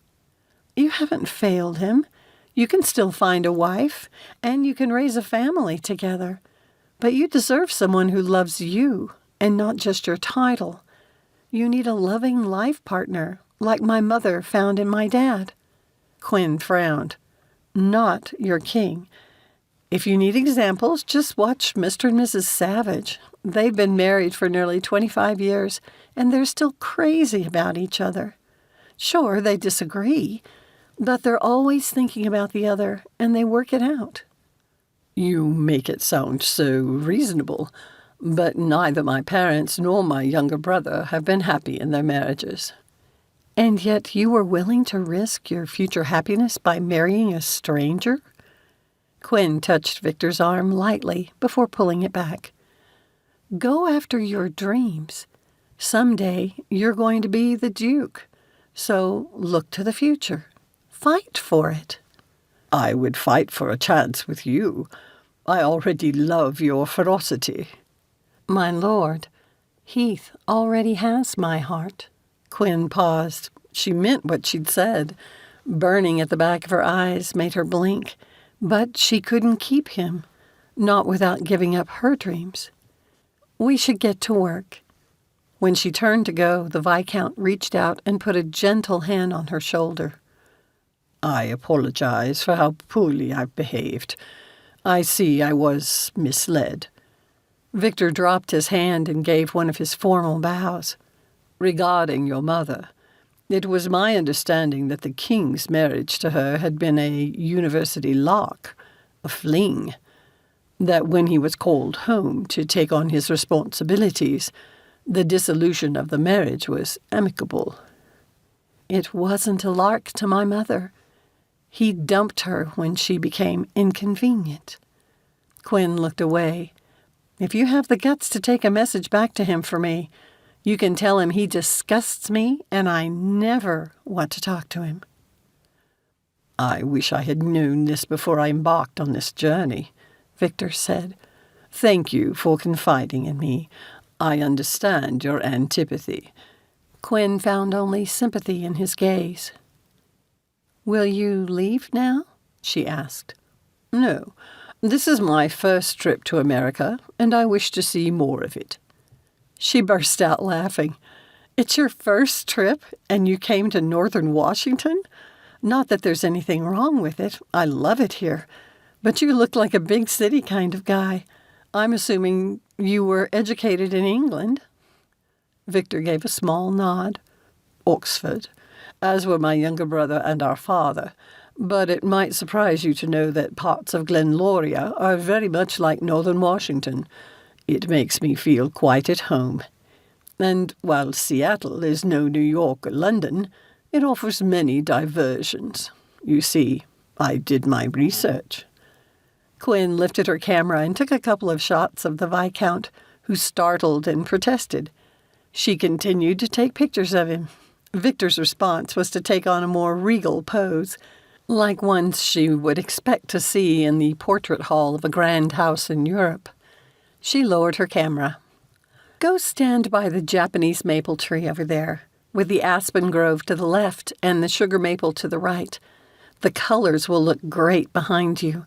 "You haven't failed him. You can still find a wife, and you can raise a family together. But you deserve someone who loves you, and not just your title. You need a loving life partner, like my mother found in my dad." Quinn frowned. "Not your king. If you need examples, just watch Mr. and Mrs. Savage. They've been married for nearly 25 years, and they're still crazy about each other. Sure, they disagree, but they're always thinking about the other, and they work it out." "You make it sound so reasonable, but neither my parents nor my younger brother have been happy in their marriages." "And yet you were willing to risk your future happiness by marrying a stranger?" Quinn touched Victor's arm lightly before pulling it back. "Go after your dreams. Someday you're going to be the Duke, so look to the future. Fight for it." "I would fight for a chance with you. I already love your ferocity." "My lord, Heath already has my heart." Quinn paused. She meant what she'd said. Burning at the back of her eyes made her blink, but she couldn't keep him, not without giving up her dreams. "We should get to work." When she turned to go, the Viscount reached out and put a gentle hand on her shoulder. "I apologize for how poorly I've behaved. I see I was misled." Victor dropped his hand and gave one of his formal bows. "Regarding your mother, it was my understanding that the king's marriage to her had been a university lark, a fling. That when he was called home to take on his responsibilities, The dissolution of the marriage was amicable. It wasn't a lark to my mother. He dumped her when she became inconvenient. Quinn looked away. If you have the guts to take a message back to him for me, you can tell him he disgusts me and I never want to talk to him. I wish I had known this before I embarked on this journey, Victor said. Thank you for confiding in me. I understand your antipathy. Quinn found only sympathy in his gaze. Will you leave now? She asked. No. This is my first trip to America, and I wish to see more of it. She burst out laughing. It's your first trip, and you came to northern Washington? Not that there's anything wrong with it. I love it here. But you look like a big city kind of guy. I'm assuming you were educated in England. Victor gave a small nod. Oxford, as were my younger brother and our father. But it might surprise you to know that parts of Glenloria are very much like northern Washington. It makes me feel quite at home. And while Seattle is no New York or London, it offers many diversions. You see, I did my research. Quinn lifted her camera and took a couple of shots of the Viscount, who startled and protested. She continued to take pictures of him. Victor's response was to take on a more regal pose, like ones she would expect to see in the portrait hall of a grand house in Europe. She lowered her camera. Go stand by the Japanese maple tree over there, with the aspen grove to the left and the sugar maple to the right. The colors will look great behind you.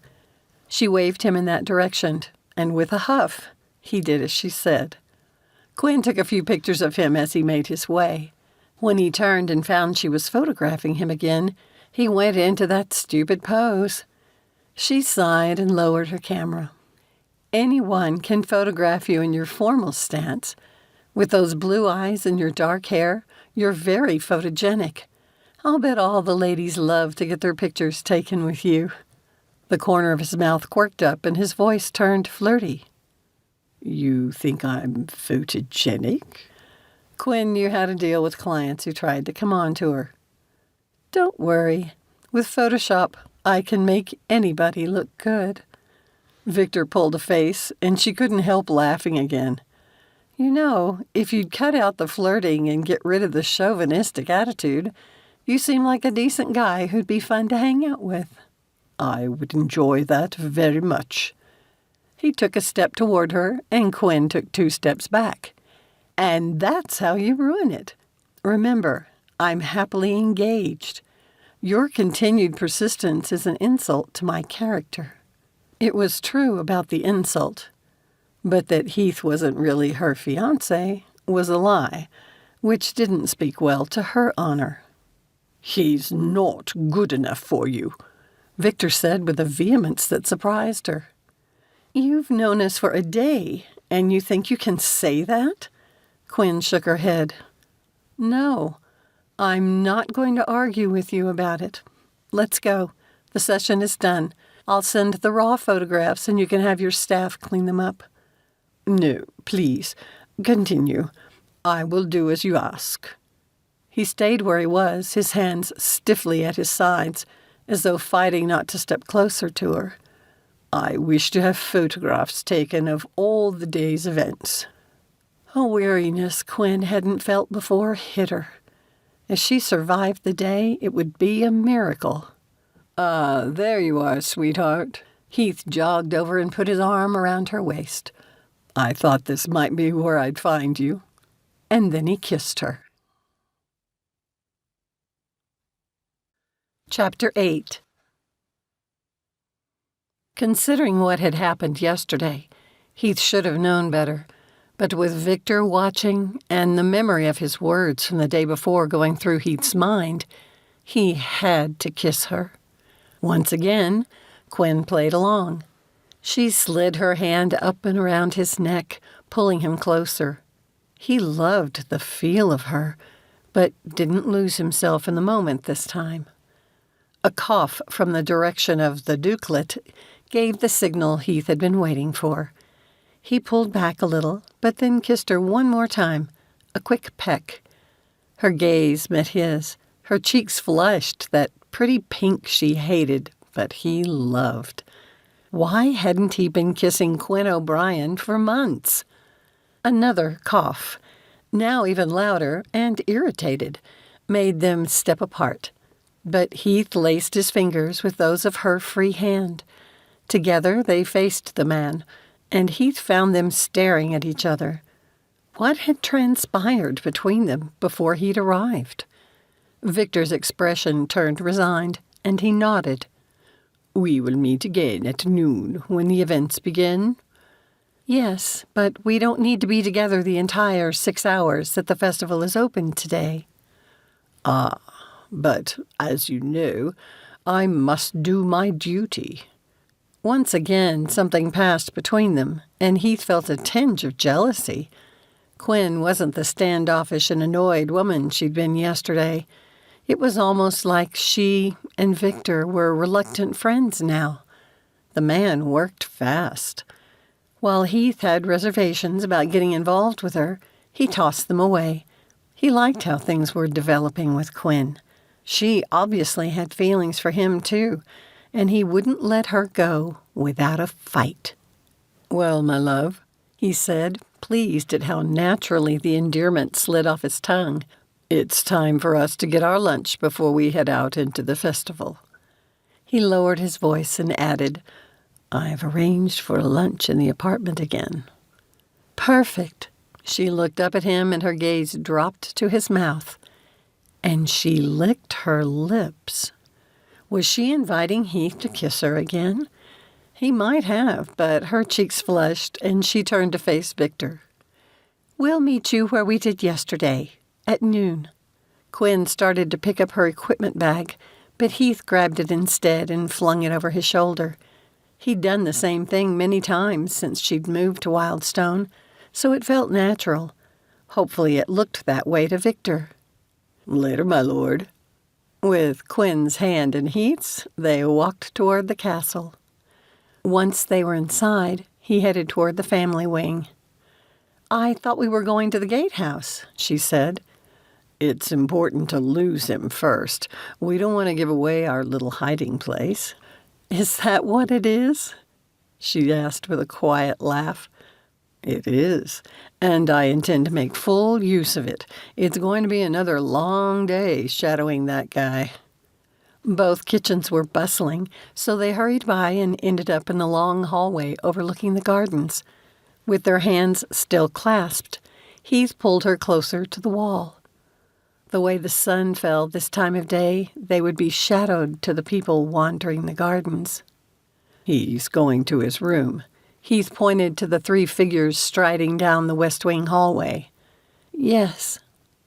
She waved him in that direction, and with a huff, he did as she said. Quinn took a few pictures of him as he made his way. When he turned and found she was photographing him again, he went into that stupid pose. She sighed and lowered her camera. Anyone can photograph you in your formal stance. With those blue eyes and your dark hair, you're very photogenic. I'll bet all the ladies love to get their pictures taken with you. The corner of his mouth quirked up and his voice turned flirty. You think I'm photogenic? Quinn knew how to deal with clients who tried to come on to her. Don't worry. With Photoshop, I can make anybody look good. Victor pulled a face, and she couldn't help laughing again. You know, if you'd cut out the flirting and get rid of the chauvinistic attitude, you seem like a decent guy who'd be fun to hang out with. I would enjoy that very much. He took a step toward her, and Quinn took 2 steps back. And that's how you ruin it. Remember, I'm happily engaged. Your continued persistence is an insult to my character. It was true about the insult, but that Heath wasn't really her fiancé was a lie, which didn't speak well to her honor. He's not good enough for you, Victor said with a vehemence that surprised her. You've known us for a day, and you think you can say that? Quinn shook her head. No, I'm not going to argue with you about it. Let's go. The session is done. I'll send the raw photographs and you can have your staff clean them up. No, please. Continue. I will do as you ask. He stayed where he was, his hands stiffly at his sides, as though fighting not to step closer to her. I wish to have photographs taken of all the day's events. A weariness Quinn hadn't felt before hit her. If she survived the day, it would be a miracle. There you are, sweetheart. Heath jogged over and put his arm around her waist. I thought this might be where I'd find you. And then he kissed her. Chapter 8. Considering what had happened yesterday, Heath should have known better. But with Victor watching and the memory of his words from the day before going through Heath's mind, he had to kiss her. Once again, Quinn played along. She slid her hand up and around his neck, pulling him closer. He loved the feel of her, but didn't lose himself in the moment this time. A cough from the direction of the dukelet gave the signal Heath had been waiting for. He pulled back a little, but then kissed her one more time, a quick peck. Her gaze met his. Her cheeks flushed, that pretty pink she hated, but he loved. Why hadn't he been kissing Quinn O'Brien for months? Another cough, now even louder and irritated, made them step apart. But Heath laced his fingers with those of her free hand. Together they faced the man, and Heath found them staring at each other. What had transpired between them before he'd arrived? Victor's expression turned resigned, and he nodded. We will meet again at noon when the events begin. Yes, but we don't need to be together the entire 6 hours that the festival is open today. Ah, but as you know, I must do my duty. Once again, something passed between them, and Heath felt a tinge of jealousy. Quinn wasn't the standoffish and annoyed woman she'd been yesterday. It was almost like she and Victor were reluctant friends now. The man worked fast. While Heath had reservations about getting involved with her, he tossed them away. He liked how things were developing with Quinn. She obviously had feelings for him, too, and he wouldn't let her go without a fight. Well, my love, he said, pleased at how naturally the endearment slid off his tongue. It's time for us to get our lunch before we head out into the festival. He lowered his voice and added, I've arranged for a lunch in the apartment again. Perfect. She looked up at him and her gaze dropped to his mouth. And she licked her lips. Was she inviting Heath to kiss her again? He might have, but her cheeks flushed and she turned to face Victor. We'll meet you where we did yesterday, at noon. Quinn started to pick up her equipment bag, but Heath grabbed it instead and flung it over his shoulder. He'd done the same thing many times since she'd moved to Wildstone, so it felt natural. Hopefully it looked that way to Victor. Later, my lord. With Quinn's hand in Heath's, they walked toward the castle. Once they were inside, he headed toward the family wing. I thought we were going to the gatehouse, she said. It's important to lose him first. We don't want to give away our little hiding place. Is that what it is? She asked with a quiet laugh. It is, and I intend to make full use of it. It's going to be another long day shadowing that guy. Both kitchens were bustling, so they hurried by and ended up in the long hallway overlooking the gardens. With their hands still clasped, Heath pulled her closer to the wall. The way the sun fell this time of day, they would be shadowed to the people wandering the gardens. He's going to his room. Heath pointed to the 3 figures striding down the West Wing hallway. Yes.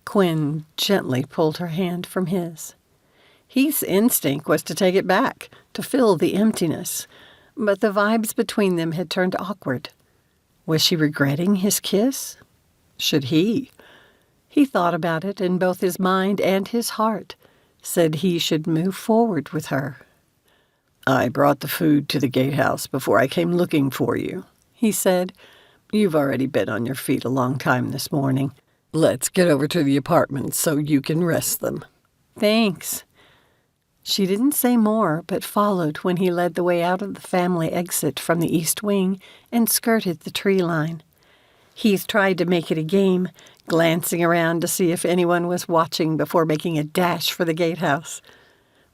Quinn gently pulled her hand from his. Heath's instinct was to take it back, to fill the emptiness, but the vibes between them had turned awkward. Was she regretting his kiss? Should he? He thought about it, and both his mind and his heart said he should move forward with her. I brought the food to the gatehouse before I came looking for you, he said. You've already been on your feet a long time this morning. Let's get over to the apartment so you can rest them. Thanks. She didn't say more, but followed when he led the way out of the family exit from the east wing and skirted the tree line. Heath tried to make it a game, glancing around to see if anyone was watching before making a dash for the gatehouse.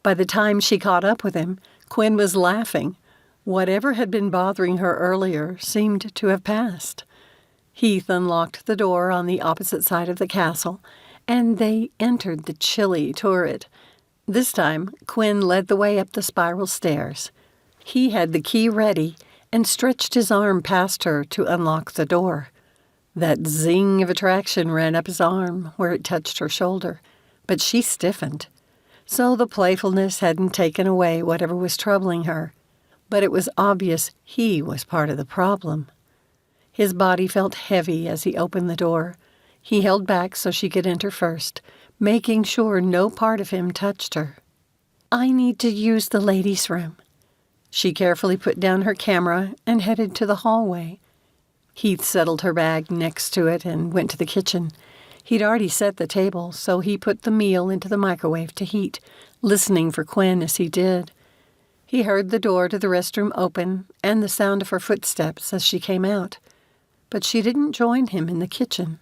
By the time she caught up with him, Quinn was laughing. Whatever had been bothering her earlier seemed to have passed. Heath unlocked the door on the opposite side of the castle, and they entered the chilly turret. This time, Quinn led the way up the spiral stairs. He had the key ready and stretched his arm past her to unlock the door. That zing of attraction ran up his arm where it touched her shoulder, but she stiffened. So the playfulness hadn't taken away whatever was troubling her, but it was obvious he was part of the problem. His body felt heavy as he opened the door. He held back so she could enter first, making sure no part of him touched her. I need to use the ladies' room. She carefully put down her camera and headed to the hallway. Heath settled her bag next to it and went to the kitchen. He'd already set the table, so he put the meal into the microwave to heat, listening for Quinn as he did. He heard the door to the restroom open and the sound of her footsteps as she came out, but she didn't join him in the kitchen.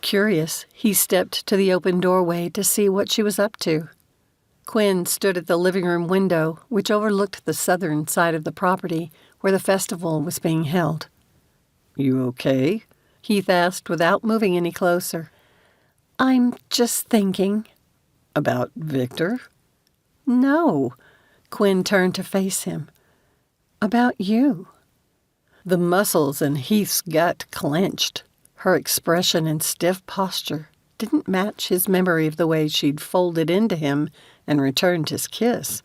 Curious, he stepped to the open doorway to see what she was up to. Quinn stood at the living room window, which overlooked the southern side of the property where the festival was being held. "You okay?" Heath asked without moving any closer. "I'm just thinking." "About Victor?" "No." Quinn turned to face him. "About you." The muscles in Heath's gut clenched. Her expression and stiff posture didn't match his memory of the way she'd folded into him and returned his kiss.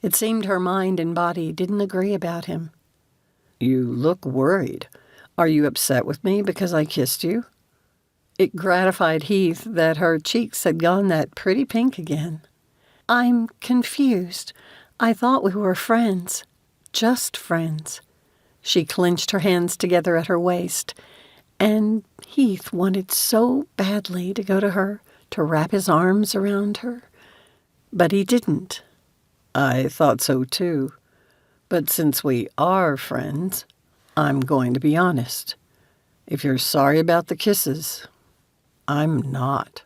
It seemed her mind and body didn't agree about him. "You look worried. Are you upset with me because I kissed you?" It gratified Heath that her cheeks had gone that pretty pink again. "I'm confused. I thought we were friends. Just friends." She clenched her hands together at her waist, and Heath wanted so badly to go to her, to wrap his arms around her. But he didn't. "I thought so too. But since we are friends, I'm going to be honest. If you're sorry about the kisses, I'm not."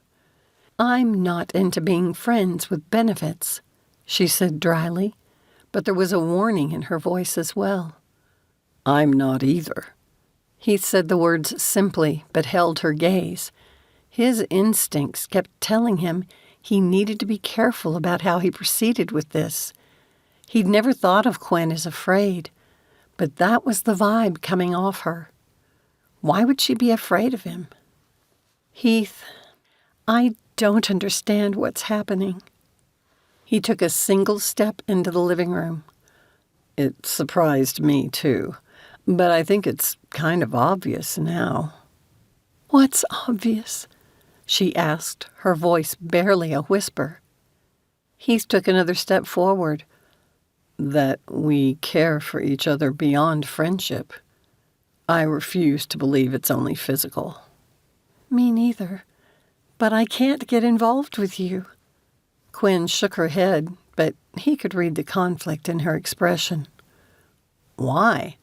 "I'm not into being friends with benefits," she said dryly, but there was a warning in her voice as well. "I'm not either." Heath said the words simply, but held her gaze. His instincts kept telling him he needed to be careful about how he proceeded with this. He'd never thought of Quinn as afraid, but that was the vibe coming off her. Why would she be afraid of him? "Heath, I don't understand what's happening." He took a single step into the living room. "It surprised me too, but I think it's kind of obvious now." "What's obvious?" she asked, her voice barely a whisper. Heath took another step forward. "That we care for each other beyond friendship. I refuse to believe it's only physical." "Me neither. But I can't get involved with you." Quinn shook her head, but he could read the conflict in her expression. "Why?"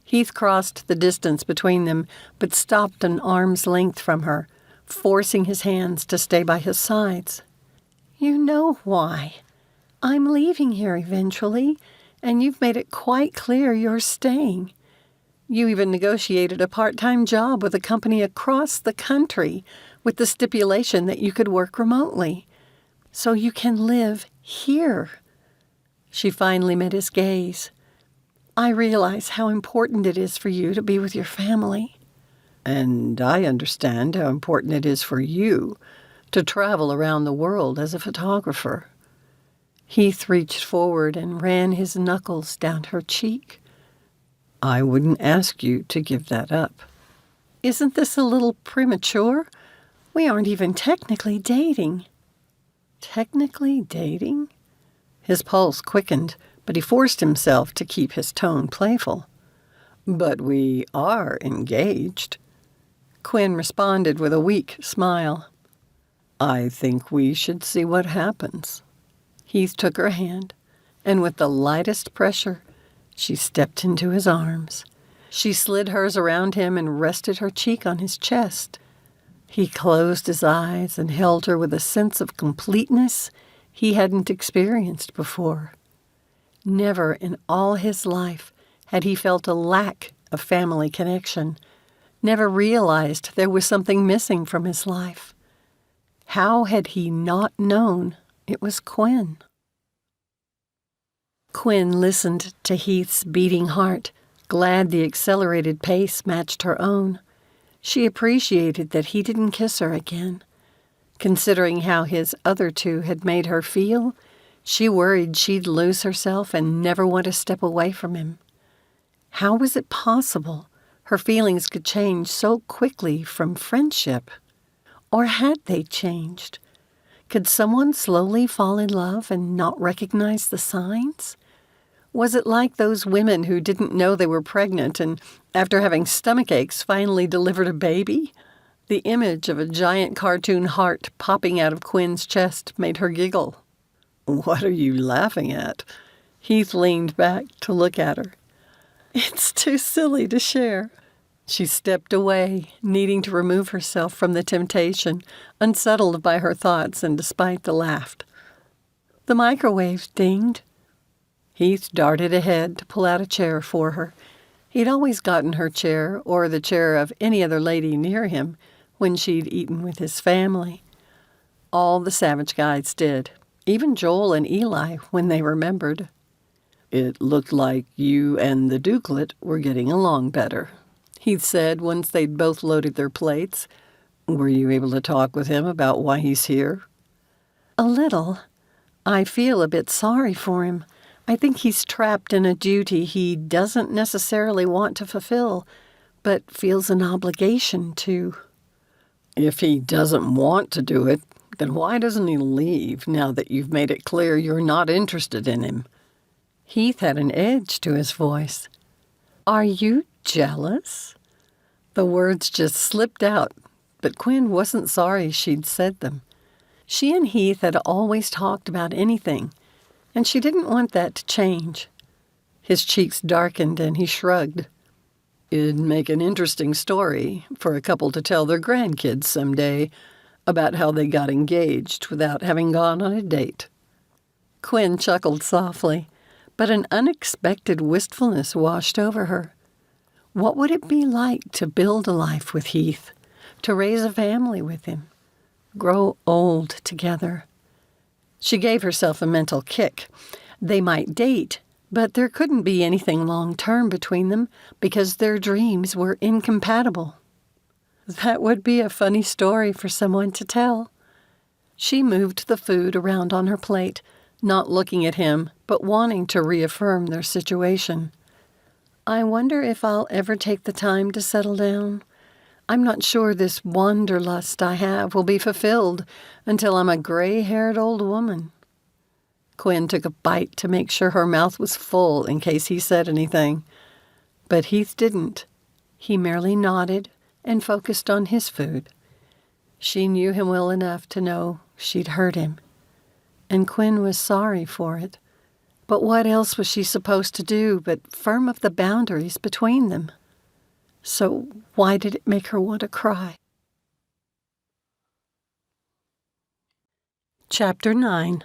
Heath crossed the distance between them, but stopped an arm's length from her, forcing his hands to stay by his sides. "You know why. I'm leaving here eventually, and you've made it quite clear you're staying. You even negotiated a part-time job with a company across the country with the stipulation that you could work remotely, so you can live here." She finally met his gaze. "I realize how important it is for you to be with your family." "And I understand how important it is for you to travel around the world as a photographer." Heath reached forward and ran his knuckles down her cheek. "I wouldn't ask you to give that up." "Isn't this a little premature? We aren't even technically dating." "Technically dating?" His pulse quickened, but he forced himself to keep his tone playful. "But we are engaged." Quinn responded with a weak smile. "I think we should see what happens." Heath took her hand, and with the lightest pressure, she stepped into his arms. She slid hers around him and rested her cheek on his chest. He closed his eyes and held her with a sense of completeness he hadn't experienced before. Never in all his life had he felt a lack of family connection, never realized there was something missing from his life. How had he not known it was Quinn? Quinn listened to Heath's beating heart, glad the accelerated pace matched her own. She appreciated that he didn't kiss her again. Considering how his other two had made her feel, she worried she'd lose herself and never want to step away from him. How was it possible her feelings could change so quickly from friendship? Or had they changed? Could someone slowly fall in love and not recognize the signs? Was it like those women who didn't know they were pregnant and, after having stomach aches, finally delivered a baby? The image of a giant cartoon heart popping out of Quinn's chest made her giggle. "What are you laughing at?" Heath leaned back to look at her. "It's too silly to share." She stepped away, needing to remove herself from the temptation, unsettled by her thoughts and despite the laugh. The microwave dinged. Heath darted ahead to pull out a chair for her. He'd always gotten her chair, or the chair of any other lady near him, when she'd eaten with his family. All the Savage guys did, even Joel and Eli when they remembered. "It looked like you and the Dukelet were getting along better," Heath said once they'd both loaded their plates. "Were you able to talk with him about why he's here?" "A little. I feel a bit sorry for him. I think he's trapped in a duty he doesn't necessarily want to fulfill, but feels an obligation to." "If he doesn't want to do it, then why doesn't he leave now that you've made it clear you're not interested in him?" Heath had an edge to his voice. "Are you jealous?" The words just slipped out, but Quinn wasn't sorry she'd said them. She and Heath had always talked about anything, and she didn't want that to change. His cheeks darkened and he shrugged. "It'd make an interesting story for a couple to tell their grandkids someday about how they got engaged without having gone on a date." Quinn chuckled softly, but an unexpected wistfulness washed over her. What would it be like to build a life with Heath, to raise a family with him, grow old together? She gave herself a mental kick. They might date, but there couldn't be anything long-term between them because their dreams were incompatible. That would be a funny story for someone to tell. She moved the food around on her plate, not looking at him, but wanting to reaffirm their situation. "I wonder if I'll ever take the time to settle down. I'm not sure this wanderlust I have will be fulfilled until I'm a gray-haired old woman." Quinn took a bite to make sure her mouth was full in case he said anything. But Heath didn't. He merely nodded and focused on his food. She knew him well enough to know she'd hurt him, and Quinn was sorry for it. But what else was she supposed to do but firm up the boundaries between them? So why did it make her want to cry? Chapter 9.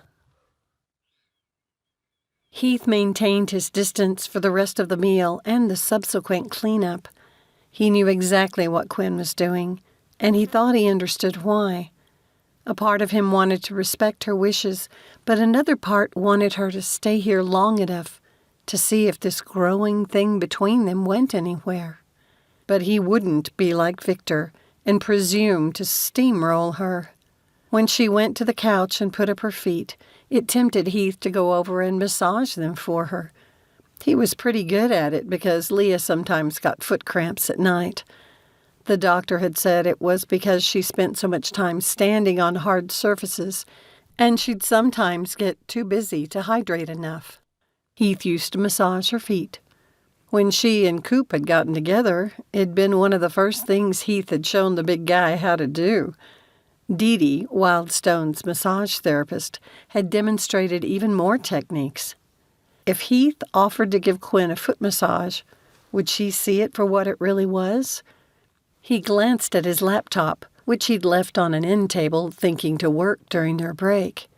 Heath maintained his distance for the rest of the meal and the subsequent cleanup. He knew exactly what Quinn was doing, and he thought he understood why. A part of him wanted to respect her wishes, but another part wanted her to stay here long enough to see if this growing thing between them went anywhere. But he wouldn't be like Victor and presume to steamroll her. When she went to the couch and put up her feet, it tempted Heath to go over and massage them for her. He was pretty good at it because Leah sometimes got foot cramps at night. The doctor had said it was because she spent so much time standing on hard surfaces, and she'd sometimes get too busy to hydrate enough. Heath used to massage her feet. When she and Coop had gotten together, it'd been one of the first things Heath had shown the big guy how to do. Dee Dee, Wildstone's massage therapist, had demonstrated even more techniques. If Heath offered to give Quinn a foot massage, would she see it for what it really was? He glanced at his laptop, which he'd left on an end table, thinking to work during their break.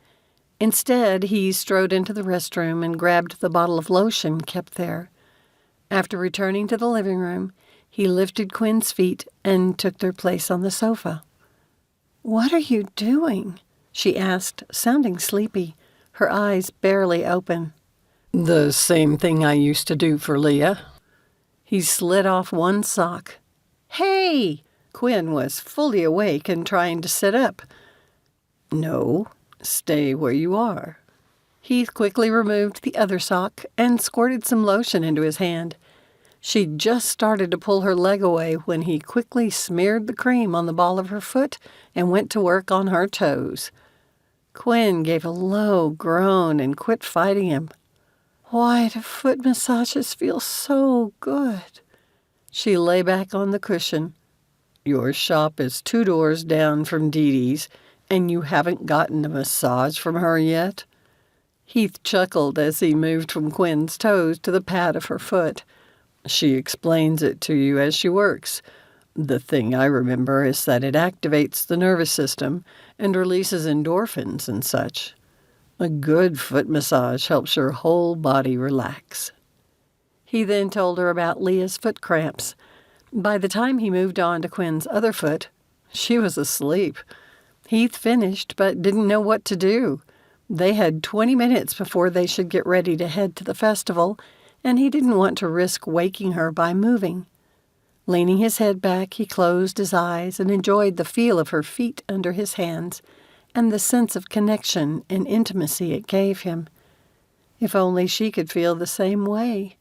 Instead, he strode into the restroom and grabbed the bottle of lotion kept there. After returning to the living room, he lifted Quinn's feet and took their place on the sofa. "What are you doing?" she asked, sounding sleepy, her eyes barely open. "The same thing I used to do for Leah." He slid off one sock. "Hey!" Quinn was fully awake and trying to sit up. "No, stay where you are." Heath quickly removed the other sock and squirted some lotion into his hand. She'd just started to pull her leg away when he quickly smeared the cream on the ball of her foot and went to work on her toes. Quinn gave a low groan and quit fighting him. Why do foot massages feel so good? She lay back on the cushion. Your shop is 2 doors down from Dee Dee's, and you haven't gotten a massage from her yet? Heath chuckled as he moved from Quinn's toes to the pad of her foot. She explains it to you as she works. The thing I remember is that it activates the nervous system and releases endorphins and such. A good foot massage helps your whole body relax. He then told her about Leah's foot cramps. By the time he moved on to Quinn's other foot, she was asleep. Heath finished, but didn't know what to do. They had 20 minutes before they should get ready to head to the festival, and he didn't want to risk waking her by moving. Leaning his head back, he closed his eyes and enjoyed the feel of her feet under his hands and the sense of connection and intimacy it gave him. If only she could feel the same way.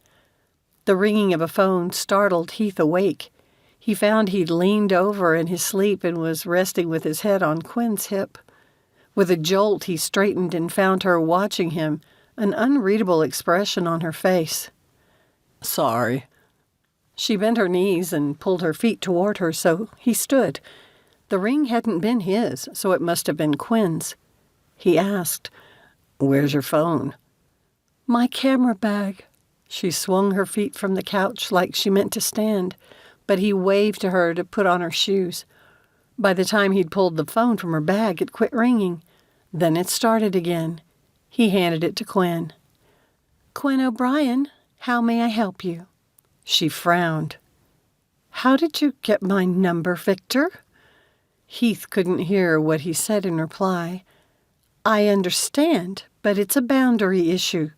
The ringing of a phone startled Heath awake. He found he'd leaned over in his sleep and was resting with his head on Quinn's hip. With a jolt, he straightened and found her watching him, an unreadable expression on her face. Sorry. She bent her knees and pulled her feet toward her, so he stood. The ring hadn't been his, so it must have been Quinn's. He asked, Where's your phone? My camera bag. She swung her feet from the couch like she meant to stand, but he waved to her to put on her shoes. By the time he'd pulled the phone from her bag, it quit ringing. Then it started again. He handed it to Quinn. Quinn O'Brien, how may I help you? She frowned. How did you get my number, Victor? Heath couldn't hear what he said in reply. I understand, but it's a boundary issue.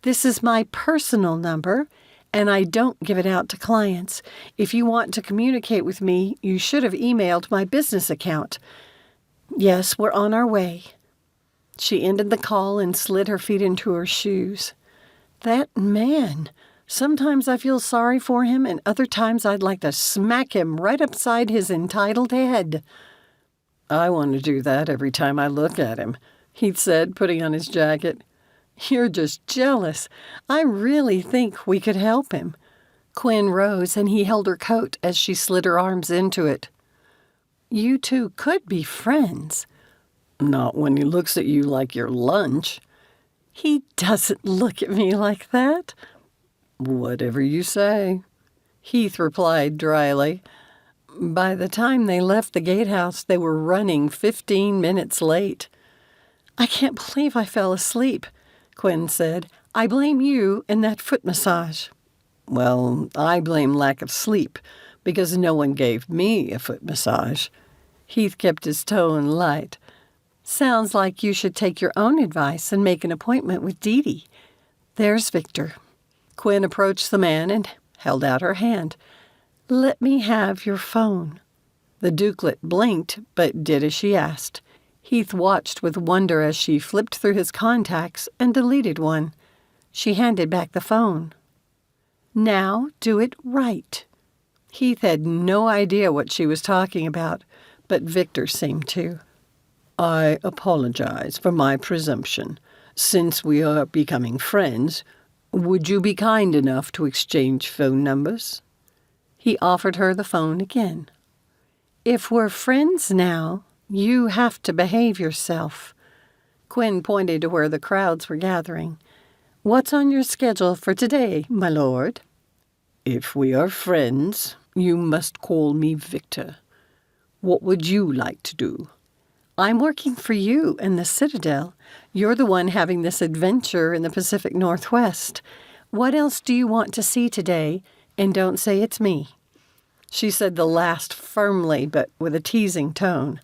This is my personal number, and I don't give it out to clients. If you want to communicate with me, you should have emailed my business account. Yes, we're on our way. She ended the call and slid her feet into her shoes. That man. Sometimes I feel sorry for him, and other times I'd like to smack him right upside his entitled head. I want to do that every time I look at him, Heath said, putting on his jacket. You're just jealous. I really think we could help him. Quinn rose, and he held her coat as she slid her arms into it. You two could be friends. Not when he looks at you like your lunch. He doesn't look at me like that. Whatever you say, Heath replied dryly. By the time they left the gatehouse, they were running 15 minutes late. I can't believe I fell asleep, Quinn said. I blame you and that foot massage. Well, I blame lack of sleep, because no one gave me a foot massage. Heath kept his tone light. Sounds like you should take your own advice and make an appointment with Dee Dee. There's Victor. Quinn approached the man and held out her hand. Let me have your phone. The dukelet blinked, but did as she asked. Heath watched with wonder as she flipped through his contacts and deleted one. She handed back the phone. Now do it right. Heath had no idea what she was talking about, but Victor seemed to. I apologize for my presumption. Since we are becoming friends, would you be kind enough to exchange phone numbers? He offered her the phone again. If we're friends now, you have to behave yourself. Quinn pointed to where the crowds were gathering. What's on your schedule for today, my lord? If we are friends, you must call me Victor. What would you like to do? I'm working for you in the Citadel. You're the one having this adventure in the Pacific Northwest. What else do you want to see today? And don't say it's me. She said the last firmly, but with a teasing tone.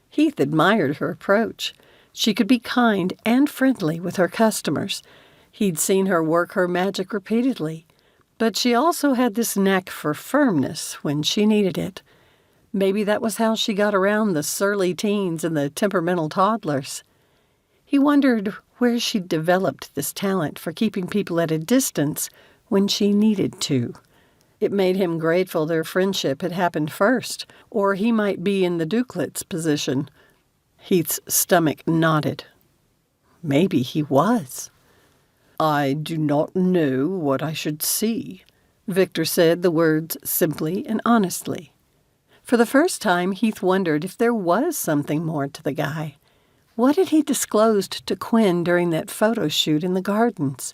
Heath admired her approach. She could be kind and friendly with her customers. He'd seen her work her magic repeatedly. But she also had this knack for firmness when she needed it. Maybe that was how she got around the surly teens and the temperamental toddlers. He wondered where she'd developed this talent for keeping people at a distance when she needed to. It made him grateful their friendship had happened first, or he might be in the dukelet's position. Heath's stomach knotted. Maybe he was. I do not know what I should see. Victor said the words simply and honestly. For the first time, Heath wondered if there was something more to the guy. What had he disclosed to Quinn during that photo shoot in the gardens?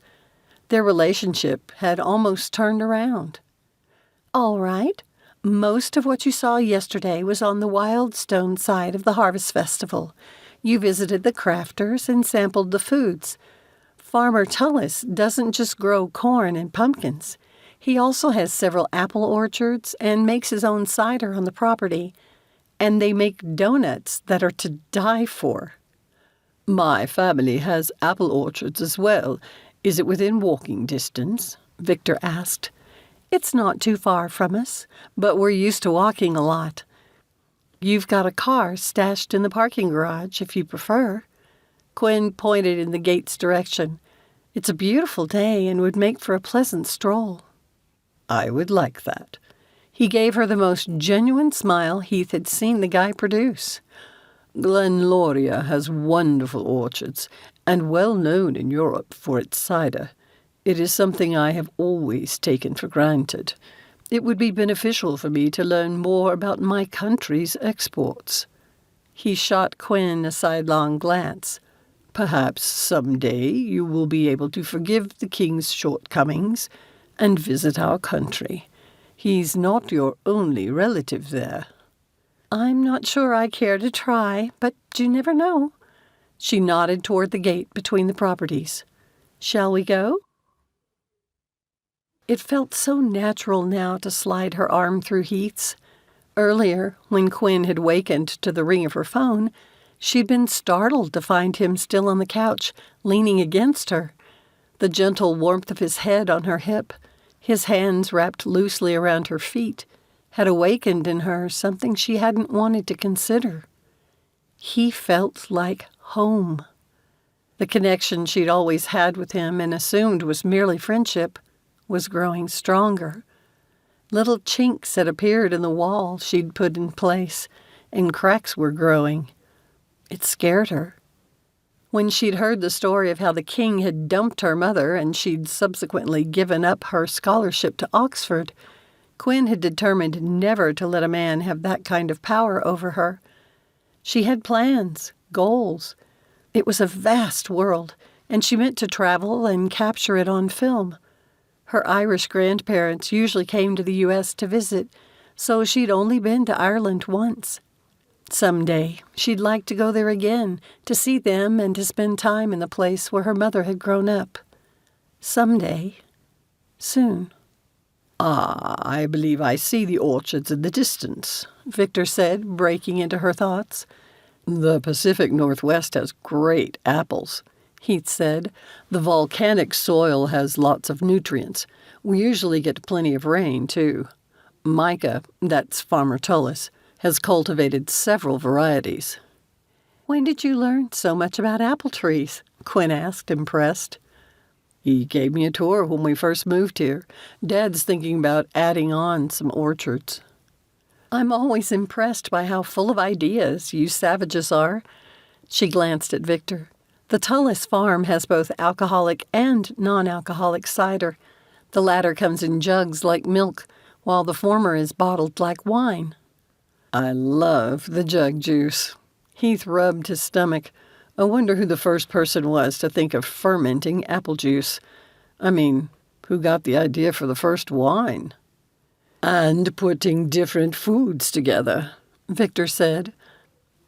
Their relationship had almost turned around. All right. Most of what you saw yesterday was on the Wildstone side of the Harvest Festival. You visited the crafters and sampled the foods. Farmer Tullis doesn't just grow corn and pumpkins. He also has several apple orchards and makes his own cider on the property. And they make donuts that are to die for. My family has apple orchards as well. Is it within walking distance? Victor asked. It's not too far from us, but we're used to walking a lot. You've got a car stashed in the parking garage, if you prefer. Quinn pointed in the gate's direction. It's a beautiful day and would make for a pleasant stroll. I would like that. He gave her the most genuine smile Heath had seen the guy produce. Glenloria has wonderful orchards, and well known in Europe for its cider. It is something I have always taken for granted. It would be beneficial for me to learn more about my country's exports. He shot Quinn a sidelong glance. Perhaps someday you will be able to forgive the king's shortcomings and visit our country. He's not your only relative there. I'm not sure I care to try, but you never know. She nodded toward the gate between the properties. Shall we go? It felt so natural now to slide her arm through Heath's. Earlier, when Quinn had wakened to the ring of her phone, she'd been startled to find him still on the couch, leaning against her. The gentle warmth of his head on her hip, his hands wrapped loosely around her feet, had awakened in her something she hadn't wanted to consider. He felt like home. The connection she'd always had with him and assumed was merely friendship was growing stronger. Little chinks had appeared in the wall she'd put in place, and cracks were growing. It scared her. When she'd heard the story of how the king had dumped her mother and she'd subsequently given up her scholarship to Oxford, Quinn had determined never to let a man have that kind of power over her. She had plans, goals. It was a vast world, and she meant to travel and capture it on film. Her Irish grandparents usually came to the U.S. to visit, so she'd only been to Ireland once. Someday, she'd like to go there again, to see them and to spend time in the place where her mother had grown up. Someday. Soon. I believe I see the orchards in the distance, Victor said, breaking into her thoughts. The Pacific Northwest has great apples, Heath said. The volcanic soil has lots of nutrients. We usually get plenty of rain, too. Micah, that's Farmer Tullis, has cultivated several varieties. When did you learn so much about apple trees? Quinn asked, impressed. He gave me a tour when we first moved here. Dad's thinking about adding on some orchards. I'm always impressed by how full of ideas you Savages are. She glanced at Victor. The Tullis farm has both alcoholic and non-alcoholic cider. The latter comes in jugs like milk, while the former is bottled like wine. I love the jug juice. Heath rubbed his stomach. I wonder who the first person was to think of fermenting apple juice. I mean, who got the idea for the first wine? And putting different foods together, Victor said.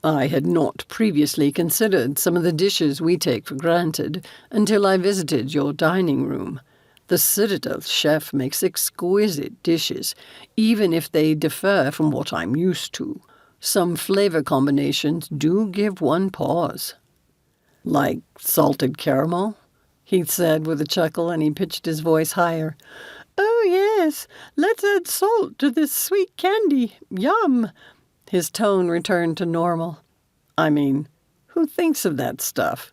I had not previously considered some of the dishes we take for granted until I visited your dining room. The Citadel chef makes exquisite dishes, even if they differ from what I'm used to. Some flavor combinations do give one pause. Like salted caramel? Heath said with a chuckle, and he pitched his voice higher. Oh, yes, let's add salt to this sweet candy. Yum! His tone returned to normal. I mean, who thinks of that stuff?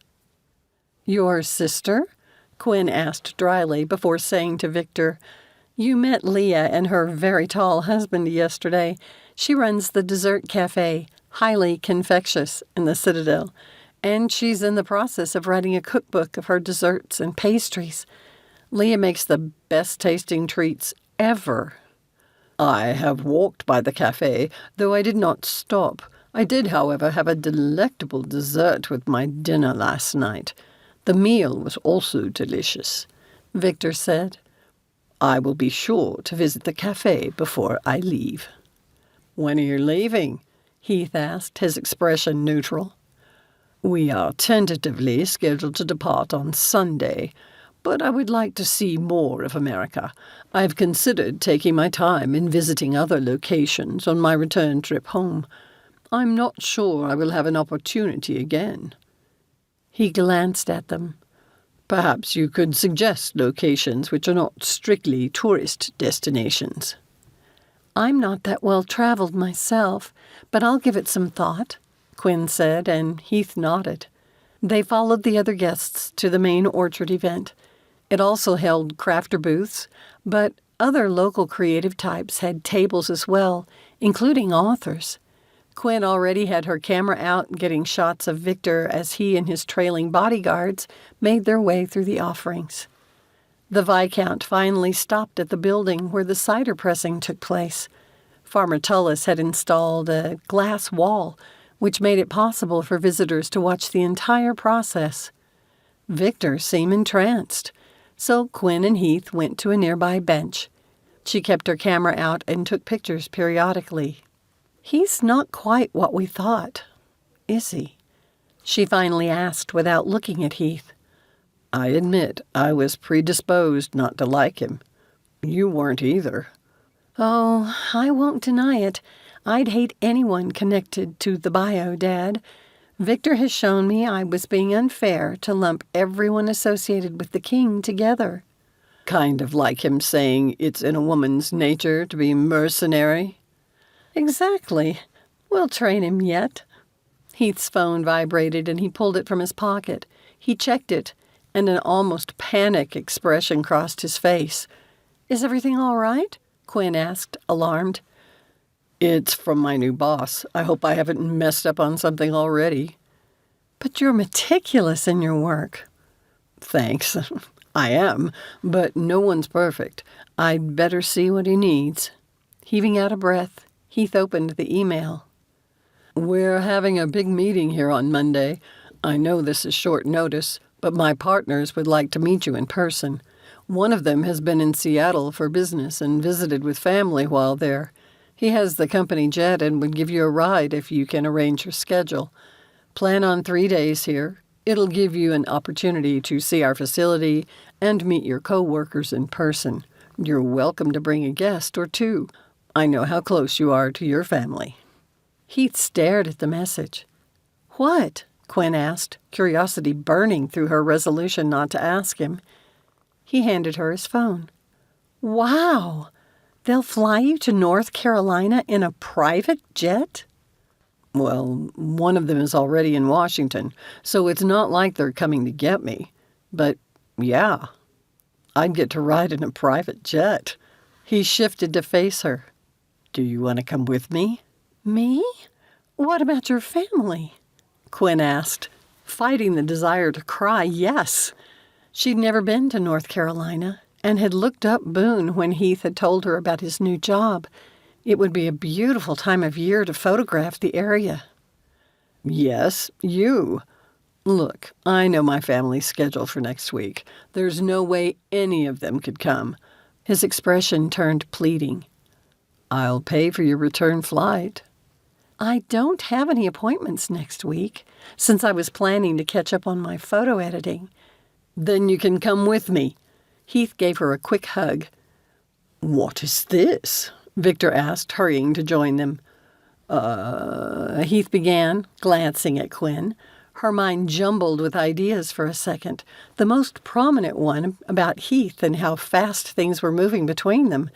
Your sister? Quinn asked dryly before saying to Victor, You met Leah and her very tall husband yesterday. She runs the dessert cafe, highly confectious, in the Citadel. And she's in the process of writing a cookbook of her desserts and pastries. Leah makes the best-tasting treats ever. I have walked by the cafe, though I did not stop. I did, however, have a delectable dessert with my dinner last night. The meal was also delicious, Victor said. I will be sure to visit the cafe before I leave. When are you leaving? Heath asked, his expression neutral. We are tentatively scheduled to depart on Sunday, but I would like to see more of America. I have considered taking my time in visiting other locations on my return trip home. I'm not sure I will have an opportunity again. He glanced at them. Perhaps you could suggest locations which are not strictly tourist destinations. I'm not that well-traveled myself, but I'll give it some thought, Quinn said, and Heath nodded. They followed the other guests to the main orchard event. It also held crafter booths, but other local creative types had tables as well, including authors. Quinn already had her camera out getting shots of Victor as he and his trailing bodyguards made their way through the offerings. The Viscount finally stopped at the building where the cider pressing took place. Farmer Tullis had installed a glass wall, which made it possible for visitors to watch the entire process. Victor seemed entranced, so Quinn and Heath went to a nearby bench. She kept her camera out and took pictures periodically. He's not quite what we thought, is he? She finally asked without looking at Heath. I admit I was predisposed not to like him. You weren't either. Oh, I won't deny it. I'd hate anyone connected to the bio, Dad. Victor has shown me I was being unfair to lump everyone associated with the king together. Kind of like him saying it's in a woman's nature to be mercenary. Exactly. We'll train him yet. Heath's phone vibrated and he pulled it from his pocket. He checked it, and an almost panic expression crossed his face. Is everything all right? Quinn asked, alarmed. It's from my new boss. I hope I haven't messed up on something already. But you're meticulous in your work. Thanks. I am, but no one's perfect. I'd better see what he needs. Heaving out a breath, Heath opened the email. We're having a big meeting here on Monday. I know this is short notice, but my partners would like to meet you in person. One of them has been in Seattle for business and visited with family while there. He has the company jet and would give you a ride if you can arrange your schedule. Plan on 3 days here. It'll give you an opportunity to see our facility and meet your co-workers in person. You're welcome to bring a guest or two. I know how close you are to your family. Heath stared at the message. What? Quinn asked, curiosity burning through her resolution not to ask him. He handed her his phone. Wow! They'll fly you to North Carolina in a private jet? Well, one of them is already in Washington, so it's not like they're coming to get me. But, yeah, I'd get to ride in a private jet. He shifted to face her. Do you want to come with me? Me? What about your family? Quinn asked, fighting the desire to cry yes. She'd never been to North Carolina and had looked up Boone when Heath had told her about his new job. It would be a beautiful time of year to photograph the area. Yes, you. Look, I know my family's schedule for next week. There's no way any of them could come. His expression turned pleading. I'll pay for your return flight. I don't have any appointments next week, since I was planning to catch up on my photo editing. Then you can come with me. Heath gave her a quick hug. What is this? Victor asked, hurrying to join them. Heath began, glancing at Quinn. Her mind jumbled with ideas for a second, the most prominent one about Heath and how fast things were moving between them.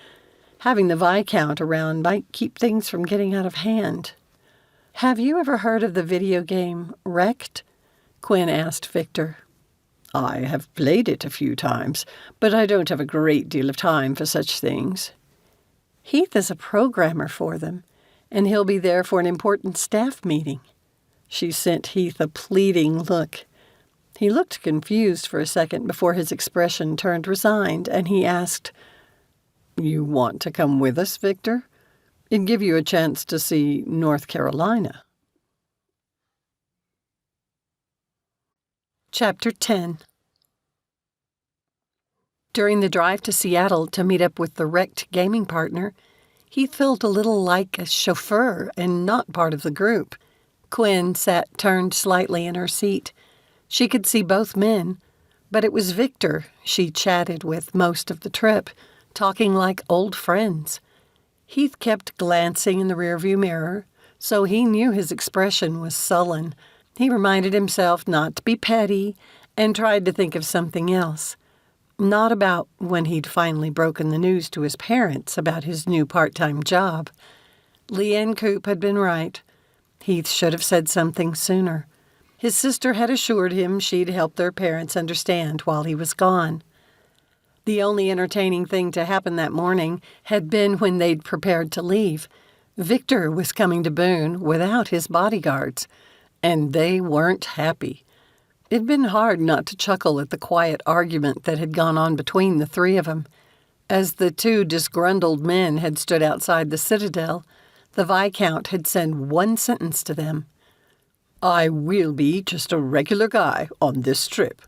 Having the Viscount around might keep things from getting out of hand. Have you ever heard of the video game Wrecked? Quinn asked Victor. I have played it a few times, but I don't have a great deal of time for such things. Heath is a programmer for them, and he'll be there for an important staff meeting. She sent Heath a pleading look. He looked confused for a second before his expression turned resigned, and he asked, "You want to come with us, Victor? It'd give you a chance to see North Carolina." Chapter 10. During the drive to Seattle to meet up with the wrecked gaming partner, Heath felt a little like a chauffeur and not part of the group. Quinn sat turned slightly in her seat. She could see both men, but it was Victor she chatted with most of the trip, talking like old friends. Heath kept glancing in the rearview mirror, so he knew his expression was sullen. He reminded himself not to be petty and tried to think of something else. Not about when he'd finally broken the news to his parents about his new part-time job. Leanne Coop had been right. Heath should have said something sooner. His sister had assured him she'd help their parents understand while he was gone. The only entertaining thing to happen that morning had been when they'd prepared to leave. Victor was coming to Boone without his bodyguards, and they weren't happy. It'd been hard not to chuckle at the quiet argument that had gone on between the three of them. As the two disgruntled men had stood outside the Citadel, the Viscount had said one sentence to them. "I will be just a regular guy on this trip."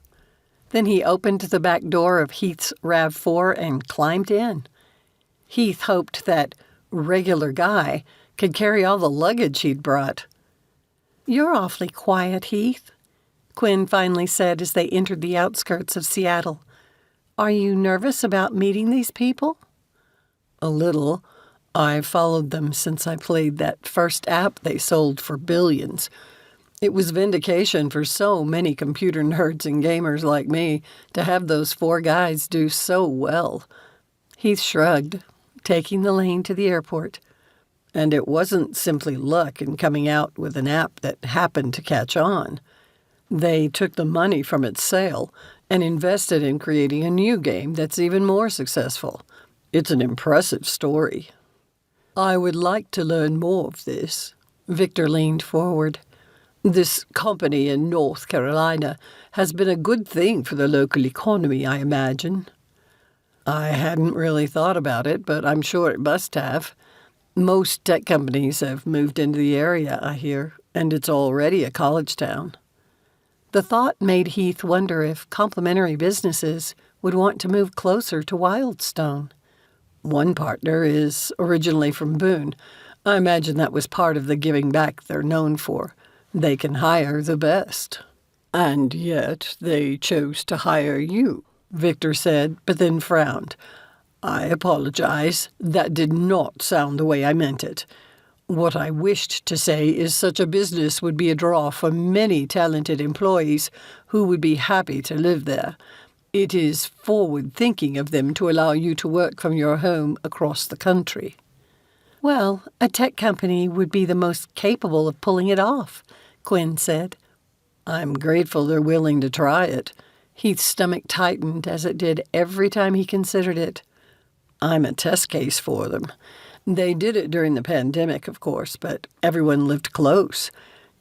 Then he opened the back door of Heath's RAV4 and climbed in. Heath hoped that regular guy could carry all the luggage he'd brought. "You're awfully quiet, Heath," Quinn finally said as they entered the outskirts of Seattle. "Are you nervous about meeting these people?" "A little. I've followed them since I played that first app they sold for billions. It was vindication for so many computer nerds and gamers like me to have those four guys do so well." Heath shrugged, taking the lane to the airport. "And it wasn't simply luck in coming out with an app that happened to catch on. They took the money from its sale and invested in creating a new game that's even more successful. It's an impressive story." "I would like to learn more of this." Victor leaned forward. "This company in North Carolina has been a good thing for the local economy, I imagine." "I hadn't really thought about it, but I'm sure it must have. Most tech companies have moved into the area, I hear, and it's already a college town." The thought made Heath wonder if complementary businesses would want to move closer to Wildstone. "One partner is originally from Boone. I imagine that was part of the giving back they're known for. They can hire the best." "And yet they chose to hire you," Victor said, but then frowned. "I apologize. That did not sound the way I meant it. What I wished to say is such a business would be a draw for many talented employees who would be happy to live there. It is forward-thinking of them to allow you to work from your home across the country." "Well, a tech company would be the most capable of pulling it off," Quinn said. "I'm grateful they're willing to try it." Heath's stomach tightened as it did every time he considered it. "I'm a test case for them. They did it during the pandemic, of course, but everyone lived close.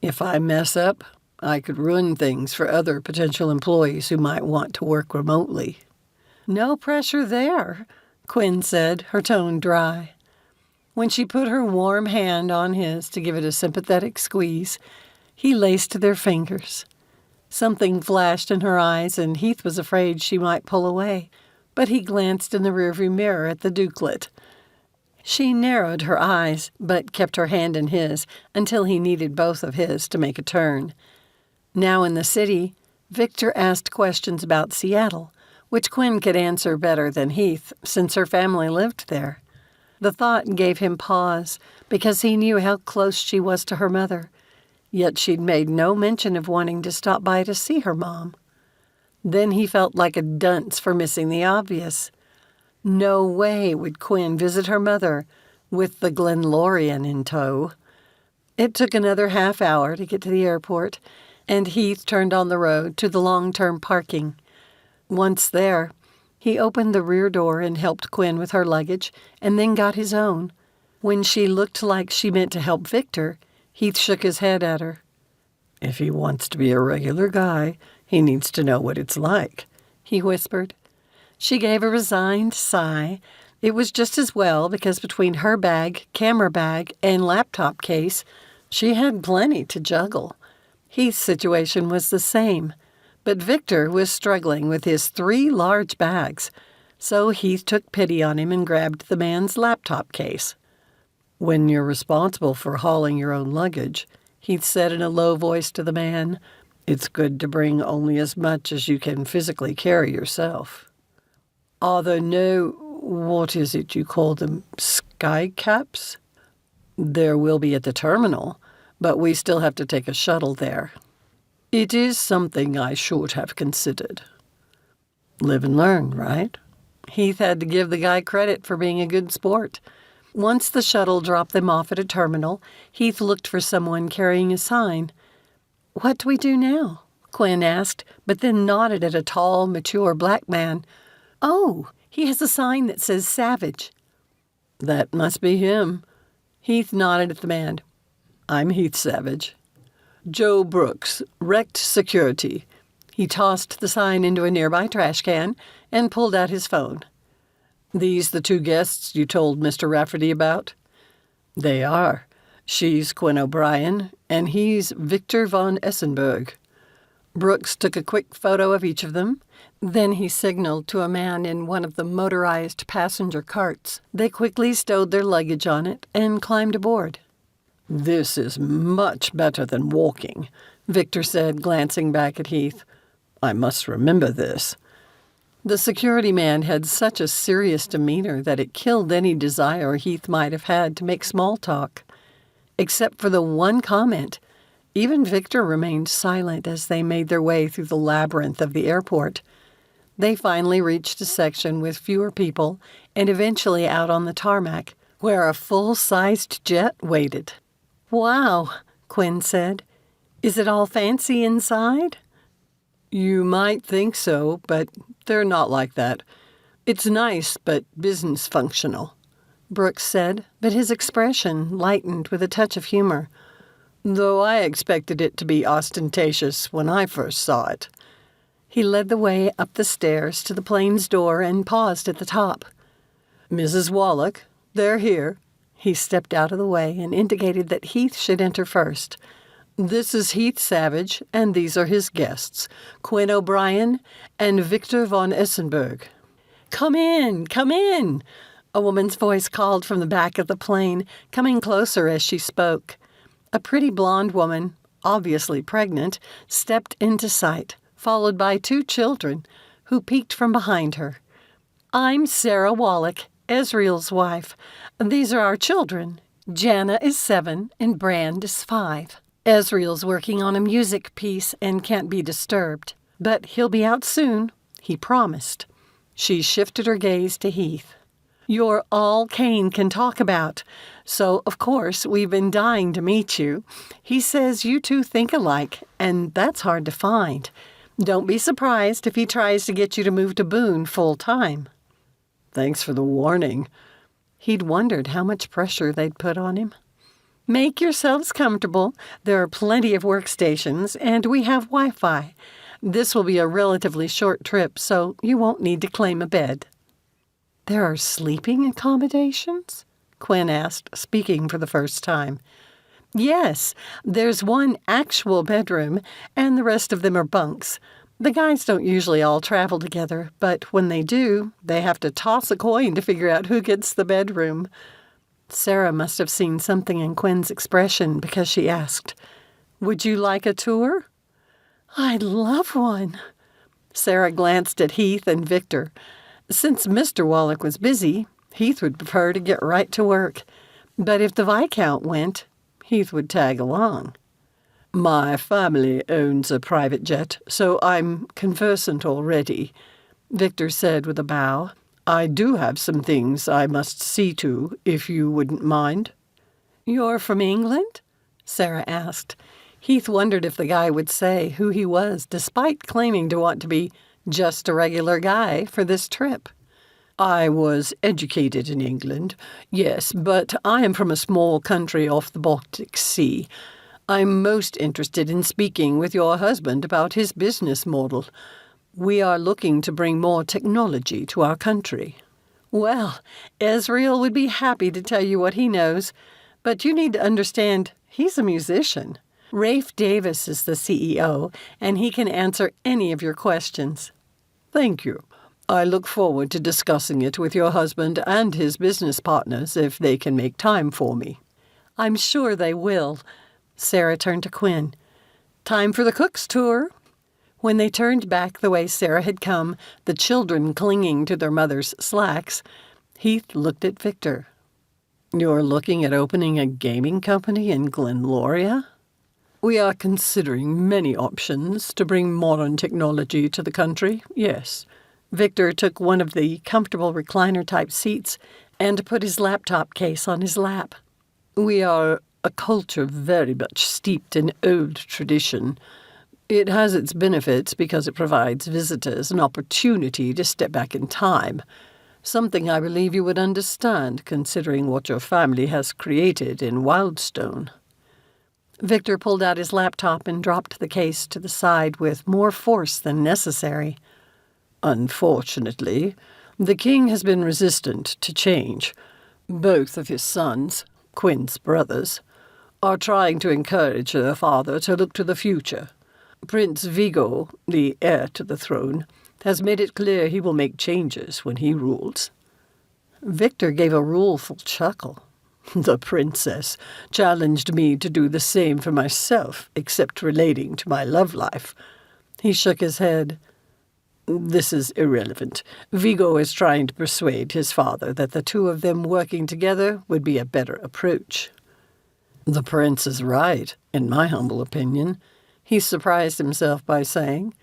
If I mess up, I could ruin things for other potential employees who might want to work remotely." "No pressure there," Quinn said, her tone dry. When she put her warm hand on his to give it a sympathetic squeeze, he laced their fingers. Something flashed in her eyes, and Heath was afraid she might pull away, but he glanced in the rearview mirror at the dukelet. She narrowed her eyes, but kept her hand in his until he needed both of his to make a turn. Now in the city, Victor asked questions about Seattle, which Quinn could answer better than Heath, since her family lived there. The thought gave him pause, because he knew how close she was to her mother, yet she'd made no mention of wanting to stop by to see her mom. Then he felt like a dunce for missing the obvious. No way would Quinn visit her mother with the Glenlorian in tow. It took another half hour to get to the airport, and Heath turned on the road to the long-term parking. Once there, he opened the rear door and helped Quinn with her luggage, and then got his own. When she looked like she meant to help Victor, Heath shook his head at her. If he wants to be a regular guy, he needs to know what it's like, he whispered. She gave a resigned sigh. It was just as well, because between her bag, camera bag, and laptop case, she had plenty to juggle. Heath's situation was the same, but Victor was struggling with his 3 large bags, so Heath took pity on him and grabbed the man's laptop case. When you're responsible for hauling your own luggage, Heath said in a low voice to the man, it's good to bring only as much as you can physically carry yourself. Are there no, what is it you call them, sky caps? There will be at the terminal, but we still have to take a shuttle there. It is something I should have considered. Live and learn, right? Heath had to give the guy credit for being a good sport. Once the shuttle dropped them off at a terminal, Heath looked for someone carrying a sign. "What do we do now?" Quinn asked, but then nodded at a tall, mature black man. "Oh, he has a sign that says Savage." "That must be him." Heath nodded at the man. "I'm Heath Savage. Joe Brooks, wrecked security." He tossed the sign into a nearby trash can and pulled out his phone. "These the 2 guests you told Mr. Rafferty about?" "They are. She's Quinn O'Brien, and he's Victor von Essenberg." Brooks took a quick photo of each of them. Then he signaled to a man in one of the motorized passenger carts. They quickly stowed their luggage on it and climbed aboard. "This is much better than walking," Victor said, glancing back at Heath. "I must remember this." The security man had such a serious demeanor that it killed any desire Heath might have had to make small talk. Except for the one comment, even Victor remained silent as they made their way through the labyrinth of the airport. They finally reached a section with fewer people and eventually out on the tarmac, where a full-sized jet waited. "Wow," Quinn said. "Is it all fancy inside?" "You might think so, but they're not like that. It's nice, but business functional," Brooks said, but his expression lightened with a touch of humor. "Though I expected it to be ostentatious when I first saw it." He led the way up the stairs to the plane's door and paused at the top. "Mrs. Wallach, they're here." He stepped out of the way and indicated that Heath should enter first. "This is Heath Savage, and these are his guests, Quinn O'Brien and Victor von Essenberg." Come in, come in," a woman's voice called from the back of the plane, coming closer as she spoke. A pretty blonde woman, obviously pregnant, stepped into sight, followed by 2 children, who peeked from behind her. "I'm Sarah Wallach, Ezreal's wife. These are our children. Jana is 7 and Brand is 5. Ezreal's working on a music piece and can't be disturbed, but he'll be out soon, he promised." She shifted her gaze to Heath. "You're all Kane can talk about, so of course we've been dying to meet you. He says you 2 think alike, and that's hard to find. Don't be surprised if he tries to get you to move to Boone full-time." "Thanks for the warning." He'd wondered how much pressure they'd put on him. "Make yourselves comfortable. There are plenty of workstations, and we have Wi-Fi. This will be a relatively short trip, so you won't need to claim a bed." "There are sleeping accommodations?" Quinn asked, speaking for the first time. "Yes, there's one actual bedroom, and the rest of them are bunks. The guys don't usually all travel together, but when they do, they have to toss a coin to figure out who gets the bedroom." Sarah must have seen something in Quinn's expression because she asked, "Would you like a tour?" "I'd love one." Sarah glanced at Heath and Victor. Since Mr. Wallach was busy, Heath would prefer to get right to work. But if the Viscount went, Heath would tag along. "My family owns a private jet, so I'm conversant already," Victor said with a bow. "I do have some things I must see to, if you wouldn't mind." "You're from England?" Sarah asked. Heath wondered if the guy would say who he was, despite claiming to want to be just a regular guy for this trip. "I was educated in England, yes, but I am from a small country off the Baltic Sea. I'm most interested in speaking with your husband about his business model. We are looking to bring more technology to our country. Well, Ezreal would be happy to tell you what he knows, but you need to understand he's a musician. Rafe Davis is the CEO, and he can answer any of your questions. Thank you. I look forward to discussing it with your husband and his business partners if they can make time for me. I'm sure they will. Sarah turned to Quinn. Time for the cook's tour. When they turned back the way Sarah had come, the children clinging to their mother's slacks, Heath looked at Victor. You're looking at opening a gaming company in Glenloria? We are considering many options to bring modern technology to the country, yes. Victor took one of the comfortable recliner-type seats and put his laptop case on his lap. We are a culture very much steeped in old tradition. It has its benefits because it provides visitors an opportunity to step back in time, something I believe you would understand considering what your family has created in Wildstone. Victor pulled out his laptop and dropped the case to the side with more force than necessary. Unfortunately, the king has been resistant to change. Both of his sons, Quinn's brothers, are trying to encourage their father to look to the future. Prince Vigo, the heir to the throne, has made it clear he will make changes when he rules. Victor gave a rueful chuckle. The princess challenged me to do the same for myself, except relating to my love life. He shook his head. This is irrelevant. Vigo is trying to persuade his father that the two of them working together would be a better approach. The prince is right, in my humble opinion. He surprised himself by saying,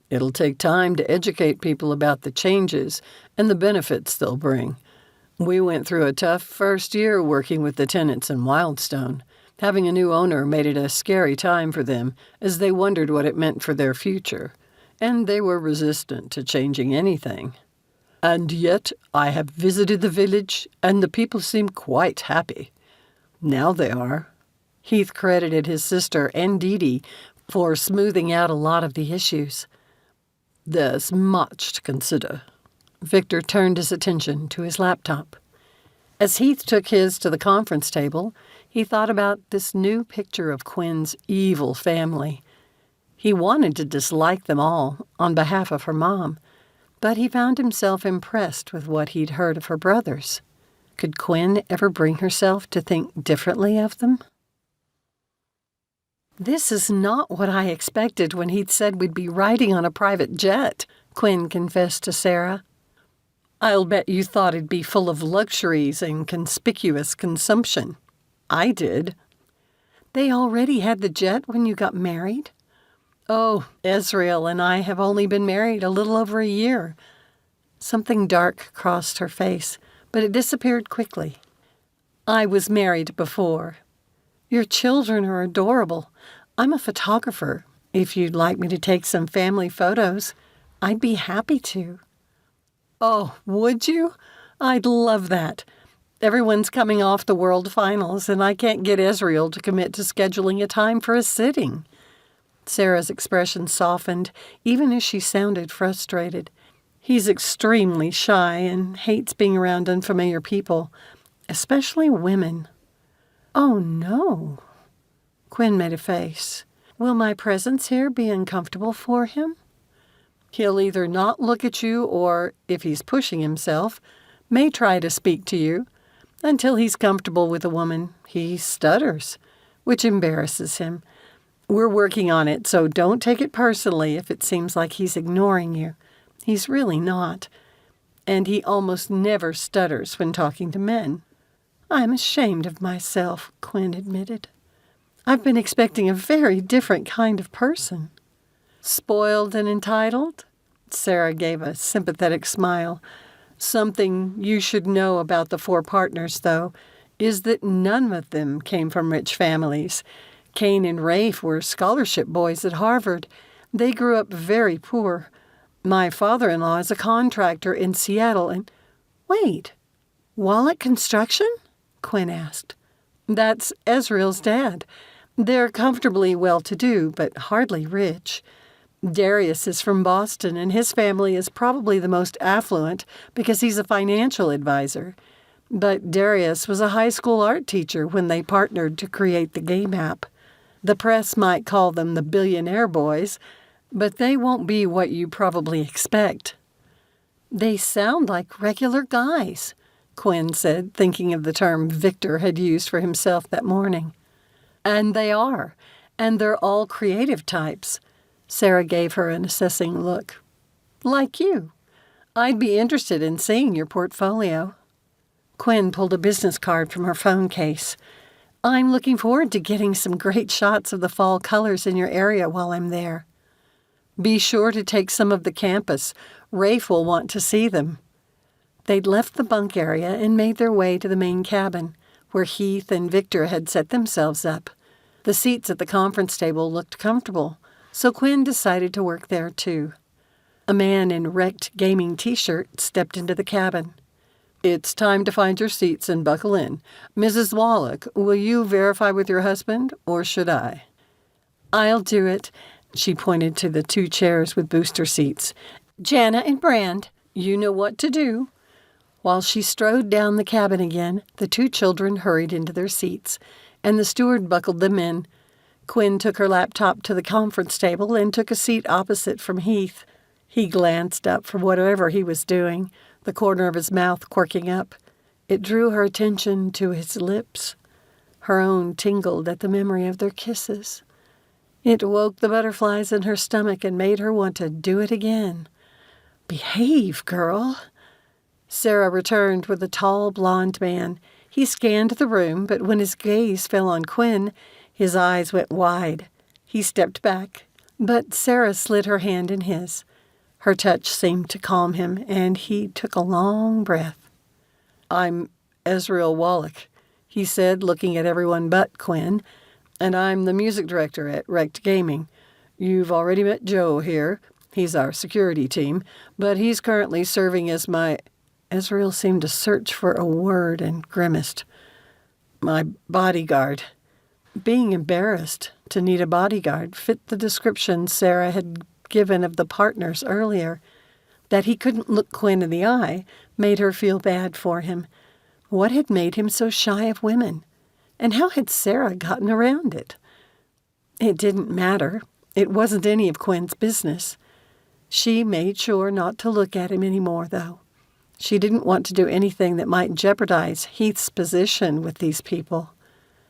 "It'll take time to educate people about the changes and the benefits they'll bring. We went through a tough first year working with the tenants in Wildstone. Having a new owner made it a scary time for them as they wondered what it meant for their future, and they were resistant to changing anything. And yet I have visited the village, and the people seem quite happy. Now they are." Heath credited his sister and Dee Dee for smoothing out a lot of the issues. There's much to consider. Victor turned his attention to his laptop. As Heath took his to the conference table, he thought about this new picture of Quinn's evil family. He wanted to dislike them all on behalf of her mom, but he found himself impressed with what he'd heard of her brothers. Could Quinn ever bring herself to think differently of them? "This is not what I expected when he'd said we'd be riding on a private jet," Quinn confessed to Sarah. "I'll bet you thought it'd be full of luxuries and conspicuous consumption." "I did." "They already had the jet when you got married?" "Oh, Ezreal and I have only been married a little over a year." Something dark crossed her face, but it disappeared quickly. "I was married before." "Your children are adorable. I'm a photographer. If you'd like me to take some family photos, I'd be happy to." "Oh, would you? I'd love that. Everyone's coming off the World Finals, and I can't get Ezreal to commit to scheduling a time for a sitting." Sarah's expression softened, even as she sounded frustrated. "He's extremely shy and hates being around unfamiliar people, especially women." "Oh, no." Quinn made a face. "Will my presence here be uncomfortable for him?" "He'll either not look at you or, if he's pushing himself, may try to speak to you. Until he's comfortable with a woman, he stutters, which embarrasses him. We're working on it, so don't take it personally if it seems like he's ignoring you. He's really not. And he almost never stutters when talking to men." "I'm ashamed of myself," Quinn admitted. "I've been expecting a very different kind of person." "Spoiled and entitled?" Sarah gave a sympathetic smile. "Something you should know about the four partners, though, is that none of them came from rich families. Kane and Rafe were scholarship boys at Harvard. They grew up very poor. My father-in-law is a contractor in Seattle and—" "Wait, Wallet Construction?" Quinn asked. "That's Ezreal's dad. They're comfortably well-to-do, but hardly rich. Darius is from Boston, and his family is probably the most affluent because he's a financial advisor. But Darius was a high school art teacher when they partnered to create the game app. The press might call them the billionaire boys, but they won't be what you probably expect. They sound like regular guys, Quinn said, thinking of the term Victor had used for himself that morning. And they are, and they're all creative types. Sarah gave her an assessing look. Like you. I'd be interested in seeing your portfolio. Quinn pulled a business card from her phone case. I'm looking forward to getting some great shots of the fall colors in your area while I'm there. Be sure to take some of the campus. Rafe will want to see them. They'd left the bunk area and made their way to the main cabin, where Heath and Victor had set themselves up. The seats at the conference table looked comfortable, so Quinn decided to work there too. A man in wrecked gaming t-shirt stepped into the cabin. It's time to find your seats and buckle in. Mrs. Wallach, will you verify with your husband, or should I? I'll do it. She pointed to the 2 chairs with booster seats. Jana and Brand, you know what to do. While she strode down the cabin again, the 2 children hurried into their seats, and the steward buckled them in. Quinn took her laptop to the conference table and took a seat opposite from Heath. He glanced up from whatever he was doing, the corner of his mouth quirking up. It drew her attention to his lips. Her own tingled at the memory of their kisses. It woke the butterflies in her stomach and made her want to do it again. Behave, girl. Sarah returned with a tall, blond man. He scanned the room, but when his gaze fell on Quinn, his eyes went wide. He stepped back, but Sarah slid her hand in his. Her touch seemed to calm him, and he took a long breath. I'm Ezreal Wallach, he said, looking at everyone but Quinn, and I'm the music director at Wrecked Gaming. You've already met Joe here. He's our security team, but he's currently serving as my... Ezreal seemed to search for a word and grimaced. My bodyguard. Being embarrassed to need a bodyguard fit the description Sarah had given of the partners earlier. That he couldn't look Quinn in the eye made her feel bad for him. What had made him so shy of women? And how had Sarah gotten around it? It didn't matter. It wasn't any of Quinn's business. She made sure not to look at him anymore, though. She didn't want to do anything that might jeopardize Heath's position with these people.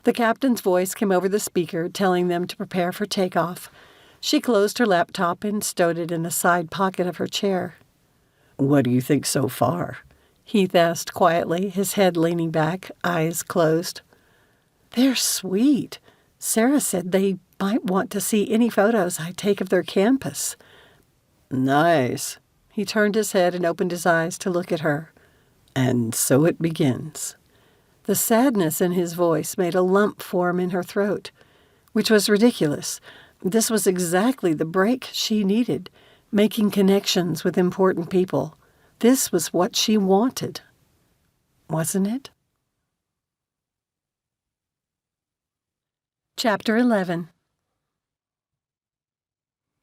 The captain's voice came over the speaker, telling them to prepare for takeoff. She closed her laptop and stowed it in the side pocket of her chair. What do you think so far? Heath asked quietly, his head leaning back, eyes closed. They're sweet. Sarah said they might want to see any photos I take of their campus. Nice. He turned his head and opened his eyes to look at her. And so it begins. The sadness in his voice made a lump form in her throat, which was ridiculous. This was exactly the break she needed, making connections with important people. This was what she wanted. Wasn't it? Chapter 11.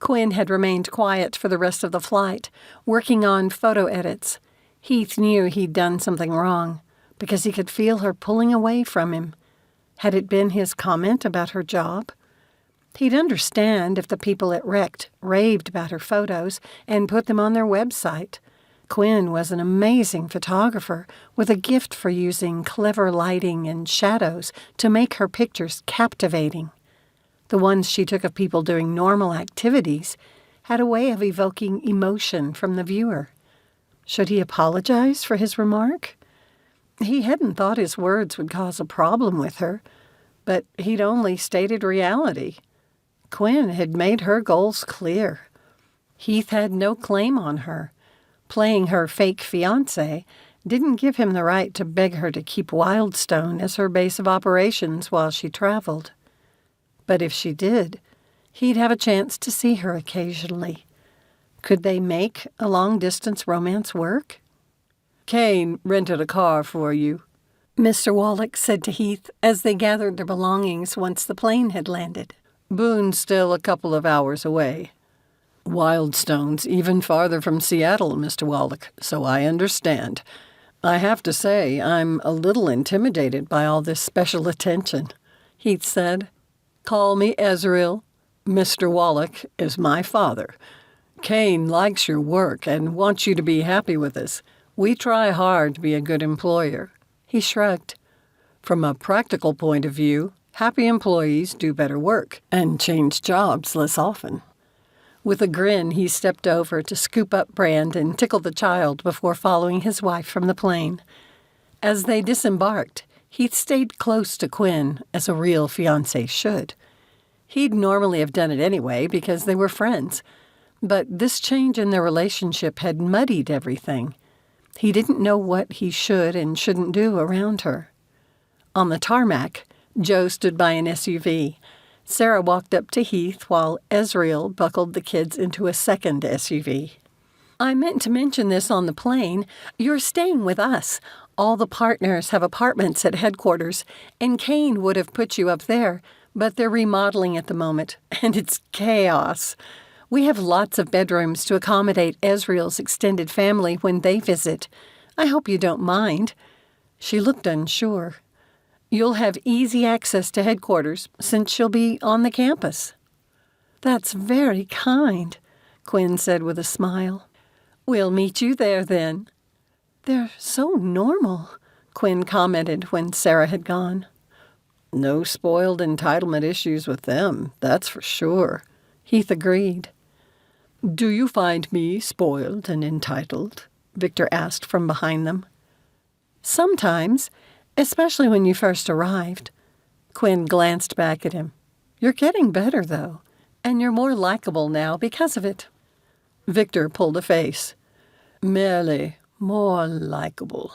Quinn had remained quiet for the rest of the flight, working on photo edits. Heath knew he'd done something wrong, because he could feel her pulling away from him. Had it been his comment about her job? He'd understand if the people at Wrecked raved about her photos and put them on their website. Quinn was an amazing photographer with a gift for using clever lighting and shadows to make her pictures captivating. The ones she took of people doing normal activities had a way of evoking emotion from the viewer. Should he apologize for his remark? He hadn't thought his words would cause a problem with her, but he'd only stated reality. Quinn had made her goals clear. Heath had no claim on her. Playing her fake fiancé didn't give him the right to beg her to keep Wildstone as her base of operations while she traveled. But if she did, he'd have a chance to see her occasionally. Could they make a long-distance romance work? Kane rented a car for you. Mr. Wallach said to Heath as they gathered their belongings once the plane had landed. Boone's still a couple of hours away. Wildstone's even farther from Seattle, Mr. Wallach, so I understand. I have to say, I'm a little intimidated by all this special attention, Heath said. Call me Ezreal. Mr. Wallach is my father. Kane likes your work and wants you to be happy with us. We try hard to be a good employer. He shrugged. From a practical point of view, happy employees do better work and change jobs less often. With a grin, he stepped over to scoop up Brand and tickle the child before following his wife from the plane. As they disembarked, Heath stayed close to Quinn, as a real fiancé should. He'd normally have done it anyway because they were friends, but this change in their relationship had muddied everything. He didn't know what he should and shouldn't do around her. On the tarmac, Joe stood by an SUV. Sarah walked up to Heath while Ezreal buckled the kids into a second SUV. I meant to mention this on the plane. You're staying with us. All the partners have apartments at headquarters, and Kane would have put you up there, but they're remodeling at the moment, and it's chaos. We have lots of bedrooms to accommodate Ezreal's extended family when they visit. I hope you don't mind. She looked unsure. You'll have easy access to headquarters since she'll be on the campus. That's very kind, Quinn said with a smile. We'll meet you there then. They're so normal, Quinn commented when Sarah had gone. No spoiled entitlement issues with them, that's for sure, Heath agreed. Do you find me spoiled and entitled? Victor asked from behind them. Sometimes, especially when you first arrived. Quinn glanced back at him. You're getting better, though, and you're more likable now because of it. Victor pulled a face. Merely more likable.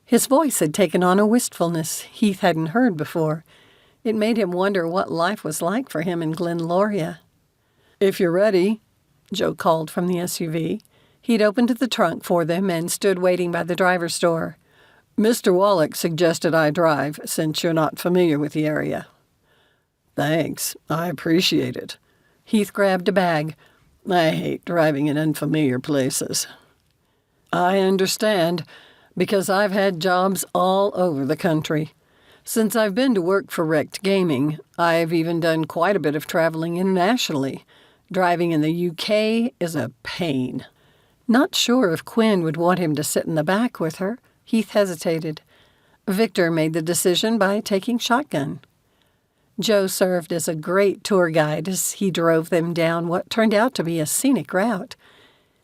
His voice had taken on a wistfulness Heath hadn't heard before. It made him wonder what life was like for him in Glenloria. If you're ready, Joe called from the SUV. He'd opened the trunk for them and stood waiting by the driver's door. Mr. Wallach suggested I drive, since you're not familiar with the area. Thanks. I appreciate it. Heath grabbed a bag. I hate driving in unfamiliar places. I understand, because I've had jobs all over the country. Since I've been to work for Wrecked Gaming, I've even done quite a bit of traveling internationally. Driving in the UK is a pain. Not sure if Quinn would want him to sit in the back with her. Heath hesitated. Victor made the decision by taking shotgun. Joe served as a great tour guide as he drove them down what turned out to be a scenic route.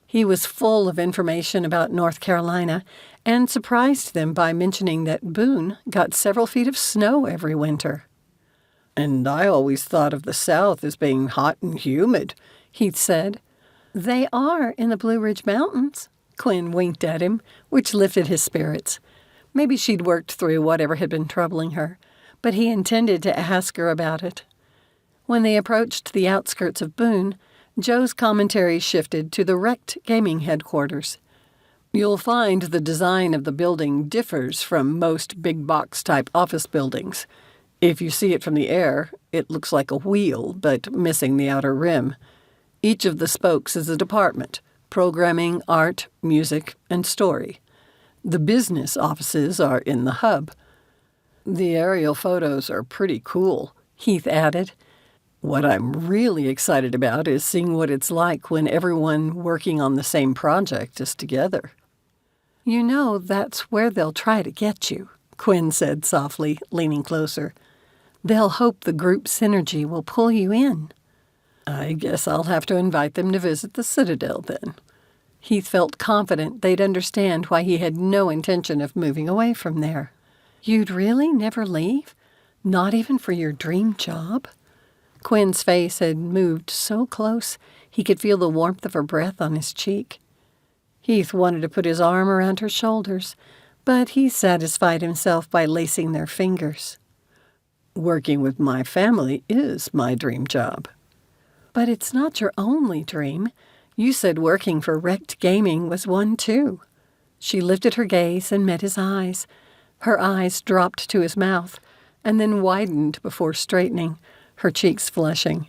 He was full of information about North Carolina and surprised them by mentioning that Boone got several feet of snow every winter. And I always thought of the South as being hot and humid, Heath said. They are in the Blue Ridge Mountains. Quinn winked at him, which lifted his spirits. Maybe she'd worked through whatever had been troubling her, but he intended to ask her about it. When they approached the outskirts of Boone, Joe's commentary shifted to the Wrecked Gaming headquarters. You'll find the design of the building differs from most big-box-type office buildings. If you see it from the air, it looks like a wheel, but missing the outer rim. Each of the spokes is a department: programming, art, music, and story. The business offices are in the hub. The aerial photos are pretty cool, Heath added. What I'm really excited about is seeing what it's like when everyone working on the same project is together. You know that's where they'll try to get you, Quinn said softly, leaning closer. They'll hope the group synergy will pull you in. I guess I'll have to invite them to visit the Citadel then. Heath felt confident they'd understand why he had no intention of moving away from there. You'd really never leave? Not even for your dream job? Quinn's face had moved so close he could feel the warmth of her breath on his cheek. Heath wanted to put his arm around her shoulders, but he satisfied himself by lacing their fingers. Working with my family is my dream job. But it's not your only dream. You said working for Wrecked Gaming was one, too. She lifted her gaze and met his eyes. Her eyes dropped to his mouth and then widened before straightening, her cheeks flushing.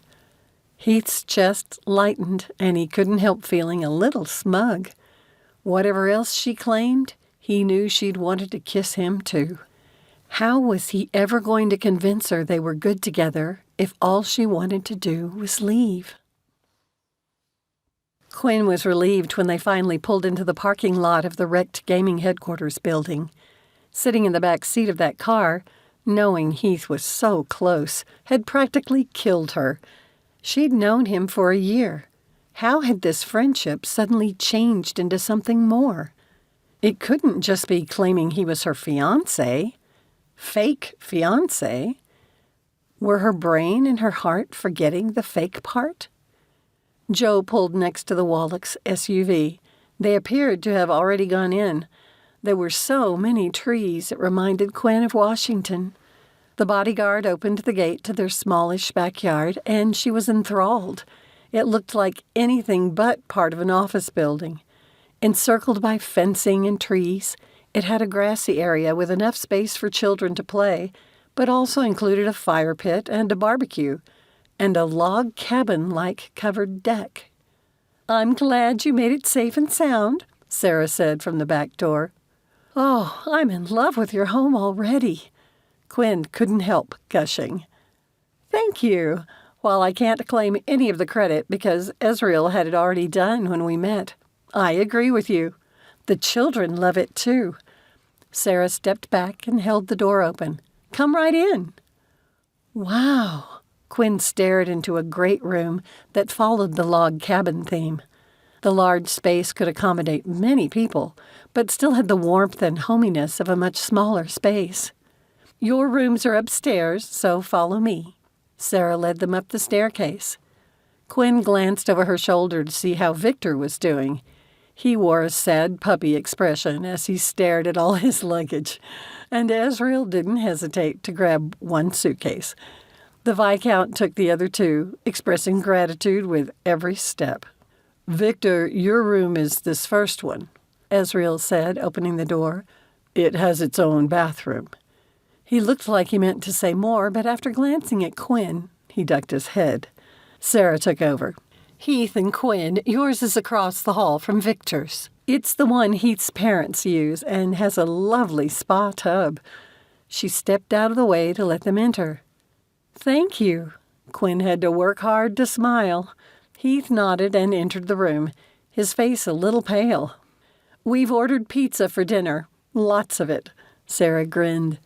Heath's chest lightened, and he couldn't help feeling a little smug. Whatever else she claimed, he knew she'd wanted to kiss him too. How was he ever going to convince her they were good together if all she wanted to do was leave? Quinn was relieved when they finally pulled into the parking lot of the wrecked gaming headquarters building. Sitting in the back seat of that car, knowing Heath was so close, had practically killed her. She'd known him for a year. How had this friendship suddenly changed into something more? It couldn't just be claiming he was her fiancé. Fake fiancé. Were her brain and her heart forgetting the fake part? Joe pulled next to the Wallachs' SUV. They appeared to have already gone in. There were so many trees it reminded Quinn of Washington. The bodyguard opened the gate to their smallish backyard, and she was enthralled. It looked like anything but part of an office building. Encircled by fencing and trees, it had a grassy area with enough space for children to play, but also included a fire pit and a barbecue, and a log cabin-like covered deck. "I'm glad you made it safe and sound," Sarah said from the back door. "Oh, I'm in love with your home already." Quinn couldn't help gushing. "Thank you. While I can't claim any of the credit because Ezreal had it already done when we met, I agree with you. The children love it too." Sarah stepped back and held the door open. "Come right in." Wow. Quinn stared into a great room that followed the log cabin theme. The large space could accommodate many people, but still had the warmth and hominess of a much smaller space. "Your rooms are upstairs, so follow me." Sarah led them up the staircase. Quinn glanced over her shoulder to see how Victor was doing. He wore a sad puppy expression as he stared at all his luggage, and Ezreal didn't hesitate to grab one suitcase. The Viscount took the other two, expressing gratitude with every step. "Victor, your room is this first one," Ezreal said, opening the door. "It has its own bathroom." He looked like he meant to say more, but after glancing at Quinn, he ducked his head. Sarah took over. "Heath and Quinn, yours is across the hall from Victor's. It's the one Heath's parents use and has a lovely spa tub." She stepped out of the way to let them enter. "Thank you." Quinn had to work hard to smile. Heath nodded and entered the room, his face a little pale. "We've ordered pizza for dinner. Lots of it." Sarah grinned.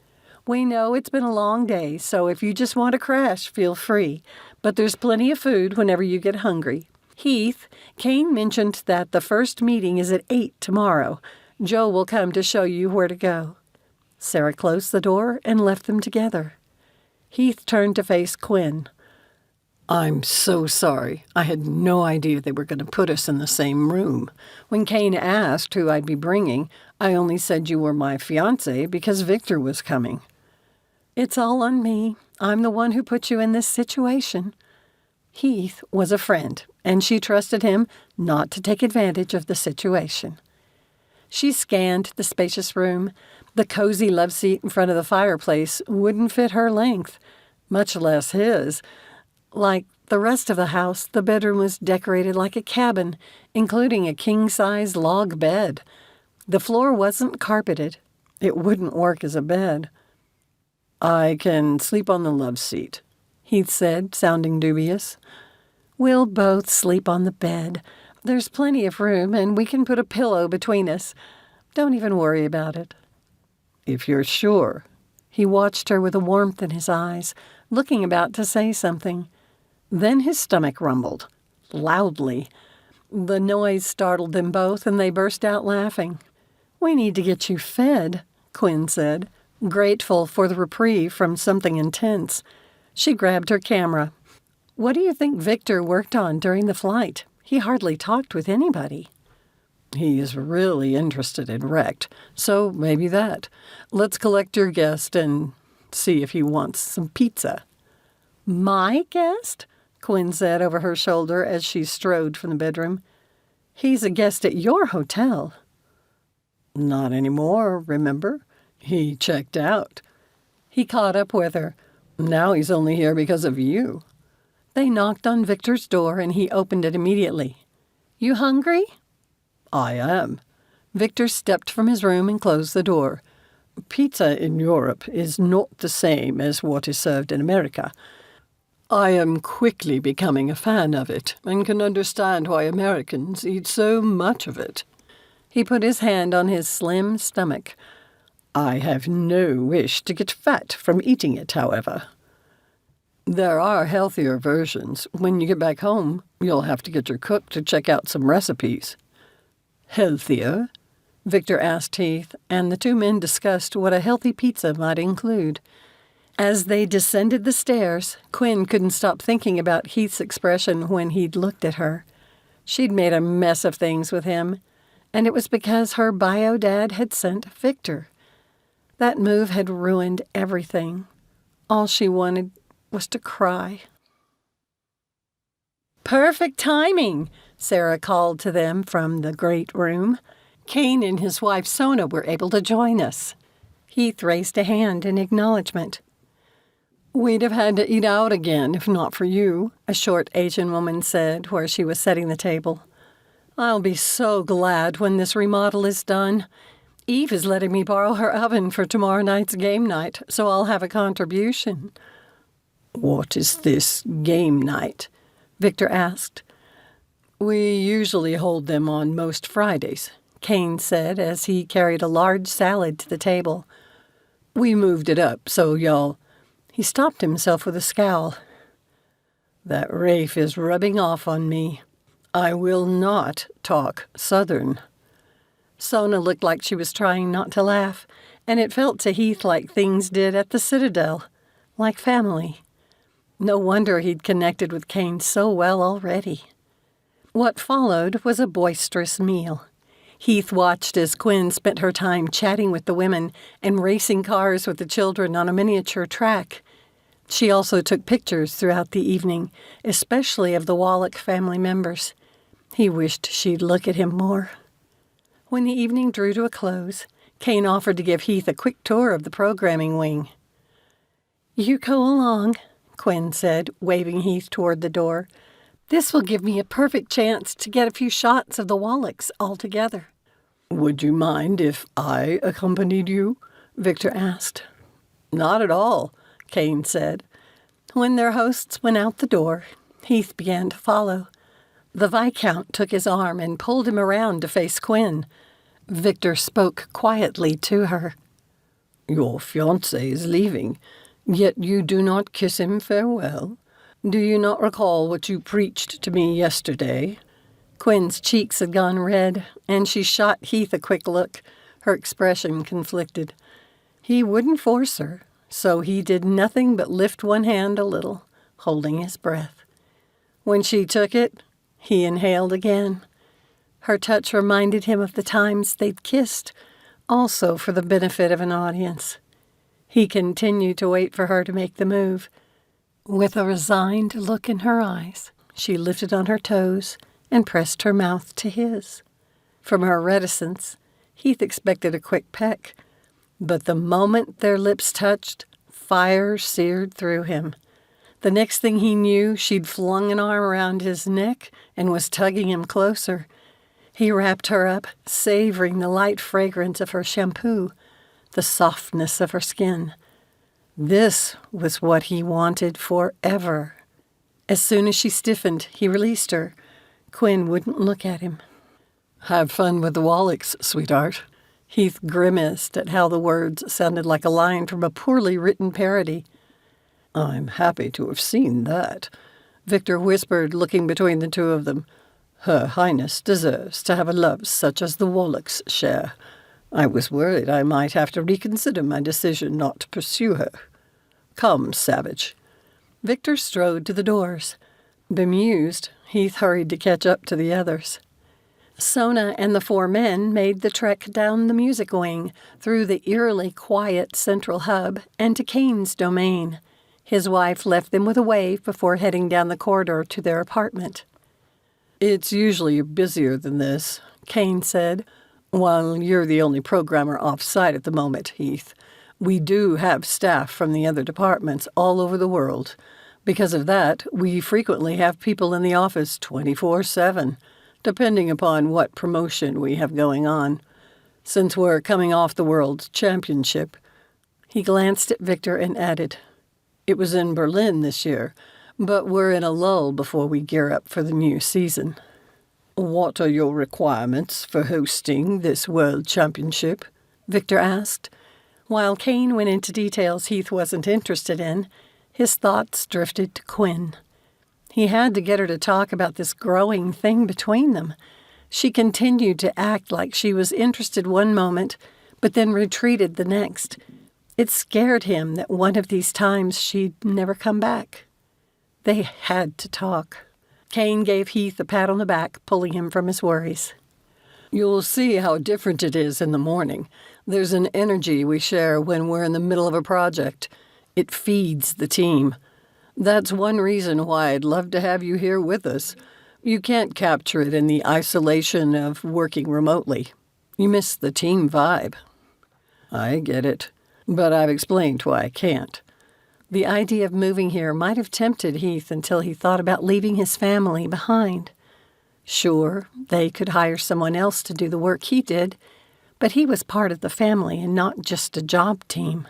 "We know it's been a long day, so if you just want to crash, feel free. But there's plenty of food whenever you get hungry. Heath, Kane mentioned that the first meeting is at 8 tomorrow. Joe will come to show you where to go." Sarah closed the door and left them together. Heath turned to face Quinn. "I'm so sorry. I had no idea they were going to put us in the same room. When Kane asked who I'd be bringing, I only said you were my fiancé because Victor was coming." "It's all on me. I'm the one who put you in this situation." Heath was a friend, and she trusted him not to take advantage of the situation. She scanned the spacious room. The cozy love seat in front of the fireplace wouldn't fit her length, much less his. Like the rest of the house, the bedroom was decorated like a cabin, including a king-size log bed. The floor wasn't carpeted. It wouldn't work as a bed. "I can sleep on the love seat," Heath said, sounding dubious. "We'll both sleep on the bed. There's plenty of room, and we can put a pillow between us. Don't even worry about it." "If you're sure." He watched her with a warmth in his eyes, looking about to say something. Then his stomach rumbled, loudly. The noise startled them both, and they burst out laughing. "We need to get you fed," Quinn said, grateful for the reprieve from something intense. She grabbed her camera. "What do you think Victor worked on during the flight? He hardly talked with anybody." "He's really interested in Wrecked, so maybe that. Let's collect your guest and see if he wants some pizza." "My guest?" Quinn said over her shoulder as she strode from the bedroom. "He's a guest at your hotel." "Not anymore, remember? He checked out. He caught up with her. Now he's only here because of you. They knocked on Victor's door, and he opened it immediately. You hungry? I am. Victor stepped from his room and closed the door. Pizza in Europe is not the same as what is served in America. I am quickly becoming a fan of it and can understand why Americans eat so much of it. He put his hand on his slim stomach. I have no wish to get fat from eating it, however. There are healthier versions. When you get back home, you'll have to get your cook to check out some recipes. Healthier? Victor asked Heath, and the two men discussed what a healthy pizza might include. As they descended the stairs, Quinn couldn't stop thinking about Heath's expression when he'd looked at her. She'd made a mess of things with him, and it was because her bio dad had sent Victor. That move had ruined everything. All she wanted was to cry. Perfect timing, Sarah called to them from the great room. Kane and his wife Sona were able to join us. Heath raised a hand in acknowledgement. We'd have had to eat out again if not for you, a short Asian woman said where she was setting the table. I'll be so glad when this remodel is done. Eve is letting me borrow her oven for tomorrow night's game night, so I'll have a contribution. What is this game night? Victor asked. We usually hold them on most Fridays, Kane said as he carried a large salad to the table. We moved it up, so y'all... He stopped himself with a scowl. That Rafe is rubbing off on me. I will not talk Southern. Sona looked like she was trying not to laugh, and it felt to Heath like things did at the Citadel, like family. No wonder he'd connected with Kane so well already. What followed was a boisterous meal. Heath watched as Quinn spent her time chatting with the women and racing cars with the children on a miniature track. She also took pictures throughout the evening, especially of the Wallach family members. He wished she'd look at him more. When the evening drew to a close, Kane offered to give Heath a quick tour of the programming wing. You go along, Quinn said, waving Heath toward the door. This will give me a perfect chance to get a few shots of the Wallachs all together. Would you mind if I accompanied you? Victor asked. Not at all, Kane said. When their hosts went out the door, Heath began to follow. The Viscount took his arm and pulled him around to face Quinn. Victor spoke quietly to her. Your fiancé is leaving, yet you do not kiss him farewell. Do you not recall what you preached to me yesterday? Quinn's cheeks had gone red, and she shot Heath a quick look, her expression conflicted. He wouldn't force her, so he did nothing but lift one hand a little, holding his breath. When she took it, he inhaled again. Her touch reminded him of the times they'd kissed, also for the benefit of an audience. He continued to wait for her to make the move. With a resigned look in her eyes, she lifted on her toes and pressed her mouth to his. From her reticence, Heath expected a quick peck, but the moment their lips touched, fire seared through him. The next thing he knew, she'd flung an arm around his neck and was tugging him closer. He wrapped her up, savoring the light fragrance of her shampoo, the softness of her skin. This was what he wanted forever. As soon as she stiffened, he released her. Quinn wouldn't look at him. Have fun with the Wallachs, sweetheart. Heath grimaced at how the words sounded like a line from a poorly written parody. I'm happy to have seen that, Victor whispered, looking between the two of them. Her Highness deserves to have a love such as the Wallachs share. I was worried I might have to reconsider my decision not to pursue her. Come, Savage. Victor strode to the doors. Bemused, Heath hurried to catch up to the others. Sona and the four men made the trek down the music wing, through the eerily quiet central hub, and to Kane's domain. His wife left them with a wave before heading down the corridor to their apartment. It's usually busier than this, Kane said. While you're the only programmer off-site at the moment, Heath, we do have staff from the other departments all over the world. Because of that, we frequently have people in the office 24/7, depending upon what promotion we have going on. Since we're coming off the World Championship, he glanced at Victor and added, it was in Berlin this year, but we're in a lull before we gear up for the new season. What are your requirements for hosting this World Championship? Victor asked. While Kane went into details Heath wasn't interested in, his thoughts drifted to Quinn. He had to get her to talk about this growing thing between them. She continued to act like she was interested one moment, but then retreated the next. It scared him that one of these times she'd never come back. They had to talk. Kane gave Heath a pat on the back, pulling him from his worries. You'll see how different it is in the morning. There's an energy we share when we're in the middle of a project. It feeds the team. That's one reason why I'd love to have you here with us. You can't capture it in the isolation of working remotely. You miss the team vibe. I get it, but I've explained why I can't. The idea of moving here might have tempted Heath until he thought about leaving his family behind. Sure, they could hire someone else to do the work he did, but he was part of the family and not just a job team.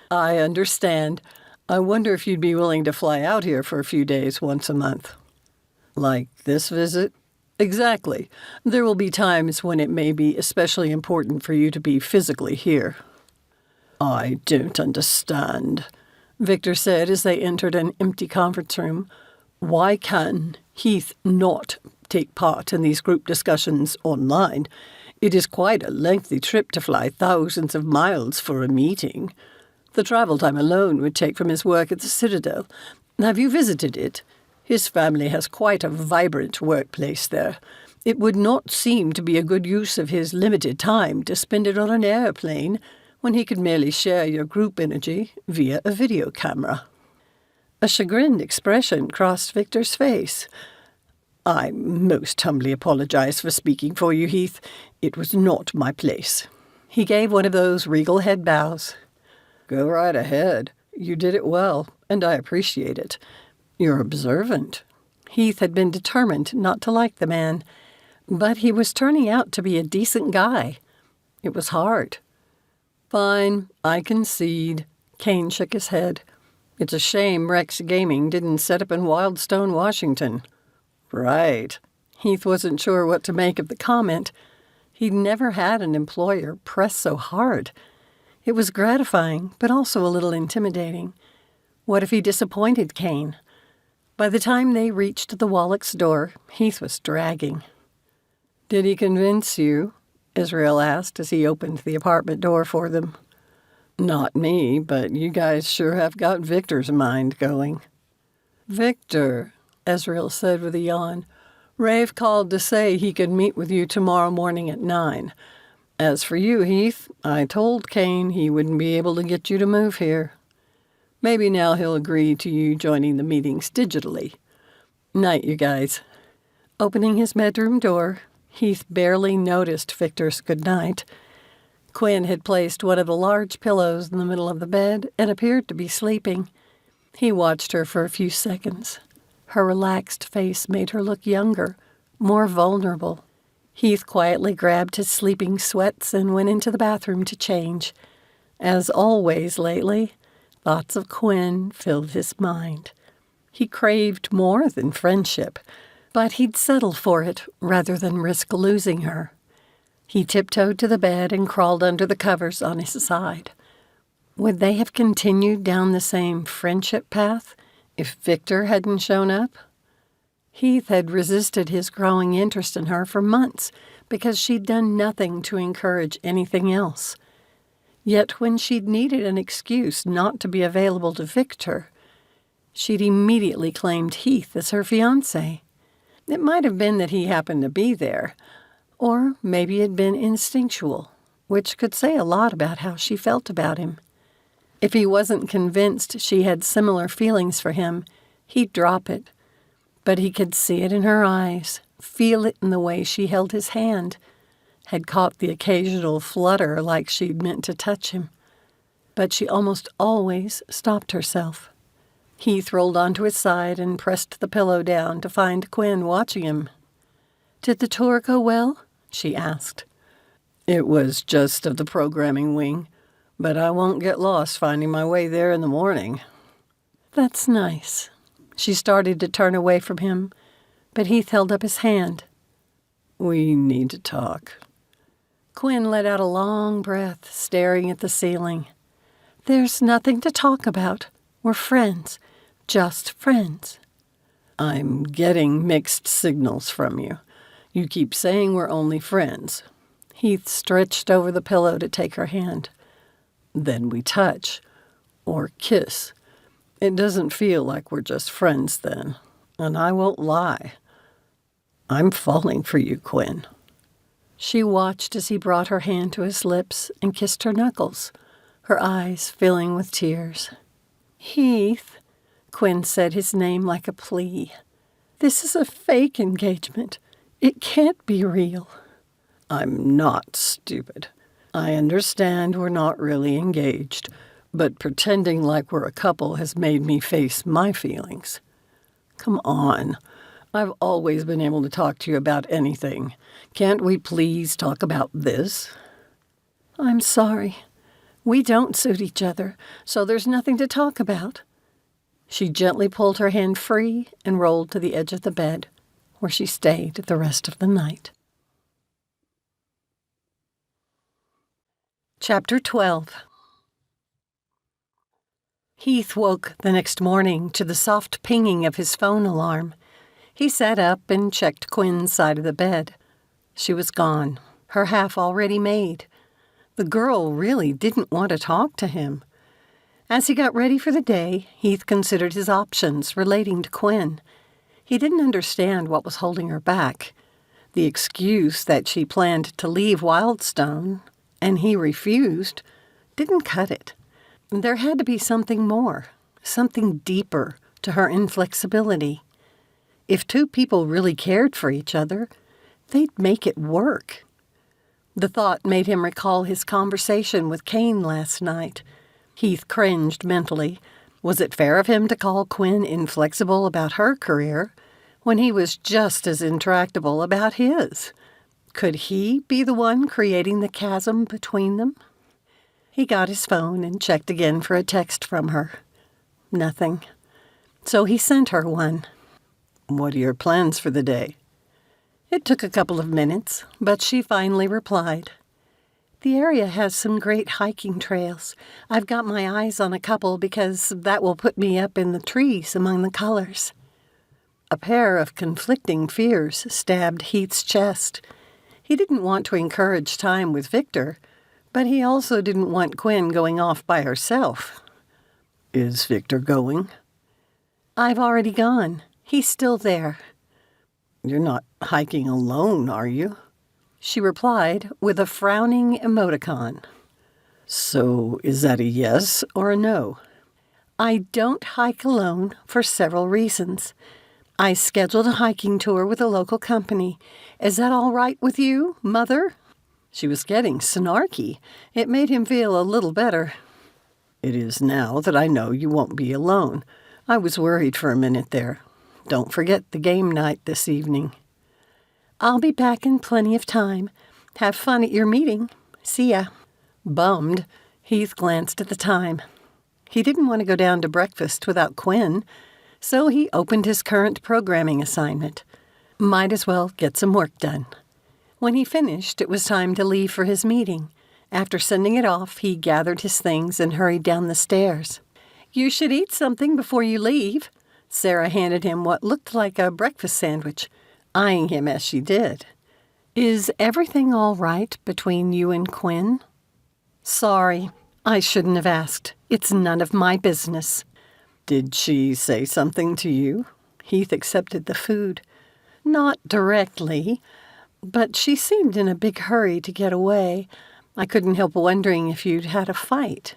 I understand. I wonder if you'd be willing to fly out here for a few days once a month. Like this visit? Exactly. There will be times when it may be especially important for you to be physically here. I don't understand, Victor said as they entered an empty conference room. Why can Heath not take part in these group discussions online? It is quite a lengthy trip to fly thousands of miles for a meeting. The travel time alone would take from his work at the Citadel. Have you visited it? His family has quite a vibrant workplace there. It would not seem to be a good use of his limited time to spend it on an airplane when he could merely share your group energy via a video camera. A chagrined expression crossed Victor's face. I most humbly apologize for speaking for you, Heath. It was not my place. He gave one of those regal head bows. Go right ahead. You did it well, and I appreciate it. You're observant. Heath had been determined not to like the man, but he was turning out to be a decent guy. It was hard. Fine, I concede. Kane shook his head. It's a shame Rex Gaming didn't set up in Wildstone, Washington. Right. Heath wasn't sure what to make of the comment. He'd never had an employer press so hard. It was gratifying, but also a little intimidating. What if he disappointed Kane? By the time they reached the Wallach's door, Heath was dragging. Did he convince you? Israel asked as he opened the apartment door for them. Not me, but you guys sure have got Victor's mind going. Victor, Israel said with a yawn. Rafe called to say he could meet with you tomorrow morning at 9. As for you, Heath, I told Kane he wouldn't be able to get you to move here. Maybe now he'll agree to you joining the meetings digitally. Night, you guys. Opening his bedroom door, Heath barely noticed Victor's goodnight. Quinn had placed one of the large pillows in the middle of the bed and appeared to be sleeping. He watched her for a few seconds. Her relaxed face made her look younger, more vulnerable. Heath quietly grabbed his sleeping sweats and went into the bathroom to change. As always lately, thoughts of Quinn filled his mind. He craved more than friendship, but he'd settle for it rather than risk losing her. He tiptoed to the bed and crawled under the covers on his side. Would they have continued down the same friendship path if Victor hadn't shown up? Heath had resisted his growing interest in her for months because she'd done nothing to encourage anything else. Yet when she'd needed an excuse not to be available to Victor, she'd immediately claimed Heath as her fiancé. It might have been that he happened to be there, or maybe it'd been instinctual, which could say a lot about how she felt about him. If he wasn't convinced she had similar feelings for him, he'd drop it. But he could see it in her eyes, feel it in the way she held his hand. had caught the occasional flutter like she'd meant to touch him. But she almost always stopped herself. Heath rolled onto his side and pressed the pillow down to find Quinn watching him. "Did the tour go well?" she asked. It was just of the programming wing, but I won't get lost finding my way there in the morning. "That's nice." She started to turn away from him, but Heath held up his hand. We need to talk. Quinn let out a long breath, staring at the ceiling. "There's nothing to talk about. We're friends. Just friends." I'm getting mixed signals from you. You keep saying we're only friends. Heath stretched over the pillow to take her hand. Then we touch. Or kiss. It doesn't feel like we're just friends then. And I won't lie. I'm falling for you, Quinn. She watched as he brought her hand to his lips and kissed her knuckles, her eyes filling with tears. "Heath," Quinn said his name like a plea. "This is a fake engagement. It can't be real." I'm not stupid. I understand we're not really engaged, but pretending like we're a couple has made me face my feelings. Come on. I've always been able to talk to you about anything. Can't we please talk about this? "I'm sorry. We don't suit each other, so there's nothing to talk about." She gently pulled her hand free and rolled to the edge of the bed, where she stayed the rest of the night. Chapter 12. Heath woke the next morning to the soft pinging of his phone alarm. He sat up and checked Quinn's side of the bed. She was gone, her half already made. The girl really didn't want to talk to him. As he got ready for the day, Heath considered his options relating to Quinn. He didn't understand what was holding her back. The excuse that she planned to leave Wildstone, and he refused, didn't cut it. There had to be something more, something deeper to her inflexibility. If two people really cared for each other, they'd make it work. The thought made him recall his conversation with Kane last night. Heath cringed mentally. Was it fair of him to call Quinn inflexible about her career when he was just as intractable about his? Could he be the one creating the chasm between them? He got his phone and checked again for a text from her. Nothing. So he sent her one. What are your plans for the day? It took a couple of minutes, but she finally replied. The area has some great hiking trails. I've got my eyes on a couple because that will put me up in the trees among the colors. A pair of conflicting fears stabbed Heath's chest. He didn't want to encourage time with Victor, but he also didn't want Quinn going off by herself. Is Victor going? I've already gone. He's still there. You're not hiking alone, are you? She replied with a frowning emoticon. So is that a yes or a no? I don't hike alone for several reasons. I scheduled a hiking tour with a local company. Is that all right with you, Mother? She was getting snarky. It made him feel a little better. It is now that I know you won't be alone. I was worried for a minute there. Don't forget the game night this evening. I'll be back in plenty of time. Have fun at your meeting. See ya. Bummed, Heath glanced at the time. He didn't want to go down to breakfast without Quinn, so he opened his current programming assignment. Might as well get some work done. When he finished, it was time to leave for his meeting. After sending it off, he gathered his things and hurried down the stairs. You should eat something before you leave. Sarah handed him what looked like a breakfast sandwich, eyeing him as she did. Is everything all right between you and Quinn? Sorry, I shouldn't have asked. It's none of my business. Did she say something to you? Heath accepted the food. Not directly, but she seemed in a big hurry to get away. I couldn't help wondering if you'd had a fight.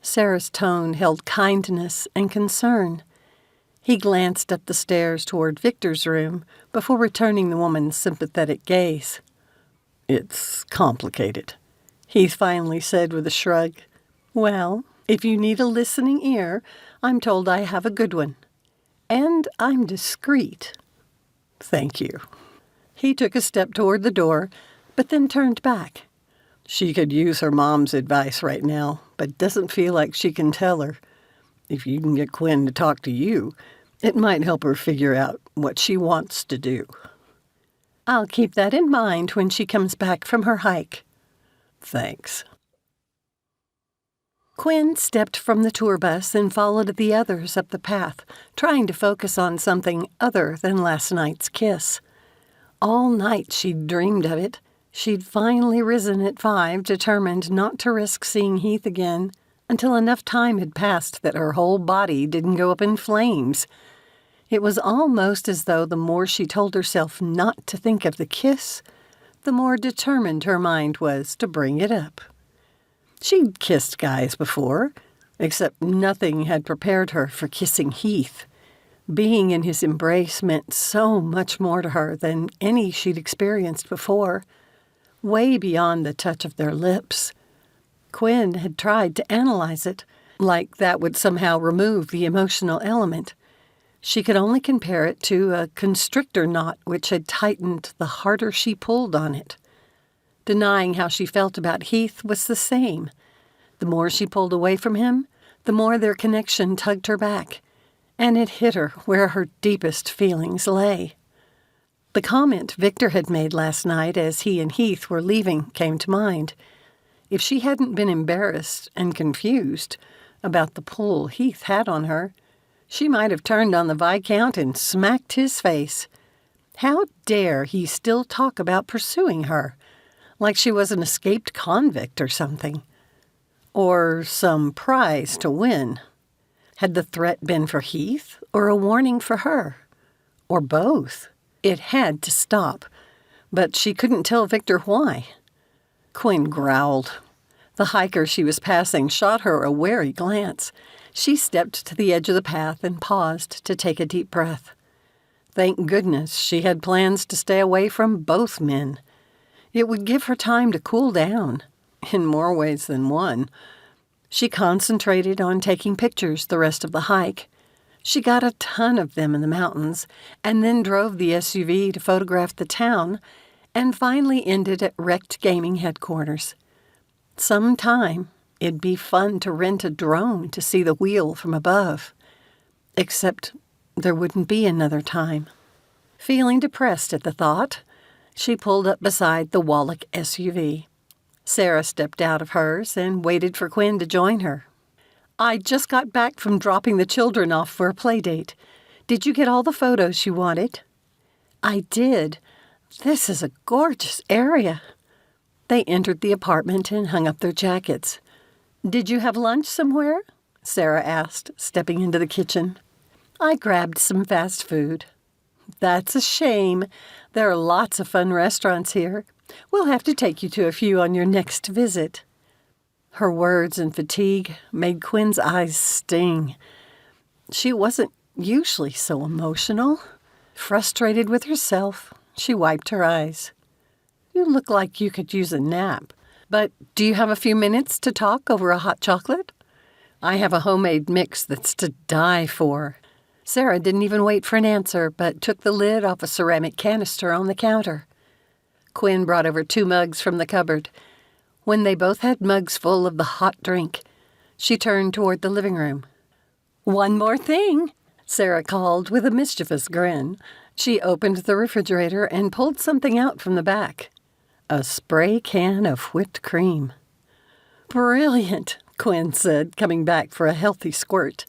Sarah's tone held kindness and concern. He glanced up the stairs toward Victor's room before returning the woman's sympathetic gaze. It's complicated, Heath finally said with a shrug. Well, if you need a listening ear, I'm told I have a good one. And I'm discreet. Thank you. He took a step toward the door, but then turned back. She could use her mom's advice right now, but doesn't feel like she can tell her. If you can get Quinn to talk to you, it might help her figure out what she wants to do. I'll keep that in mind when she comes back from her hike. Thanks. Quinn stepped from the tour bus and followed the others up the path, trying to focus on something other than last night's kiss. All night she'd dreamed of it. She'd finally risen at 5, determined not to risk seeing Heath again until enough time had passed that her whole body didn't go up in flames. It was almost as though the more she told herself not to think of the kiss, the more determined her mind was to bring it up. She'd kissed guys before, except nothing had prepared her for kissing Heath. Being in his embrace meant so much more to her than any she'd experienced before, way beyond the touch of their lips. Quinn had tried to analyze it, like that would somehow remove the emotional element. She could only compare it to a constrictor knot which had tightened the harder she pulled on it. Denying how she felt about Heath was the same. The more she pulled away from him, the more their connection tugged her back, and it hit her where her deepest feelings lay. The comment Victor had made last night as he and Heath were leaving came to mind. If she hadn't been embarrassed and confused about the pull Heath had on her, she might have turned on the Viscount and smacked his face. How dare he still talk about pursuing her, like she was an escaped convict or something? Or some prize to win. Had the threat been for Heath or a warning for her? Or both? It had to stop, but she couldn't tell Victor why. Quinn growled. The hiker she was passing shot her a wary glance. She stepped to the edge of the path and paused to take a deep breath. Thank goodness she had plans to stay away from both men. It would give her time to cool down, in more ways than one. She concentrated on taking pictures the rest of the hike. She got a ton of them in the mountains, and then drove the SUV to photograph the town, and finally ended at Wrecked Gaming headquarters. Sometime it'd be fun to rent a drone to see the wheel from above. Except there wouldn't be another time. Feeling depressed at the thought, she pulled up beside the Wallach SUV. Sarah stepped out of hers and waited for Quinn to join her. I just got back from dropping the children off for a play date. Did you get all the photos you wanted? I did. This is a gorgeous area. They entered the apartment and hung up their jackets. Did you have lunch somewhere? Sarah asked, stepping into the kitchen. I grabbed some fast food. That's a shame. There are lots of fun restaurants here. We'll have to take you to a few on your next visit. Her words and fatigue made Quinn's eyes sting. She wasn't usually so emotional. Frustrated with herself, she wiped her eyes. You look like you could use a nap. But do you have a few minutes to talk over a hot chocolate? I have a homemade mix that's to die for. Sarah didn't even wait for an answer, but took the lid off a ceramic canister on the counter. Quinn brought over 2 mugs from the cupboard. When they both had mugs full of the hot drink, she turned toward the living room. One more thing, Sarah called with a mischievous grin. She opened the refrigerator and pulled something out from the back. A spray can of whipped cream. Brilliant, Quinn said, coming back for a healthy squirt.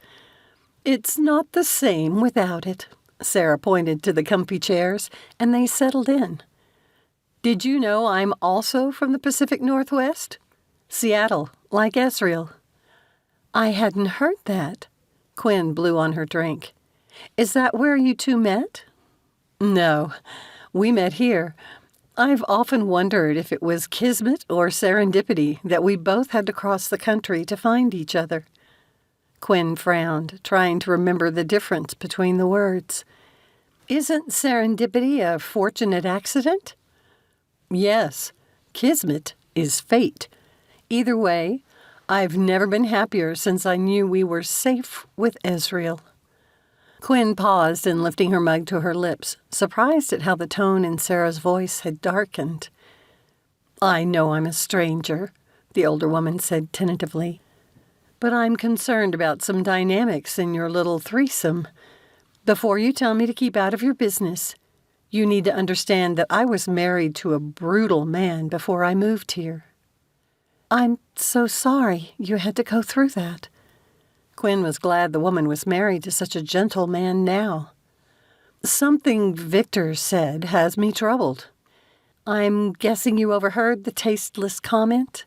It's not the same without it. Sarah pointed to the comfy chairs, and they settled in. Did you know I'm also from the Pacific Northwest? Seattle, like Esriel. I hadn't heard that. Quinn blew on her drink. Is that where you two met? No, we met here. I've often wondered if it was kismet or serendipity that we both had to cross the country to find each other. Quinn frowned, trying to remember the difference between the words. Isn't serendipity a fortunate accident? Yes, Kismet is fate. Either way, I've never been happier since I knew we were safe with Ezreal." Quinn paused in lifting her mug to her lips, surprised at how the tone in Sarah's voice had darkened. "I know I'm a stranger," the older woman said tentatively, "but I'm concerned about some dynamics in your little threesome. Before you tell me to keep out of your business, you need to understand that I was married to a brutal man before I moved here." "I'm so sorry you had to go through that." Quinn was glad the woman was married to such a gentle man now. "Something Victor said has me troubled. I'm guessing you overheard the tasteless comment?"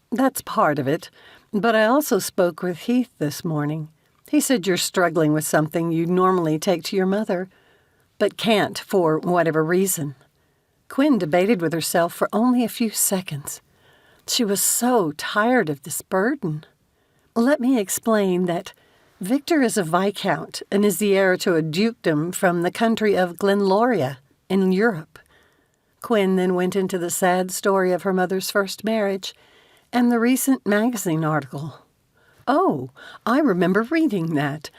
"That's part of it, but I also spoke with Heath this morning. He said you're struggling with something you'd normally take to your mother, but can't for whatever reason." Quinn debated with herself for only a few seconds. She was so tired of this burden. "Let me explain that Victor is a viscount and is the heir to a dukedom from the country of Glenloria in Europe." Quinn then went into the sad story of her mother's first marriage and the recent magazine article. "Oh, I remember reading that.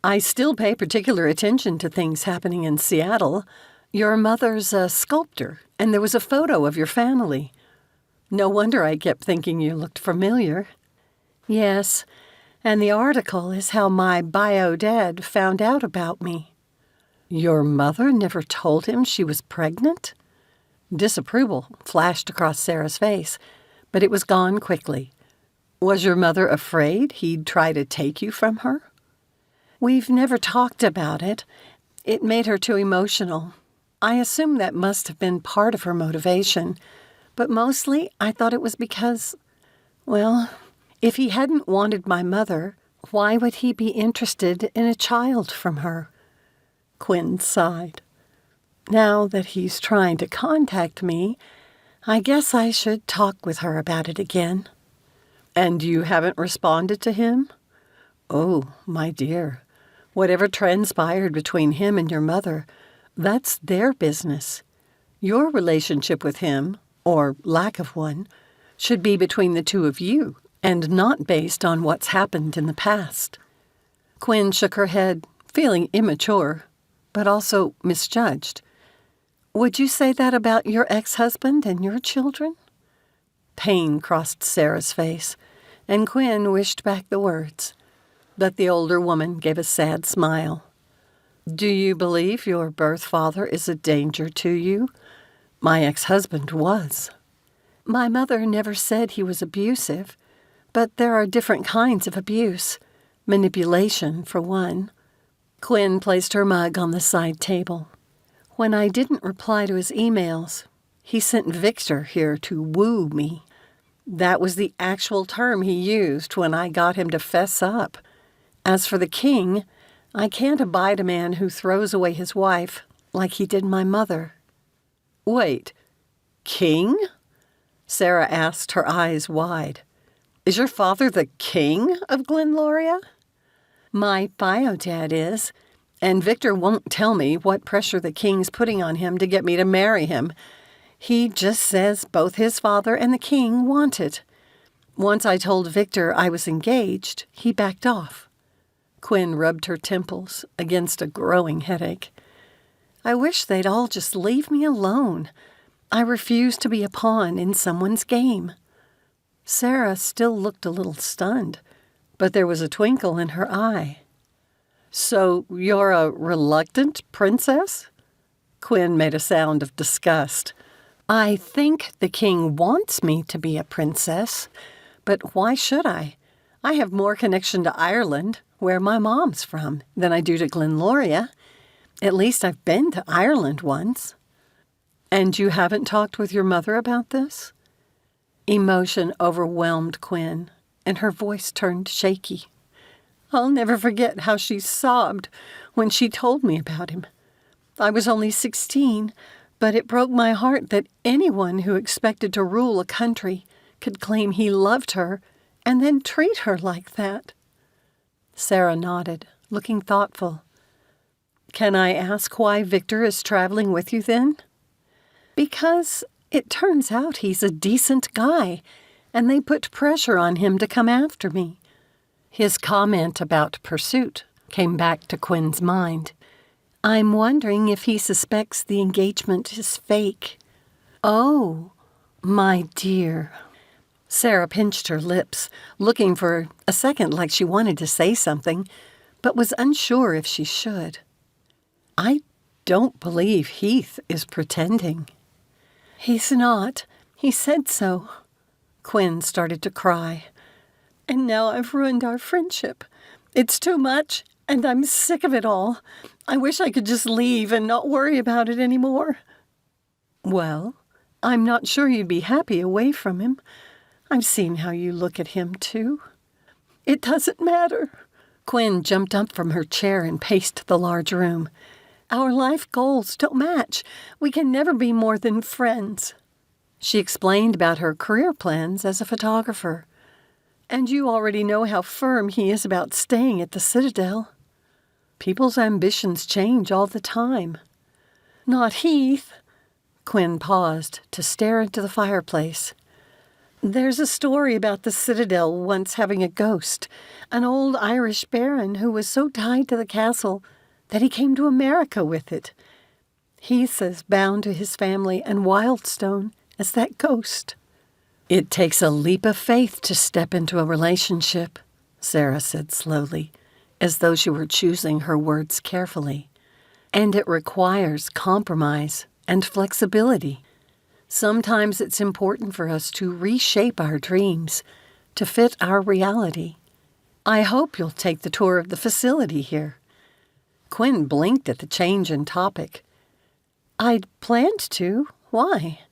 I still pay particular attention to things happening in Seattle. Your mother's a sculptor, and there was a photo of your family. No wonder I kept thinking you looked familiar." "Yes, and the article is how my bio-dad found out about me." "Your mother never told him she was pregnant?" Disapproval flashed across Sarah's face, but it was gone quickly. "Was your mother afraid he'd try to take you from her?" "We've never talked about it. It made her too emotional. I assume that must have been part of her motivation, but mostly I thought it was because, well, if he hadn't wanted my mother, why would he be interested in a child from her?" Quinn sighed. "Now that he's trying to contact me, I guess I should talk with her about it again." "And you haven't responded to him?" "Oh, my dear, whatever transpired between him and your mother, that's their business. Your relationship with him, or lack of one, should be between the two of you and not based on what's happened in the past." Quinn shook her head, feeling immature, but also misjudged. "Would you say that about your ex-husband and your children?" Pain crossed Sarah's face, and Quinn wished back the words. But the older woman gave a sad smile. "Do you believe your birth father is a danger to you? My ex-husband was." "My mother never said he was abusive, but there are different kinds of abuse. Manipulation, for one." Quinn placed her mug on the side table. "When I didn't reply to his emails, he sent Victor here to woo me. That was the actual term he used when I got him to fess up. As for the king, I can't abide a man who throws away his wife like he did my mother." "Wait, king?" Sarah asked, her eyes wide. "Is your father the king of Glenloria?" "My bio-dad is, and Victor won't tell me what pressure the king's putting on him to get me to marry him. He just says both his father and the king want it. Once I told Victor I was engaged, he backed off." Quinn rubbed her temples against a growing headache. "I wish they'd all just leave me alone. I refuse to be a pawn in someone's game." Sarah still looked a little stunned, but there was a twinkle in her eye. "So you're a reluctant princess?" Quinn made a sound of disgust. "I think the king wants me to be a princess, but why should I? I have more connection to Ireland, where my mom's from, than I do to Glenloria. At least I've been to Ireland once." "And you haven't talked with your mother about this?" Emotion overwhelmed Quinn, and her voice turned shaky. I'll never forget how she sobbed when she told me about him. I was only 16, but it broke my heart that anyone who expected to rule a country could claim he loved her and then treat her like that. Sarah nodded, looking thoughtful. "Can I ask why Victor is traveling with you then?" "Because It turns out he's a decent guy, and they put pressure on him to come after me." His comment about pursuit came back to Quinn's mind. "I'm wondering if he suspects the engagement is fake." "Oh, my dear." Sarah pinched her lips, looking for a second like she wanted to say something, but was unsure if she should. "I don't believe Heath is pretending." "He's not. He said so." Quinn started to cry. "And now I've ruined our friendship. It's too much, and I'm sick of it all. I wish I could just leave and not worry about it anymore." "Well, I'm not sure you'd be happy away from him. I've seen how you look at him, too." "It doesn't matter." Quinn jumped up from her chair and paced the large room. "Our life goals don't match. We can never be more than friends." She explained about her career plans as a photographer. "And you already know how firm he is about staying at the Citadel." "People's ambitions change all the time." "Not Heath." Quinn paused to stare into the fireplace. "There's a story about the Citadel once having a ghost, an old Irish baron who was so tied to the castle that he came to America with it. Heath is bound to his family and Wildstone as that ghost." "It takes a leap of faith to step into a relationship," Sarah said slowly, as though she were choosing her words carefully. "And it requires compromise and flexibility. Sometimes it's important for us to reshape our dreams to fit our reality. I hope you'll take the tour of the facility here." Quinn blinked at the change in topic. "I'd planned to. Why?"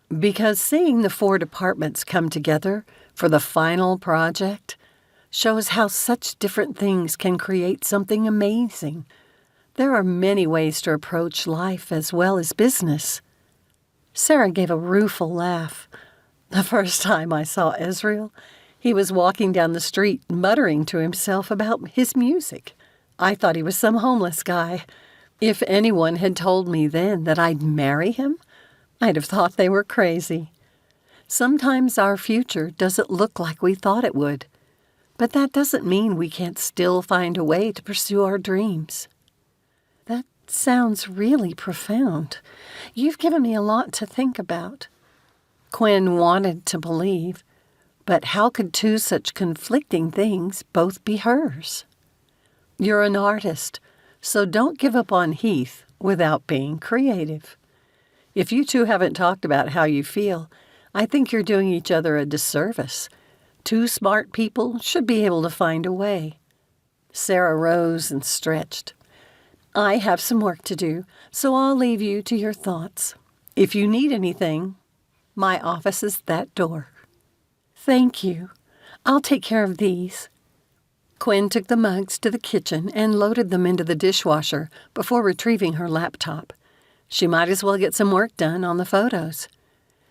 "Because seeing the 4 departments come together for the final project shows how such different things can create something amazing. There are many ways to approach life as well as business." Sarah gave a rueful laugh. "The first time I saw Ezreal, he was walking down the street muttering to himself about his music. I thought he was some homeless guy. If anyone had told me then that I'd marry him, I'd have thought they were crazy. Sometimes our future doesn't look like we thought it would, but that doesn't mean we can't still find a way to pursue our dreams." "That sounds really profound. You've given me a lot to think about." Quinn wanted to believe, but how could 2 such conflicting things both be hers? "You're an artist, so don't give up on Heath without being creative. If you 2 haven't talked about how you feel, I think you're doing each other a disservice. 2 smart people should be able to find a way." Sarah rose and stretched. "I have some work to do, so I'll leave you to your thoughts. If you need anything, my office is that door." "Thank you. I'll take care of these." Quinn took the mugs to the kitchen and loaded them into the dishwasher before retrieving her laptop. She might as well get some work done on the photos.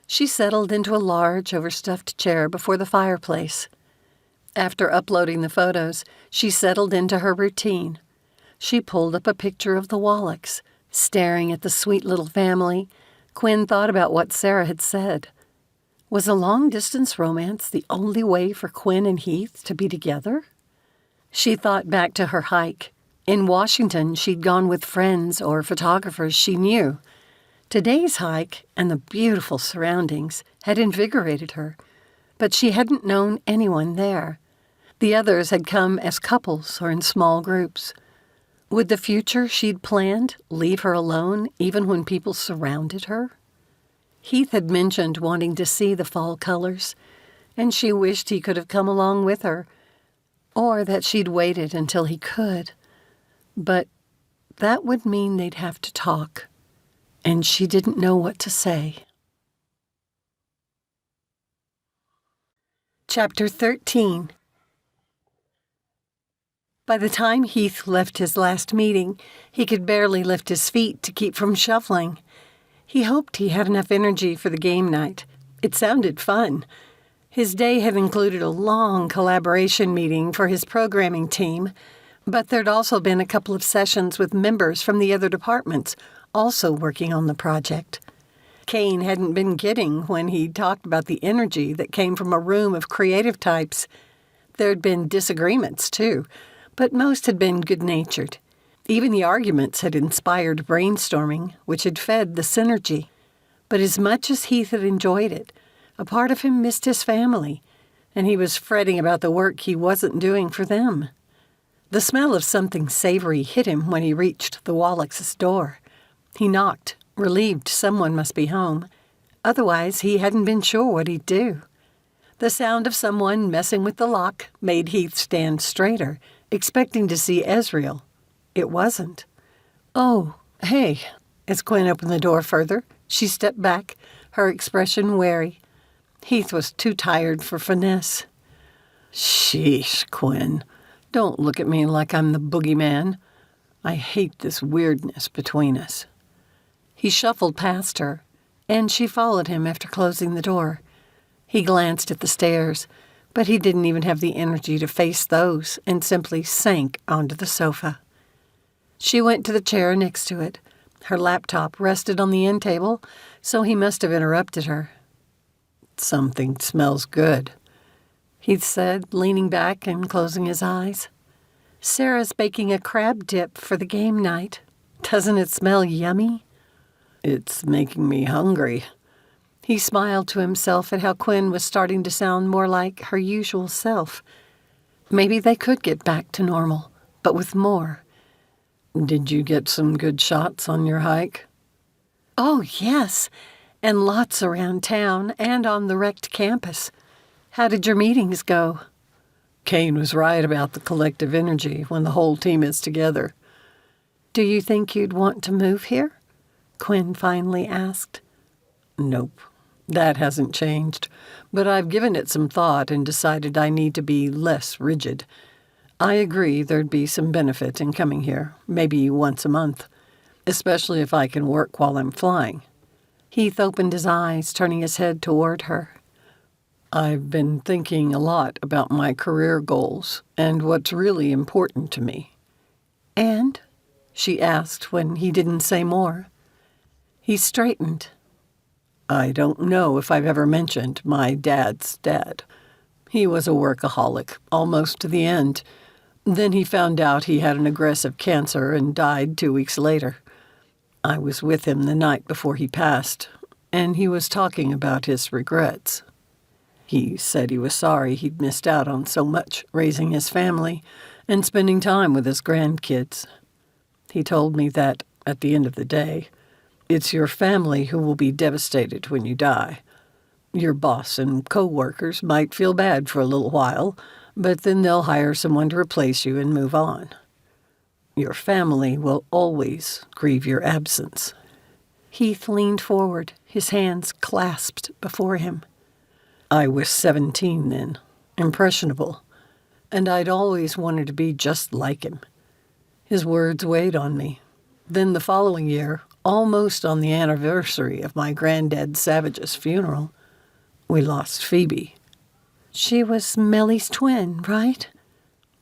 She settled into a large, overstuffed chair before the fireplace. After uploading the photos, she settled into her routine. She pulled up a picture of the Wallachs. Staring at the sweet little family, Quinn thought about what Sarah had said. Was a long-distance romance the only way for Quinn and Heath to be together? She thought back to her hike. In Washington, she'd gone with friends or photographers she knew. Today's hike and the beautiful surroundings had invigorated her, but she hadn't known anyone there. The others had come as couples or in small groups. Would the future she'd planned leave her alone even when people surrounded her? Heath had mentioned wanting to see the fall colors, and she wished he could have come along with her, or that she'd waited until he could. But that would mean they'd have to talk, and she didn't know what to say. Chapter 13. By the time Heath left his last meeting, he could barely lift his feet to keep from shuffling. He hoped he had enough energy for the game night. It sounded fun. His day had included a long collaboration meeting for his programming team, but there'd also been a couple of sessions with members from the other departments, also working on the project. Kane hadn't been kidding when he talked about the energy that came from a room of creative types. There'd been disagreements, too, but most had been good-natured. Even the arguments had inspired brainstorming, which had fed the synergy. But as much as Heath had enjoyed it, a part of him missed his family, and he was fretting about the work he wasn't doing for them. The smell of something savory hit him when he reached the Wallachs' door. He knocked, relieved someone must be home. Otherwise, he hadn't been sure what he'd do. The sound of someone messing with the lock made Heath stand straighter, expecting to see Ezreal. It wasn't. "Oh, hey." As Quinn opened the door further, she stepped back, her expression wary. Heath was too tired for finesse. "Sheesh, Quinn. Don't look at me like I'm the boogeyman. I hate this weirdness between us." He shuffled past her, and she followed him after closing the door. He glanced at the stairs, but he didn't even have the energy to face those and simply sank onto the sofa. She went to the chair next to it. Her laptop rested on the end table, so he must have interrupted her. "Something smells good," he said, leaning back and closing his eyes. "Sarah's baking a crab dip for the game night. Doesn't it smell yummy?" "It's making me hungry." He smiled to himself at how Quinn was starting to sound more like her usual self. Maybe they could get back to normal, but with more. "Did you get some good shots on your hike?" "Oh, yes, and lots around town and on the wrecked campus. How did your meetings go?" "Kane was right about the collective energy when the whole team is together." "Do you think you'd want to move here?" Quinn finally asked. "Nope. That hasn't changed, but I've given it some thought and decided I need to be less rigid. I agree there'd be some benefit in coming here, maybe once a month, especially if I can work while I'm flying." Heath opened his eyes, turning his head toward her. "I've been thinking a lot about my career goals and what's really important to me." "And?" she asked when he didn't say more. He straightened. "I don't know if I've ever mentioned my dad's dad. He was a workaholic, almost to the end. Then he found out he had an aggressive cancer and died 2 weeks later. I was with him the night before he passed, and he was talking about his regrets. He said he was sorry he'd missed out on so much raising his family and spending time with his grandkids. He told me that, at the end of the day, it's your family who will be devastated when you die. Your boss and co-workers might feel bad for a little while, but then they'll hire someone to replace you and move on. Your family will always grieve your absence." Heath leaned forward, his hands clasped before him. "I was 17 then, impressionable, and I'd always wanted to be just like him." His words weighed on me. Then the following year, almost on the anniversary of my granddad Savage's funeral, we lost Phoebe. "She was Mellie's twin, right?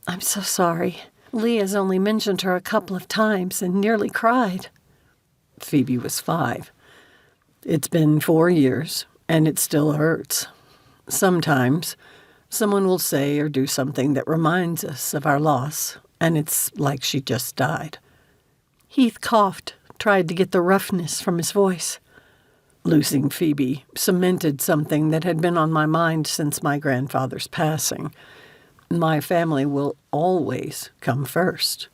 I'm so sorry. Leah's only mentioned her a couple of times and nearly cried." Phoebe was 5. It's been 4 years, and it still hurts. Sometimes someone will say or do something that reminds us of our loss, and it's like she just died. Heath coughed, tried to get the roughness from his voice. Losing Phoebe cemented something that had been on my mind since my grandfather's passing. My family will always come first.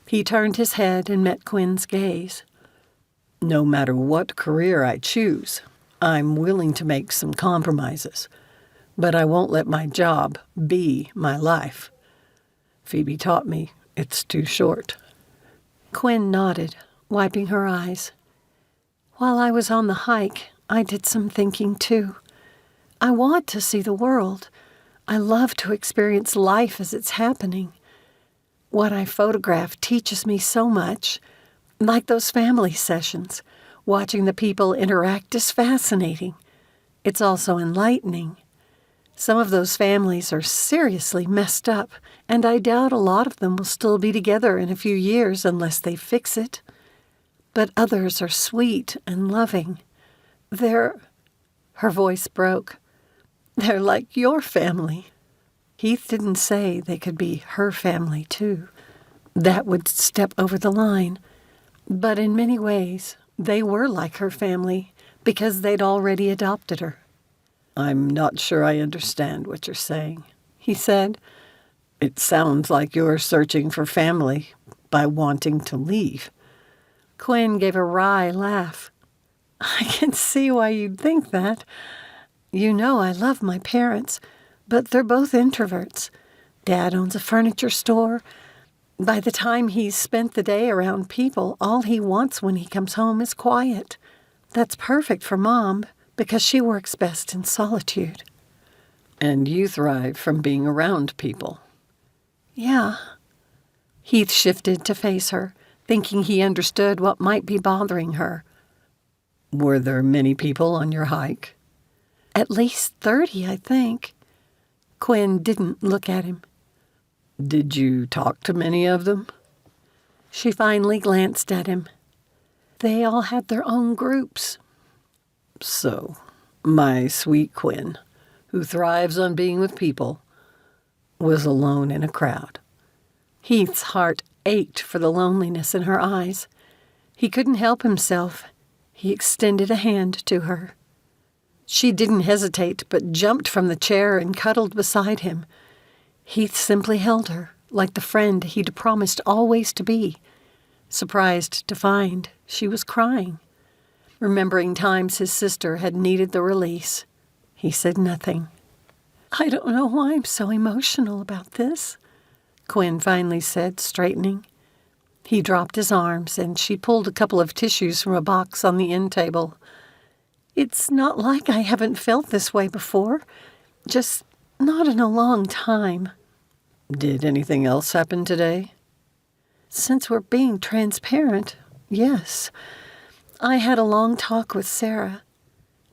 He turned his head and met Quinn's gaze. No matter what career I choose, I'm willing to make some compromises, but I won't let my job be my life. Phoebe taught me it's too short. Quinn nodded, wiping her eyes. "While I was on the hike, I did some thinking too. I want to see the world. I love to experience life as it's happening. What I photograph teaches me so much. Like those family sessions, watching the people interact is fascinating. It's also enlightening. Some of those families are seriously messed up, and I doubt a lot of them will still be together in a few years unless they fix it. But others are sweet and loving. They're... Her voice broke. They're like your family. Heath didn't say they could be her family, too. That would step over the line. But in many ways, they were like her family because they'd already adopted her. I'm not sure I understand what you're saying, he said. It sounds like you're searching for family by wanting to leave. Quinn gave a wry laugh. I can see why you'd think that. You know I love my parents, but they're both introverts. Dad owns a furniture store. By the time he's spent the day around people, all he wants when he comes home is quiet. That's perfect for Mom, because she works best in solitude. And you thrive from being around people. Yeah. Heath shifted to face her, thinking he understood what might be bothering her. Were there many people on your hike? At least 30, I think. Quinn didn't look at him. Did you talk to many of them? She finally glanced at him. They all had their own groups. So, my sweet Quinn, who thrives on being with people, was alone in a crowd. Heath's heart ached for the loneliness in her eyes. He couldn't help himself. He extended a hand to her. She didn't hesitate, but jumped from the chair and cuddled beside him. Heath simply held her, like the friend he'd promised always to be, surprised to find she was crying. Remembering times his sister had needed the release, he said nothing. I don't know why I'm so emotional about this, Quinn finally said, straightening. He dropped his arms, and she pulled a couple of tissues from a box on the end table. It's not like I haven't felt this way before, just not in a long time. Did anything else happen today? Since we're being transparent, yes. I had a long talk with Sarah.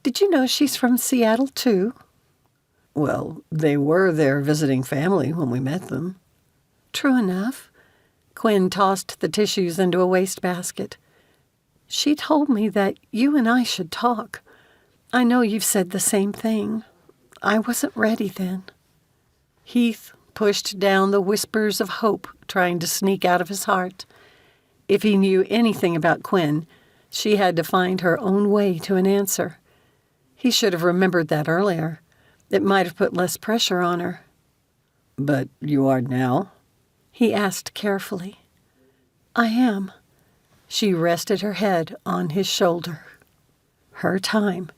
Did you know she's from Seattle, too? Well, they were there visiting family when we met them. True enough. Quinn tossed the tissues into a wastebasket. She told me that you and I should talk. I know you've said the same thing. I wasn't ready then. Heath pushed down the whispers of hope trying to sneak out of his heart. If he knew anything about Quinn, she had to find her own way to an answer. He should have remembered that earlier. It might have put less pressure on her. But you are now? He asked carefully. I am. She rested her head on his shoulder. Her time.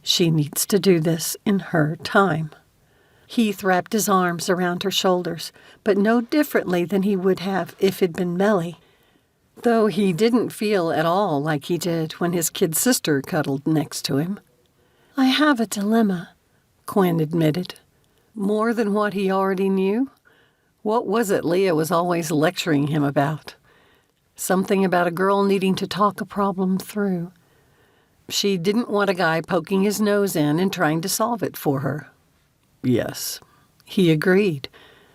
She needs to do this in her time. Heath wrapped his arms around her shoulders, but no differently than he would have if it'd been Melly, though he didn't feel at all like he did when his kid sister cuddled next to him. I have a dilemma, Quinn admitted. More than what he already knew? What was it Leah was always lecturing him about? Something about a girl needing to talk a problem through. She didn't want a guy poking his nose in and trying to solve it for her. Yes. He agreed.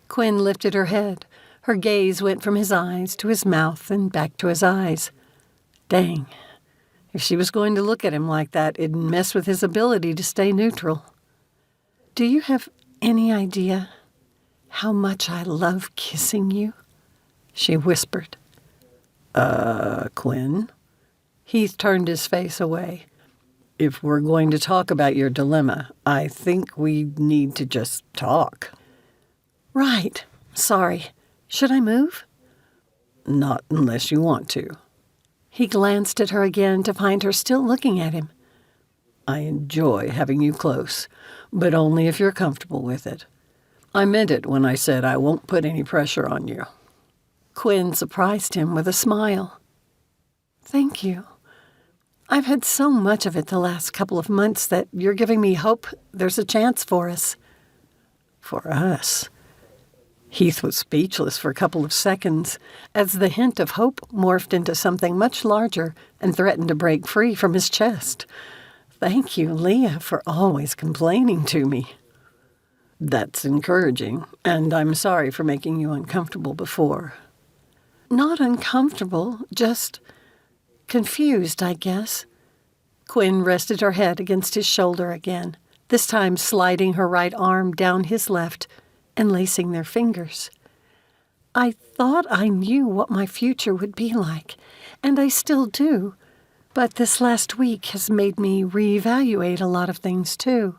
Quinn lifted her head. Her gaze went from his eyes to his mouth and back to his eyes. Dang. If she was going to look at him like that, it'd mess with his ability to stay neutral. Do you have any idea how much I love kissing you? She whispered. Quinn? Heath turned his face away. If we're going to talk about your dilemma, I think we need to just talk. Right. Sorry. Should I move? Not unless you want to. He glanced at her again to find her still looking at him. I enjoy having you close, but only if you're comfortable with it. I meant it when I said I won't put any pressure on you. Quinn surprised him with a smile. Thank you. I've had so much of it the last couple of months that you're giving me hope there's a chance for us. For us? Heath was speechless for a couple of seconds as the hint of hope morphed into something much larger and threatened to break free from his chest. Thank you, Leah, for always complaining to me. That's encouraging, and I'm sorry for making you uncomfortable before. Not uncomfortable, just confused, I guess. Quinn rested her head against his shoulder again, this time sliding her right arm down his left and lacing their fingers. I thought I knew what my future would be like, and I still do. But this last week has made me reevaluate a lot of things, too.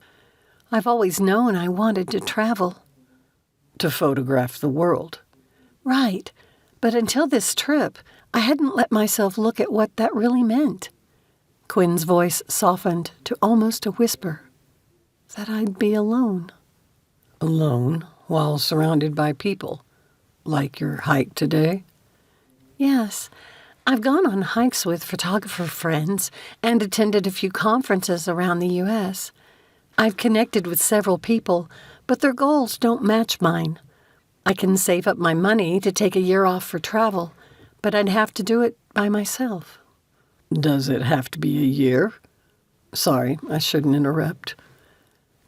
I've always known I wanted to travel. To photograph the world. Right, but until this trip, I hadn't let myself look at what that really meant. Quinn's voice softened to almost a whisper. That I'd be alone. Alone while surrounded by people. Like your hike today? Yes. I've gone on hikes with photographer friends and attended a few conferences around the U.S. I've connected with several people, but their goals don't match mine. I can save up my money to take a year off for travel, but I'd have to do it by myself. Does it have to be a year? Sorry, I shouldn't interrupt.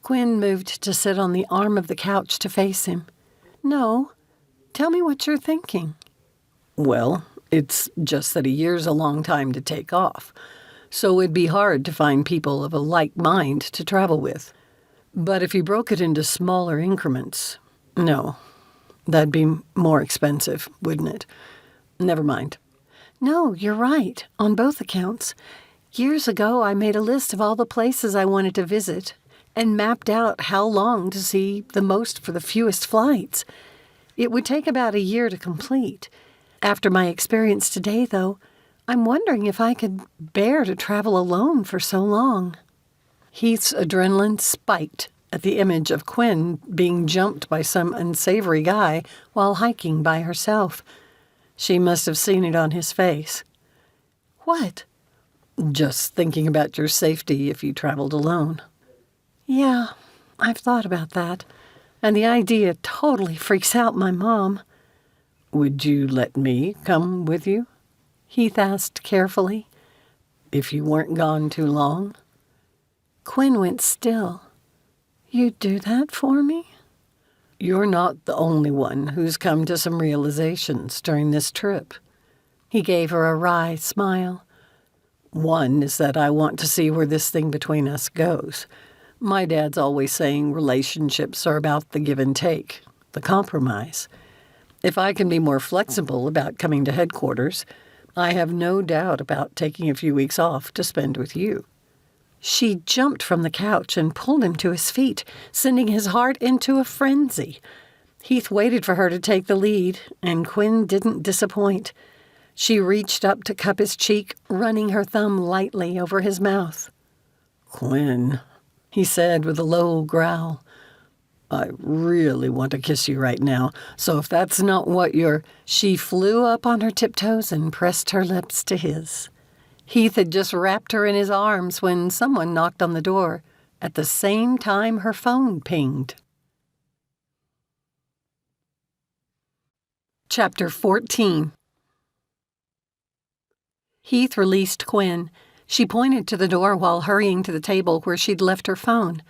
Quinn moved to sit on the arm of the couch to face him. No. Tell me what you're thinking. Well, it's just that a year's a long time to take off, so it'd be hard to find people of a like mind to travel with. But if you broke it into smaller increments, no, that'd be more expensive, wouldn't it? Never mind. No, you're right, on both accounts. Years ago, I made a list of all the places I wanted to visit and mapped out how long to see the most for the fewest flights. It would take about a year to complete. After my experience today, though, I'm wondering if I could bear to travel alone for so long. Heath's adrenaline spiked at the image of Quinn being jumped by some unsavory guy while hiking by herself. She must have seen it on his face. What? Just thinking about your safety if you traveled alone. Yeah, I've thought about that, and the idea totally freaks out my mom. Would you let me come with you? Heath asked carefully. If you weren't gone too long? Quinn went still. You'd do that for me? You're not the only one who's come to some realizations during this trip. He gave her a wry smile. One is that I want to see where this thing between us goes. My dad's always saying relationships are about the give and take, the compromise. If I can be more flexible about coming to headquarters, I have no doubt about taking a few weeks off to spend with you. She jumped from the couch and pulled him to his feet, sending his heart into a frenzy. Heath waited for her to take the lead, and Quinn didn't disappoint. She reached up to cup his cheek, running her thumb lightly over his mouth. Quinn, he said with a low growl, I really want to kiss you right now, so if that's not what you're... She flew up on her tiptoes and pressed her lips to his. Heath had just wrapped her in his arms when someone knocked on the door. At the same time, her phone pinged. Chapter 14. Heath released Quinn. She pointed to the door while hurrying to the table where she'd left her phone.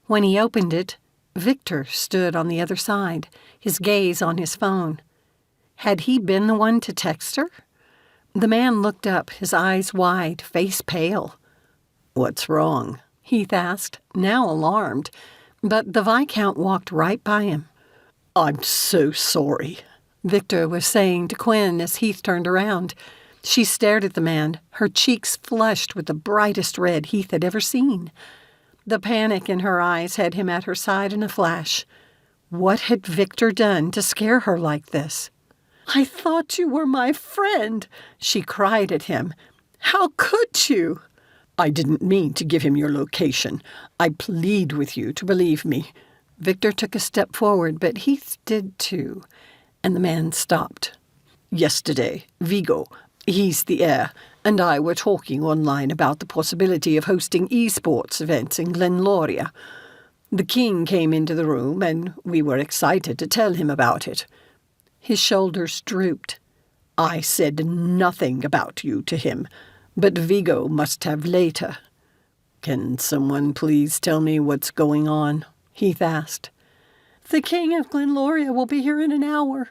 When he opened it, Victor stood on the other side, his gaze on his phone. Had he been the one to text her? The man looked up, his eyes wide, face pale. What's wrong? Heath asked, now alarmed, but the Viscount walked right by him. I'm so sorry, Victor was saying to Quinn as Heath turned around. She stared at the man, her cheeks flushed with the brightest red Heath had ever seen. The panic in her eyes had him at her side in a flash. What had Victor done to scare her like this? I thought you were my friend, she cried at him. How could you? I didn't mean to give him your location. I plead with you to believe me. Victor took a step forward, but Heath did too, and the man stopped. Yesterday, Vigo, he's the heir, and I were talking online about the possibility of hosting esports events in Glenloria. The king came into the room, and we were excited to tell him about it. His shoulders drooped. I said nothing about you to him, but Vigo must have later. Can someone please tell me what's going on? Heath asked. The king of Glenloria will be here in an hour.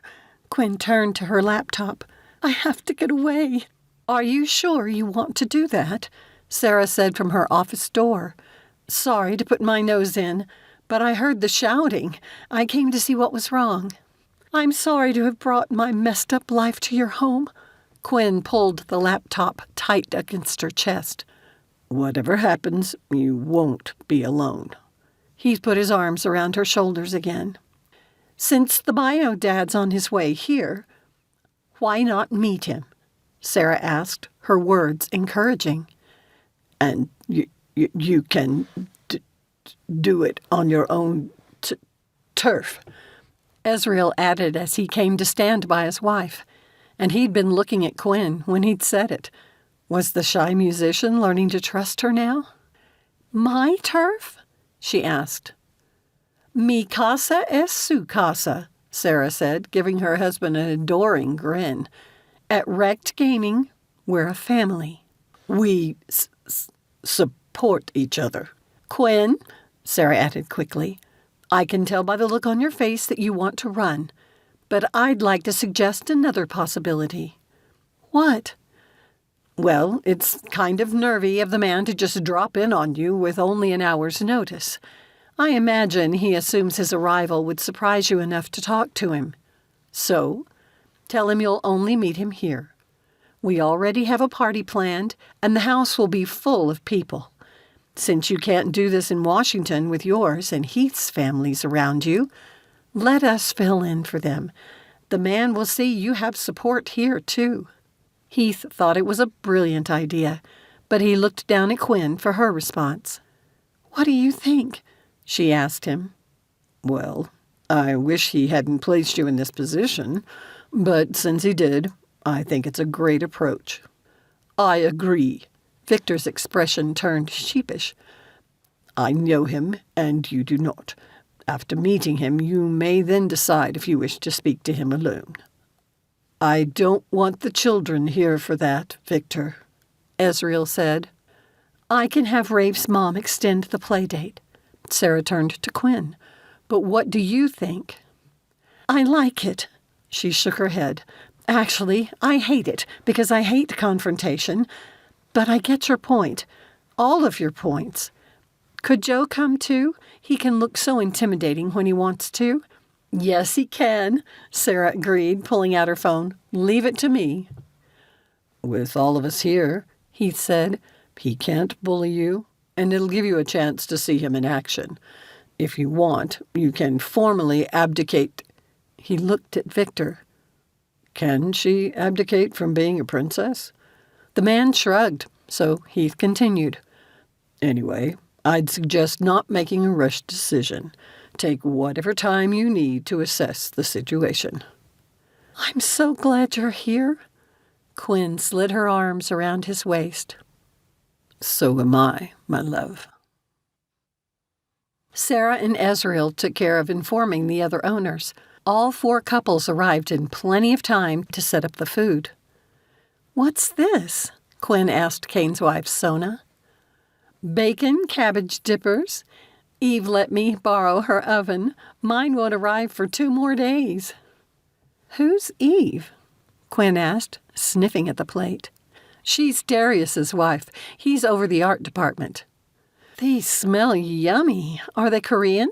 Quinn turned to her laptop. I have to get away. Are you sure you want to do that? Sarah said from her office door. "Sorry to put my nose in, but I heard the shouting. I came to see what was wrong." "I'm sorry to have brought my messed-up life to your home." Quinn pulled the laptop tight against her chest. "Whatever happens, you won't be alone." Heath put his arms around her shoulders again. "Since the bio dad's on his way here, why not meet him?" Sarah asked, her words encouraging. "And you can do it on your own turf," Ezreal added as he came to stand by his wife, and he'd been looking at Quinn when he'd said it. Was the shy musician learning to trust her now? "My turf?" she asked. "Mi casa es su casa," Sarah said, giving her husband an adoring grin. "At Wrecked Gaming, we're a family." "We support each other." "Quinn," Sarah added quickly, "I can tell by the look on your face that you want to run, but I'd like to suggest another possibility." "What?" "Well, it's kind of nervy of the man to just drop in on you with only an hour's notice. I imagine he assumes his arrival would surprise you enough to talk to him. So, tell him you'll only meet him here. We already have a party planned, and the house will be full of people. Since you can't do this in Washington with yours and Heath's families around you, let us fill in for them. The man will see you have support here, too." Heath thought it was a brilliant idea, but he looked down at Quinn for her response. "What do you think?" she asked him. "Well, I wish he hadn't placed you in this position, but since he did, I think it's a great approach." "I agree." Victor's expression turned sheepish. "I know him, and you do not. After meeting him, you may then decide if you wish to speak to him alone." "I don't want the children here for that, Victor," Ezreal said. "I can have Rafe's mom extend the play date." Sarah turned to Quinn. "But what do you think?" "I like it." She shook her head. "Actually, I hate it, because I hate confrontation. But I get your point. All of your points. Could Joe come too? He can look so intimidating when he wants to." "Yes, he can," Sarah agreed, pulling out her phone. "Leave it to me." "With all of us here," Heath said, "he can't bully you, and it'll give you a chance to see him in action. If you want, you can formally abdicate." He looked at Victor. "Can she abdicate from being a princess?" The man shrugged, so Heath continued. "Anyway, I'd suggest not making a rushed decision. Take whatever time you need to assess the situation." "I'm so glad you're here." Quinn slid her arms around his waist. "So am I, my love." Sarah and Ezreal took care of informing the other owners. All 4 couples arrived in plenty of time to set up the food. "What's this?" Quinn asked Kane's wife, Sona. "Bacon cabbage dippers. Eve let me borrow her oven. Mine won't arrive for 2 more days." "Who's Eve?" Quinn asked, sniffing at the plate. "She's Darius's wife. He's over the art department." "These smell yummy. Are they Korean?"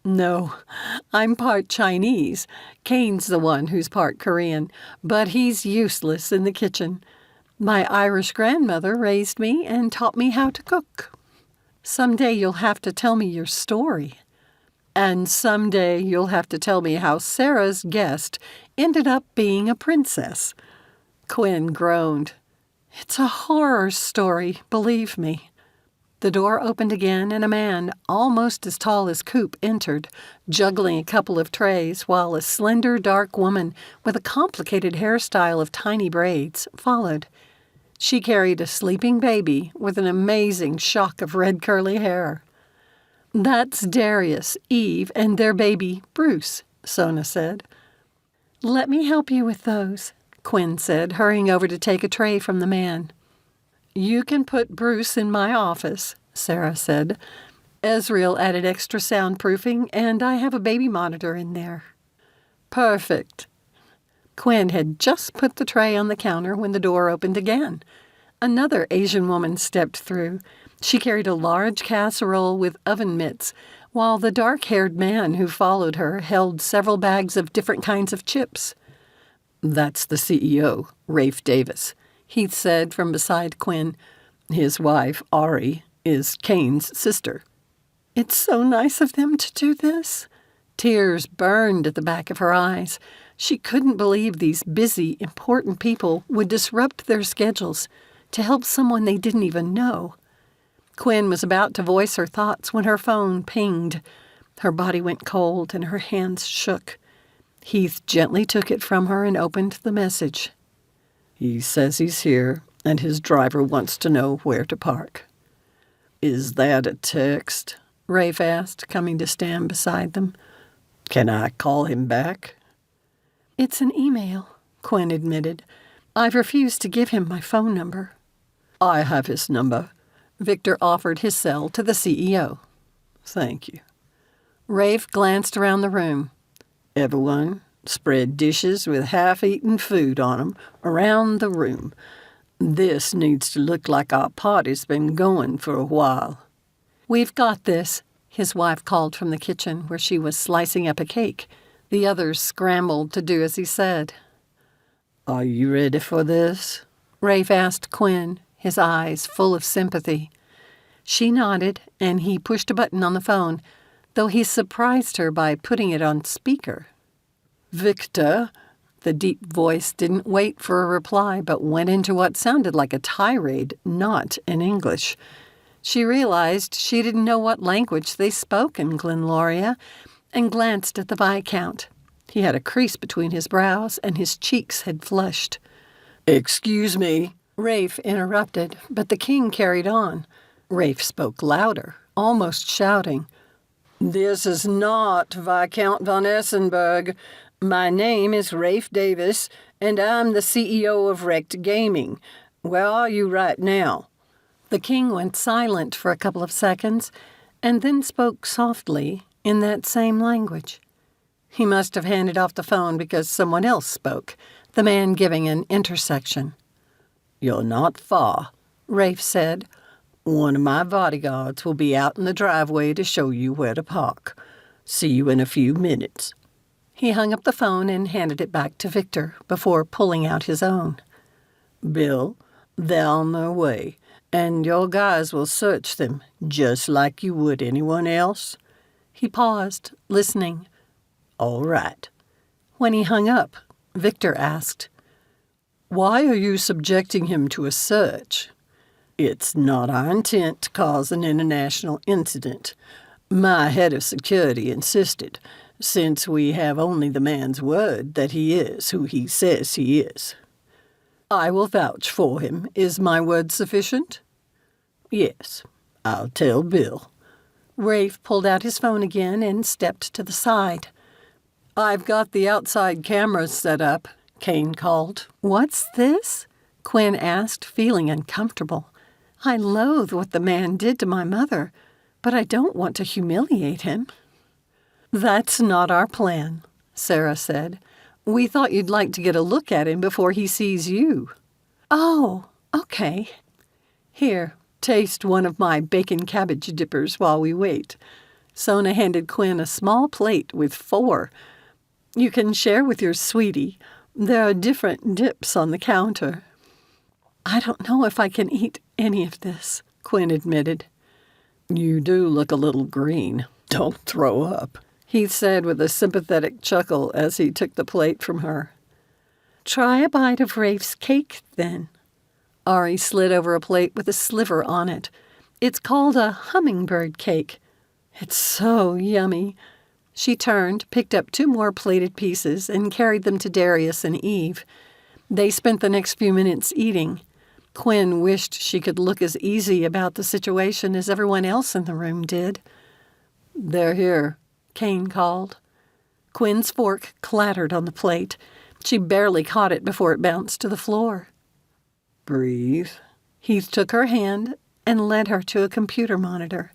"No, I'm part Chinese. Kane's the one who's part Korean, but he's useless in the kitchen. My Irish grandmother raised me and taught me how to cook. Someday you'll have to tell me your story. And someday you'll have to tell me how Sarah's guest ended up being a princess." Quinn groaned. "It's a horror story, believe me." The door opened again, and a man, almost as tall as Coop, entered, juggling a couple of trays, while a slender, dark woman with a complicated hairstyle of tiny braids followed. She carried a sleeping baby with an amazing shock of red curly hair. "That's Darius, Eve, and their baby, Bruce," Sona said. "Let me help you with those," Quinn said, hurrying over to take a tray from the man. "You can put Bruce in my office," Sarah said. "Ezreal added extra soundproofing, and I have a baby monitor in there." "Perfect." Quinn had just put the tray on the counter when the door opened again. Another Asian woman stepped through. She carried a large casserole with oven mitts, while the dark-haired man who followed her held several bags of different kinds of chips. "That's the CEO, Rafe Davis," Heath said from beside Quinn. "His wife, Ari, is Kane's sister." It's so nice of them to do this. Tears burned at the back of her eyes. She couldn't believe these busy, important people would disrupt their schedules to help someone they didn't even know. Quinn was about to voice her thoughts when her phone pinged. Her body went cold and her hands shook. Heath gently took it from her and opened the message. "He says he's here, and his driver wants to know where to park." "Is that a text?" Rafe asked, coming to stand beside them. "Can I call him back?" It's an email, Quinn admitted. I've refused to give him my phone number. "I have his number." Victor offered his cell to the CEO. "Thank you." Rafe glanced around the room. "Everyone, spread dishes with half-eaten food on them around the room. This needs to look like our party's been going for a while." "We've got this," his wife called from the kitchen where she was slicing up a cake. The others scrambled to do as he said. "Are you ready for this?" Rafe asked Quinn, his eyes full of sympathy. She nodded, and he pushed a button on the phone, though he surprised her by putting it on speaker. "Victor," the deep voice didn't wait for a reply, but went into what sounded like a tirade, not in English. She realized she didn't know what language they spoke in Glenloria, and glanced at the Viscount. He had a crease between his brows, and his cheeks had flushed. "Excuse me," Rafe interrupted, but the king carried on. Rafe spoke louder, almost shouting. "This is not Viscount von Essenberg. My name is Rafe Davis, and I'm the CEO of Wrecked Gaming. Where are you right now?" The king went silent for a couple of seconds, and then spoke softly in that same language. He must have handed off the phone because someone else spoke, the man giving an intersection. "You're not far," Rafe said. "One of my bodyguards will be out in the driveway to show you where to park. See you in a few minutes." He hung up the phone and handed it back to Victor before pulling out his own. "Bill, they're on their way, and your guys will search them just like you would anyone else." He paused, listening. "All right." When he hung up, Victor asked, "Why are you subjecting him to a search?" "It's not our intent to cause an international incident. My head of security insisted, since we have only the man's word that he is who he says he is." "I will vouch for him. Is my word sufficient?" "Yes, I'll tell Bill." Rafe pulled out his phone again and stepped to the side. "I've got the outside cameras set up," Kane called. "What's this?" Quinn asked, feeling uncomfortable. "I loathe what the man did to my mother, but I don't want to humiliate him." "That's not our plan," Sarah said. "We thought you'd like to get a look at him before he sees you." "Oh, okay. Here, taste one of my bacon cabbage dippers while we wait." Sona handed Quinn a small plate with 4. "You can share with your sweetie. There are different dips on the counter." "I don't know if I can eat any of this," Quinn admitted. "You do look a little green. Don't throw up," he said with a sympathetic chuckle as he took the plate from her. "Try a bite of Rafe's cake, then." Ari slid over a plate with a sliver on it. "It's called a hummingbird cake. It's so yummy." She turned, picked up 2 more plated pieces, and carried them to Darius and Eve. They spent the next few minutes eating. Quinn wished she could look as easy about the situation as everyone else in the room did. "They're here," Kane called. Quinn's fork clattered on the plate. She barely caught it before it bounced to the floor. "Breathe." Heath took her hand and led her to a computer monitor.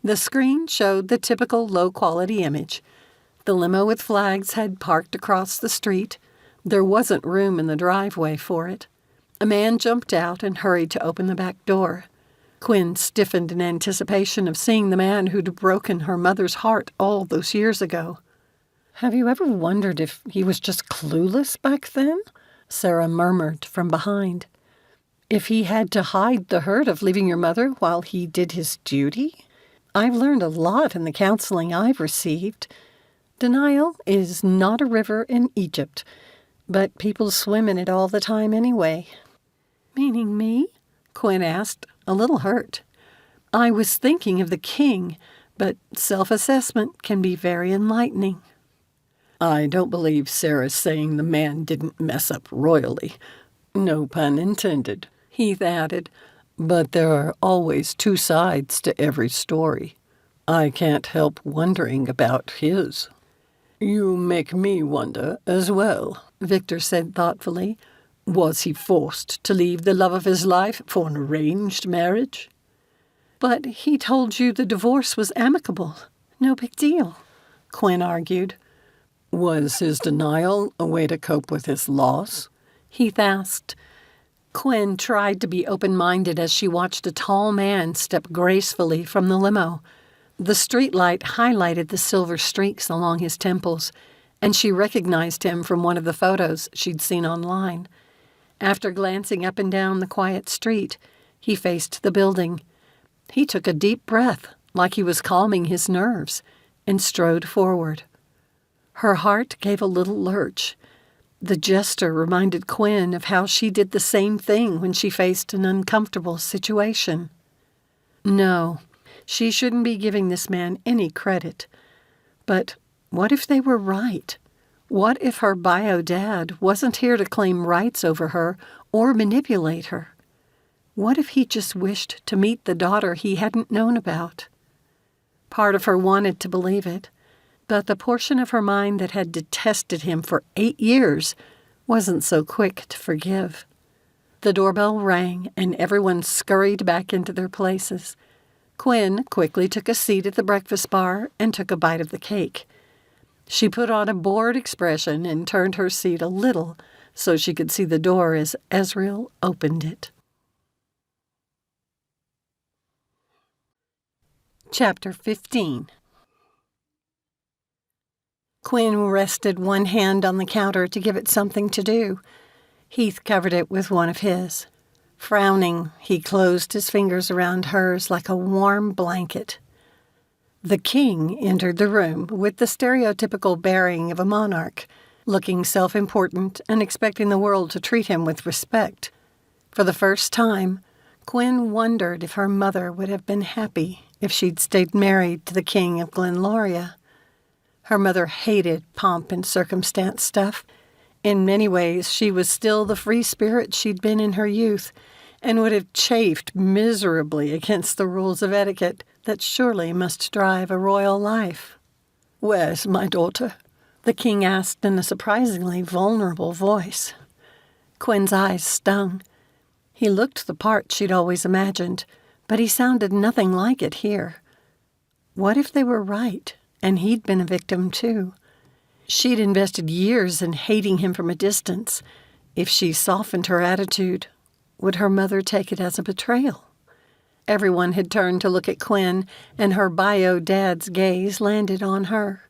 The screen showed the typical low-quality image. The limo with flags had parked across the street. There wasn't room in the driveway for it. A man jumped out and hurried to open the back door. Quinn stiffened in anticipation of seeing the man who'd broken her mother's heart all those years ago. "Have you ever wondered if he was just clueless back then?" Sarah murmured from behind. "If he had to hide the hurt of leaving your mother while he did his duty? I've learned a lot in the counseling I've received. Denial is not a river in Egypt, but people swim in it all the time anyway." "Meaning me?" Quinn asked, a little hurt. "I was thinking of the king, but self-assessment can be very enlightening." I don't believe Sarah's saying the man didn't mess up royally. No pun intended, Heath added. But there are always two sides to every story. I can't help wondering about his. "You make me wonder as well," Victor said thoughtfully. "Was he forced to leave the love of his life for an arranged marriage?" "But he told you the divorce was amicable. No big deal," Quinn argued. Was his denial a way to cope with his loss? Heath asked. Quinn tried to be open-minded as she watched a tall man step gracefully from the limo. The streetlight highlighted the silver streaks along his temples, and she recognized him from one of the photos she'd seen online. After glancing up and down the quiet street, he faced the building. He took a deep breath, like he was calming his nerves, and strode forward. Her heart gave a little lurch. The gesture reminded Quinn of how she did the same thing when she faced an uncomfortable situation. No, she shouldn't be giving this man any credit. But what if they were right? What if her bio dad wasn't here to claim rights over her or manipulate her? What if he just wished to meet the daughter he hadn't known about? Part of her wanted to believe it, but the portion of her mind that had detested him for 8 years wasn't so quick to forgive. The doorbell rang, and everyone scurried back into their places. Quinn quickly took a seat at the breakfast bar and took a bite of the cake. She put on a bored expression and turned her seat a little so she could see the door as Ezreal opened it. Chapter 15. Quinn rested one hand on the counter to give it something to do. Heath covered it with one of his. Frowning, he closed his fingers around hers like a warm blanket. The king entered the room with the stereotypical bearing of a monarch, looking self-important and expecting the world to treat him with respect. For the first time, Quinn wondered if her mother would have been happy if she'd stayed married to the king of Glenloria. Her mother hated pomp and circumstance stuff. In many ways, she was still the free spirit she'd been in her youth, and would have chafed miserably against the rules of etiquette that surely must drive a royal life. "Where's my daughter?" the king asked in a surprisingly vulnerable voice. Quinn's eyes stung. He looked the part she'd always imagined, but he sounded nothing like it here. What if they were right, and he'd been a victim too? She'd invested years in hating him from a distance. If she softened her attitude, would her mother take it as a betrayal? Everyone had turned to look at Quinn, and her bio dad's gaze landed on her.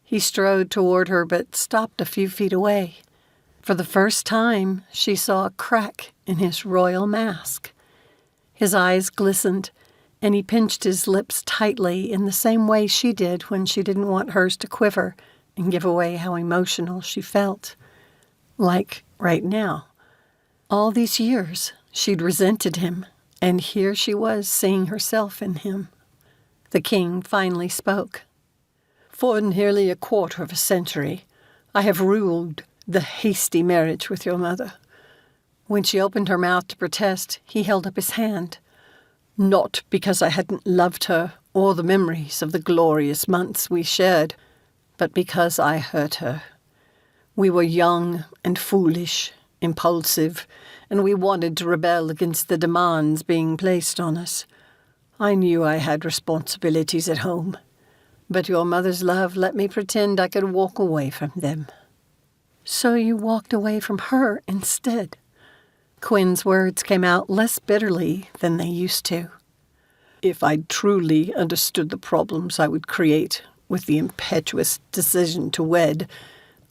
He strode toward her, but stopped a few feet away. For the first time, she saw a crack in his royal mask. His eyes glistened, and he pinched his lips tightly in the same way she did when she didn't want hers to quiver and give away how emotional she felt. Like right now. All these years, she'd resented him, and here she was seeing herself in him. The king finally spoke. "For nearly a quarter of a century, I have ruled the hasty marriage with your mother." When she opened her mouth to protest, he held up his hand. "Not because I hadn't loved her or the memories of the glorious months we shared, but because I hurt her. We were young and foolish, impulsive, and we wanted to rebel against the demands being placed on us. I knew I had responsibilities at home, but your mother's love let me pretend I could walk away from them." "So you walked away from her instead?" Quinn's words came out less bitterly than they used to. If I'd truly understood the problems I would create with the impetuous decision to wed,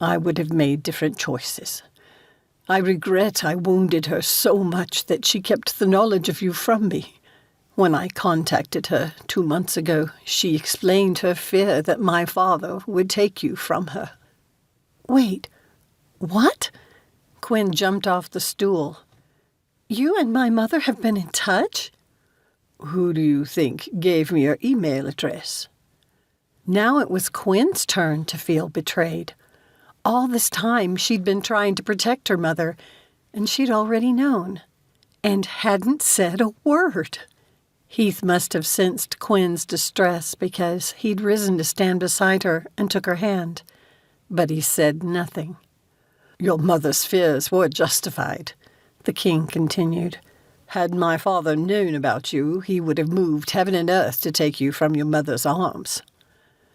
I would have made different choices. I regret I wounded her so much that she kept the knowledge of you from me. When I contacted her 2 months ago, she explained her fear that my father would take you from her. Wait, what? Quinn jumped off the stool. You and my mother have been in touch? Who do you think gave me your email address? Now it was Quinn's turn to feel betrayed. All this time she'd been trying to protect her mother, and she'd already known, and hadn't said a word. Heath must have sensed Quinn's distress because he'd risen to stand beside her and took her hand, but he said nothing. Your mother's fears were justified, the king continued. Had my father known about you, he would have moved heaven and earth to take you from your mother's arms.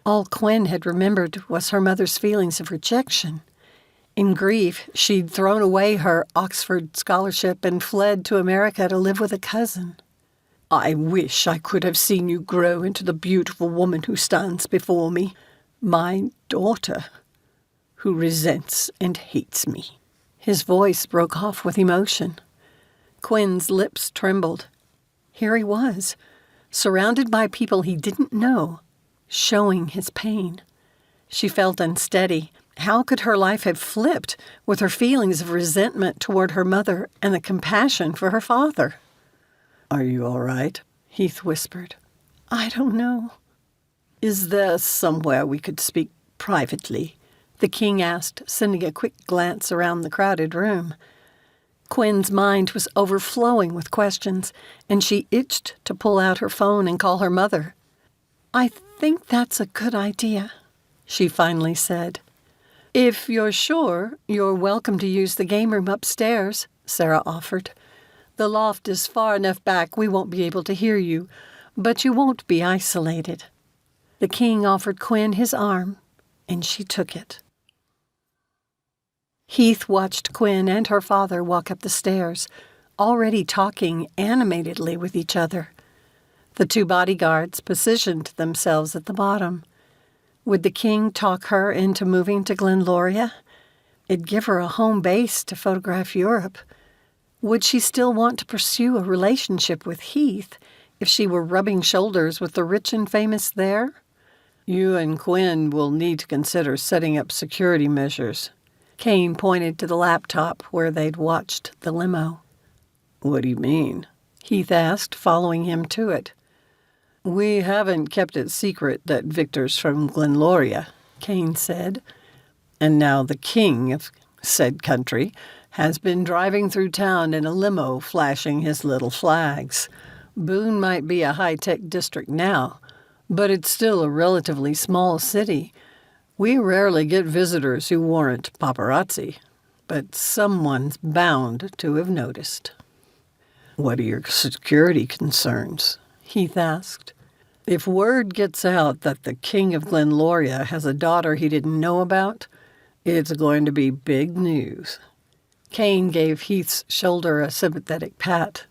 All Quinn had remembered was her mother's feelings of rejection. In grief, she'd thrown away her Oxford scholarship and fled to America to live with a cousin. I wish I could have seen you grow into the beautiful woman who stands before me, my daughter, who resents and hates me. His voice broke off with emotion. Quinn's lips trembled. Here he was, surrounded by people he didn't know, showing his pain. She felt unsteady. How could her life have flipped with her feelings of resentment toward her mother and the compassion for her father? Are you all right? Heath whispered. I don't know. Is there somewhere we could speak privately? The king asked, sending a quick glance around the crowded room. Quinn's mind was overflowing with questions, and she itched to pull out her phone and call her mother. I think that's a good idea, she finally said. If you're sure, you're welcome to use the game room upstairs, Sarah offered. The loft is far enough back we won't be able to hear you, but you won't be isolated. The king offered Quinn his arm, and she took it. Heath watched Quinn and her father walk up the stairs, already talking animatedly with each other. The 2 bodyguards positioned themselves at the bottom. Would the king talk her into moving to Glenloria? It'd give her a home base to photograph Europe. Would she still want to pursue a relationship with Heath if she were rubbing shoulders with the rich and famous there? You and Quinn will need to consider setting up security measures. Kane pointed to the laptop where they'd watched the limo. What do you mean? Heath asked, following him to it. We haven't kept it secret that Victor's from Glenloria, Kane said. And now the king of said country has been driving through town in a limo flashing his little flags. Boone might be a high-tech district now, but it's still a relatively small city. We rarely get visitors who warrant paparazzi, but someone's bound to have noticed. What are your security concerns? Heath asked. If word gets out that the king of Glenloria has a daughter he didn't know about, it's going to be big news. Kane gave Heath's shoulder a sympathetic pat.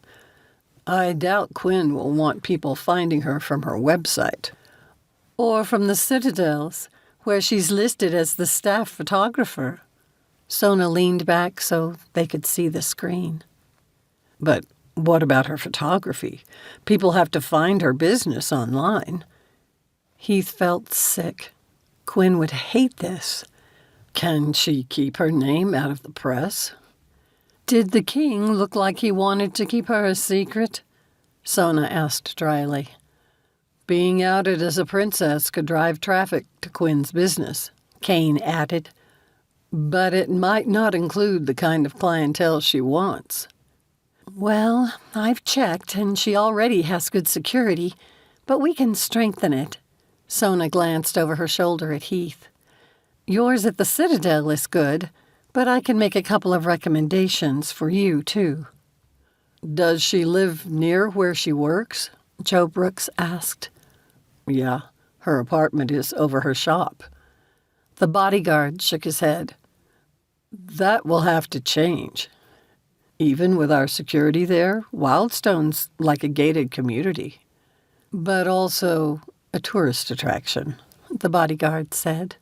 I doubt Quinn will want people finding her from her website. Or from the Citadels, where she's listed as the staff photographer. Sona leaned back so they could see the screen. But what about her photography? People have to find her business online. Heath felt sick. Quinn would hate this. Can she keep her name out of the press? Did the king look like he wanted to keep her a secret? Sona asked dryly. Being outed as a princess could drive traffic to Quinn's business, Kane added. But it might not include the kind of clientele she wants. Well, I've checked, and she already has good security, but we can strengthen it. Sona glanced over her shoulder at Heath. Yours at the Citadel is good, but I can make a couple of recommendations for you, too. Does she live near where she works? Joe Brooks asked. Yeah, her apartment is over her shop. The bodyguard shook his head. That will have to change. Even with our security there, Wildstone's like a gated community. But also a tourist attraction, the bodyguard said.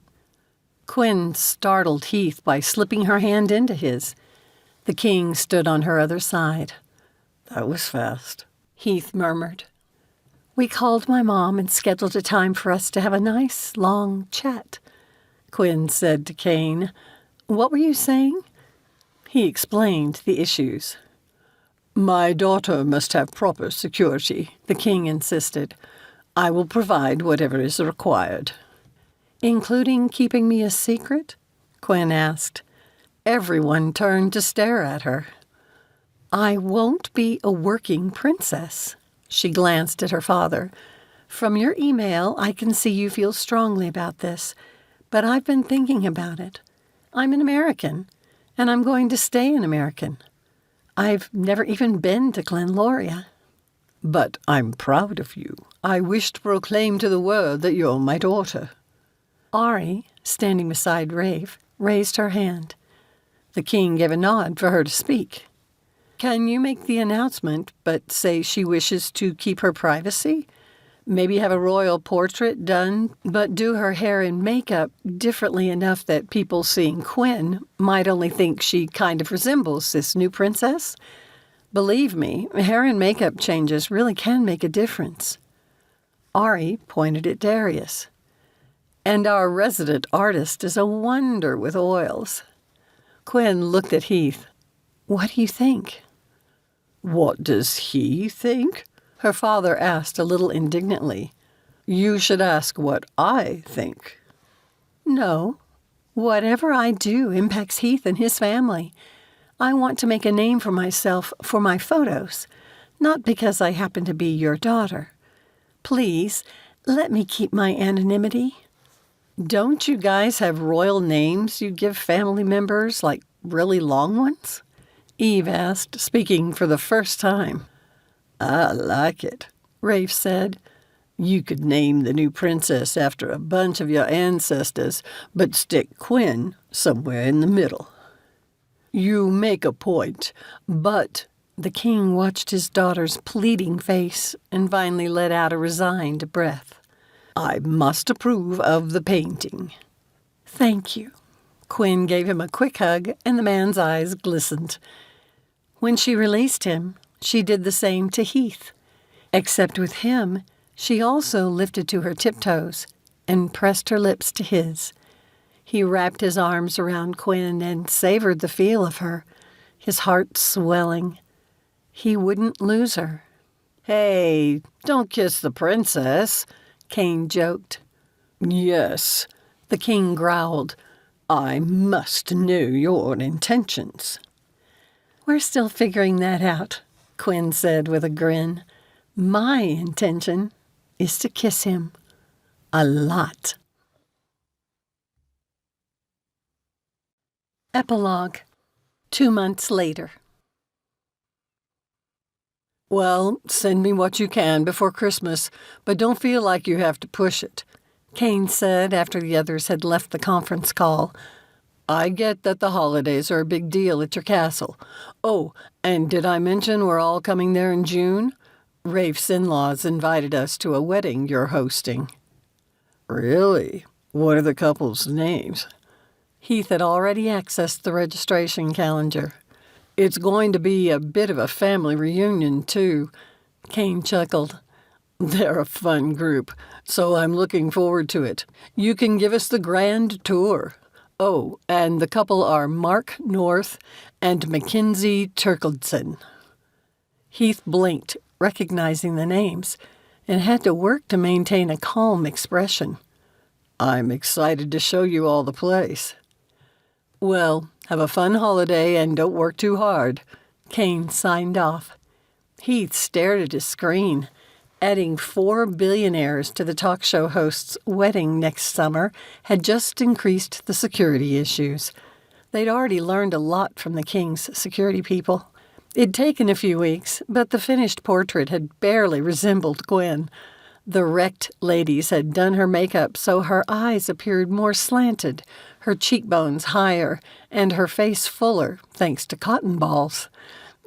Quinn startled Heath by slipping her hand into his. The king stood on her other side. That was fast, Heath murmured. We called my mom and scheduled a time for us to have a nice, long chat, Quinn said to Kane. What were you saying? He explained the issues. My daughter must have proper security, the king insisted. I will provide whatever is required. Including keeping me a secret? Quinn asked. Everyone turned to stare at her. I won't be a working princess. She glanced at her father. From your email, I can see you feel strongly about this, but I've been thinking about it. I'm an American, and I'm going to stay an American. I've never even been to Glenloria. But I'm proud of you. I wish to proclaim to the world that you're my daughter. Ari, standing beside Rafe, raised her hand. The king gave a nod for her to speak. Can you make the announcement, but say she wishes to keep her privacy? Maybe have a royal portrait done, but do her hair and makeup differently enough that people seeing Quinn might only think she kind of resembles this new princess? Believe me, hair and makeup changes really can make a difference. Ari pointed at Darius. And our resident artist is a wonder with oils. Quinn looked at Heath. What do you think? What does he think? Her father asked a little indignantly. You should ask what I think. No. Whatever I do impacts Heath and his family. I want to make a name for myself for my photos, not because I happen to be your daughter. Please, let me keep my anonymity. Don't you guys have royal names you give family members, like really long ones? Eve asked, speaking for the first time. I like it, Rafe said. You could name the new princess after a bunch of your ancestors, but stick Quinn somewhere in the middle. You make a point, but the king watched his daughter's pleading face and finally let out a resigned breath. I must approve of the painting. Thank you. Quinn gave him a quick hug, and the man's eyes glistened. When she released him, she did the same to Heath. Except with him, she also lifted to her tiptoes and pressed her lips to his. He wrapped his arms around Quinn and savored the feel of her, his heart swelling. He wouldn't lose her. Hey, don't kiss the princess, Kane joked. Yes, the king growled. I must know your intentions. We're still figuring that out, Quinn said with a grin. My intention is to kiss him. A lot. Epilogue. 2 months later. Well, send me what you can before Christmas, but don't feel like you have to push it, Kane said after the others had left the conference call. I get that the holidays are a big deal at your castle. Oh, and did I mention we're all coming there in June? Rafe's in-laws invited us to a wedding you're hosting. Really? What are the couple's names? Heath had already accessed the registration calendar. It's going to be a bit of a family reunion, too, Kane chuckled. They're a fun group, so I'm looking forward to it. You can give us the grand tour. Oh, and the couple are Mark North and Mackenzie Turkledson. Heath blinked, recognizing the names, and had to work to maintain a calm expression. I'm excited to show you all the place. Well, have a fun holiday and don't work too hard, Kane signed off. Heath stared at his screen. Adding 4 billionaires to the talk show host's wedding next summer had just increased the security issues. They'd already learned a lot from the king's security people. It'd taken a few weeks, but the finished portrait had barely resembled Gwen. The wrecked ladies had done her makeup so her eyes appeared more slanted, her cheekbones higher, and her face fuller, thanks to cotton balls.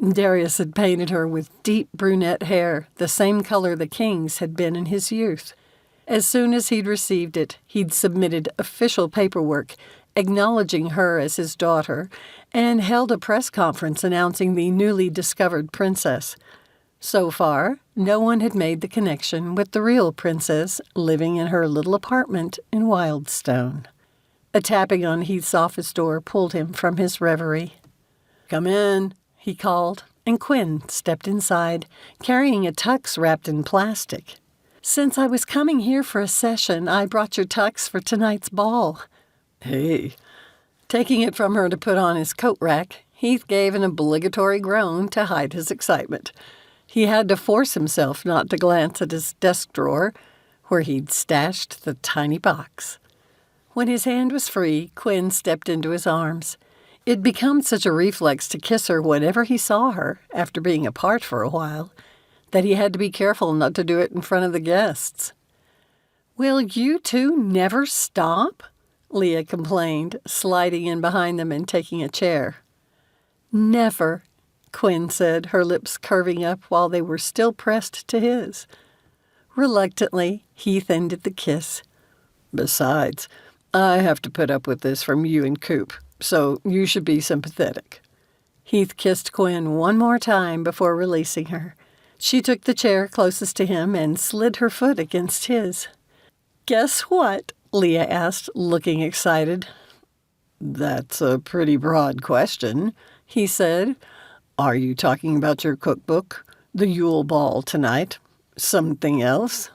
Darius had painted her with deep brunette hair, the same color the king's had been in his youth. As soon as he'd received it, he'd submitted official paperwork acknowledging her as his daughter and held a press conference announcing the newly discovered princess. So far, no one had made the connection with the real princess living in her little apartment in Wildstone. A tapping on Heath's office door pulled him from his reverie. "Come in," he called, and Quinn stepped inside, carrying a tux wrapped in plastic. "Since I was coming here for a session, I brought your tux for tonight's ball." "Hey." Taking it from her to put on his coat rack, Heath gave an obligatory groan to hide his excitement. He had to force himself not to glance at his desk drawer, where he'd stashed the tiny box. When his hand was free, Quinn stepped into his arms. It'd become such a reflex to kiss her whenever he saw her, after being apart for a while, that he had to be careful not to do it in front of the guests. "Will you two never stop?" Leah complained, sliding in behind them and taking a chair. "Never," Quinn said, her lips curving up while they were still pressed to his. Reluctantly, Heath ended the kiss. "Besides, I have to put up with this from you and Coop, so you should be sympathetic." Heath kissed Quinn one more time before releasing her. She took the chair closest to him and slid her foot against his. "Guess what?" Leah asked, looking excited. "That's a pretty broad question," he said. "Are you talking about your cookbook, the Yule Ball tonight? Something else?"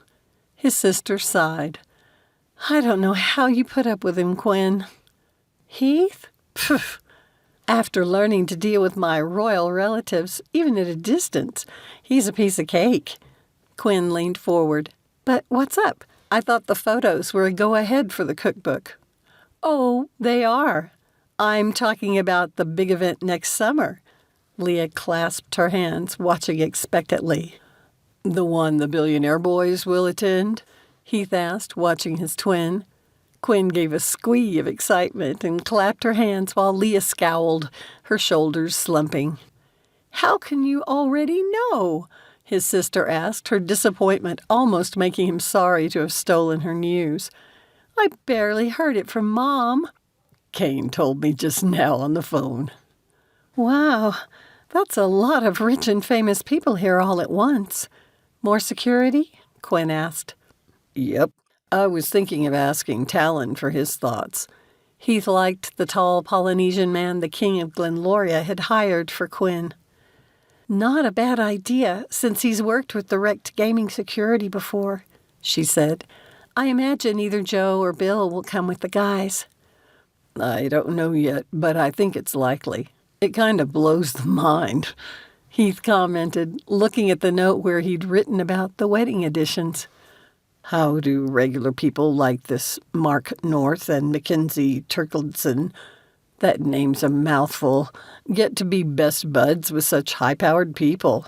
His sister sighed. "I don't know how you put up with him, Quinn." "Heath? Pfft. After learning to deal with my royal relatives, even at a distance, he's a piece of cake." Quinn leaned forward. "But what's up? I thought the photos were a go-ahead for the cookbook." "Oh, they are. I'm talking about the big event next summer." Leah clasped her hands, watching expectantly. "The one the billionaire boys will attend?" Heath asked, watching his twin. Quinn gave a squee of excitement and clapped her hands while Leah scowled, her shoulders slumping. "How can you already know?" his sister asked, her disappointment almost making him sorry to have stolen her news. "I barely heard it from Mom." "Kane told me just now on the phone." "Wow, that's a lot of rich and famous people here all at once. More security?" Quinn asked. "Yep. I was thinking of asking Talon for his thoughts." Heath liked the tall Polynesian man the King of Glenloria had hired for Quinn. "Not a bad idea, since he's worked with direct gaming security before," she said. "I imagine either Joe or Bill will come with the guys." "I don't know yet, but I think it's likely. It kind of blows the mind," Heath commented, looking at the note where he'd written about the wedding editions. "How do regular people like this Mark North and Mackenzie Turkledson, that name's a mouthful, get to be best buds with such high-powered people?"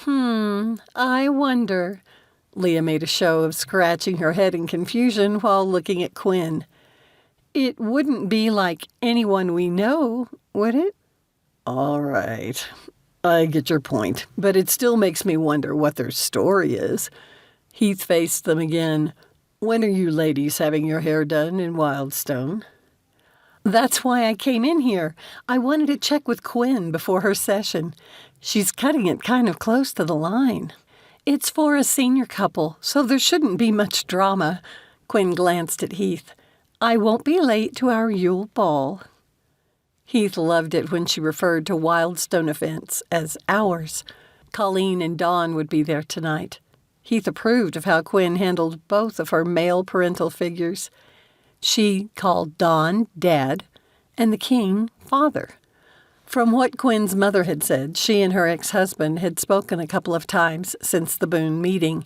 I wonder." Leah made a show of scratching her head in confusion while looking at Quinn. "It wouldn't be like anyone we know, would it?" "All right. I get your point, but it still makes me wonder what their story is." Heath faced them again. "When are you ladies having your hair done in Wildstone?" "That's why I came in here. I wanted to check with Quinn before her session. She's cutting it kind of close to the line. It's for a senior couple, so there shouldn't be much drama." Quinn glanced at Heath. "I won't be late to our Yule Ball." Heath loved it when she referred to Wildstone events as ours. Colleen and Dawn would be there tonight. Heath approved of how Quinn handled both of her male parental figures. She called Dawn Dad and the King Father. From what Quinn's mother had said, she and her ex-husband had spoken a couple of times since the Boone meeting,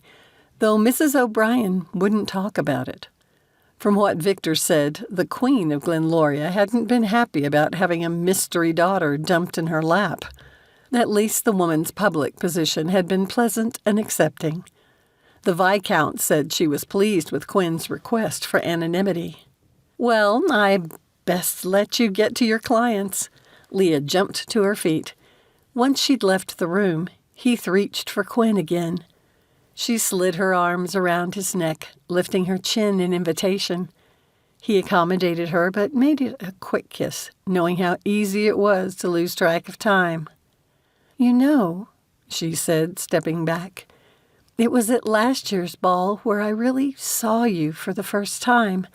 though Mrs. O'Brien wouldn't talk about it. From what Victor said, the Queen of Glenloria hadn't been happy about having a mystery daughter dumped in her lap. At least the woman's public position had been pleasant and accepting. The Viscount said she was pleased with Quinn's request for anonymity. "Well, I best let you get to your clients." Leah jumped to her feet. Once she'd left the room, Heath reached for Quinn again. She slid her arms around his neck, lifting her chin in invitation. He accommodated her, but made it a quick kiss, knowing how easy it was to lose track of time. "You know," she said, stepping back, "it was at last year's ball where I really saw you for the first time.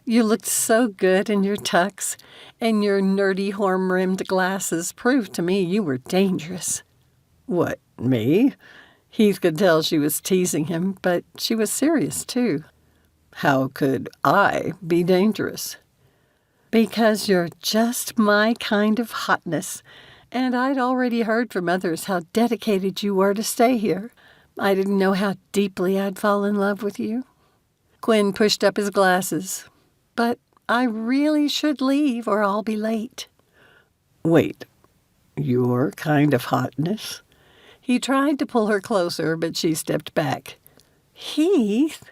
You looked so good in your tux, and your nerdy horn-rimmed glasses proved to me you were dangerous." "What, me?" Heath could tell she was teasing him, but she was serious, too. "How could I be dangerous?" "Because you're just my kind of hotness, and I'd already heard from others how dedicated you were to stay here. I didn't know how deeply I'd fall in love with you." Quinn pushed up his glasses. "But I really should leave or I'll be late." "Wait, your kind of hotness?" He tried to pull her closer, but she stepped back. "Heath!"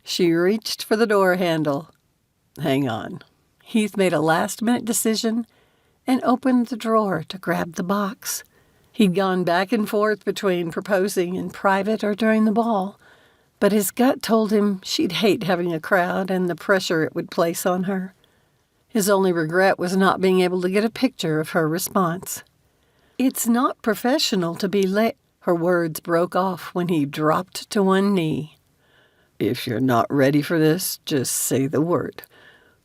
She reached for the door handle. "Hang on." Heath made a last-minute decision and opened the drawer to grab the box. He'd gone back and forth between proposing in private or during the ball, but his gut told him she'd hate having a crowd and the pressure it would place on her. His only regret was not being able to get a picture of her response. "It's not professional to be late." Her words broke off when he dropped to one knee. "If you're not ready for this, just say the word.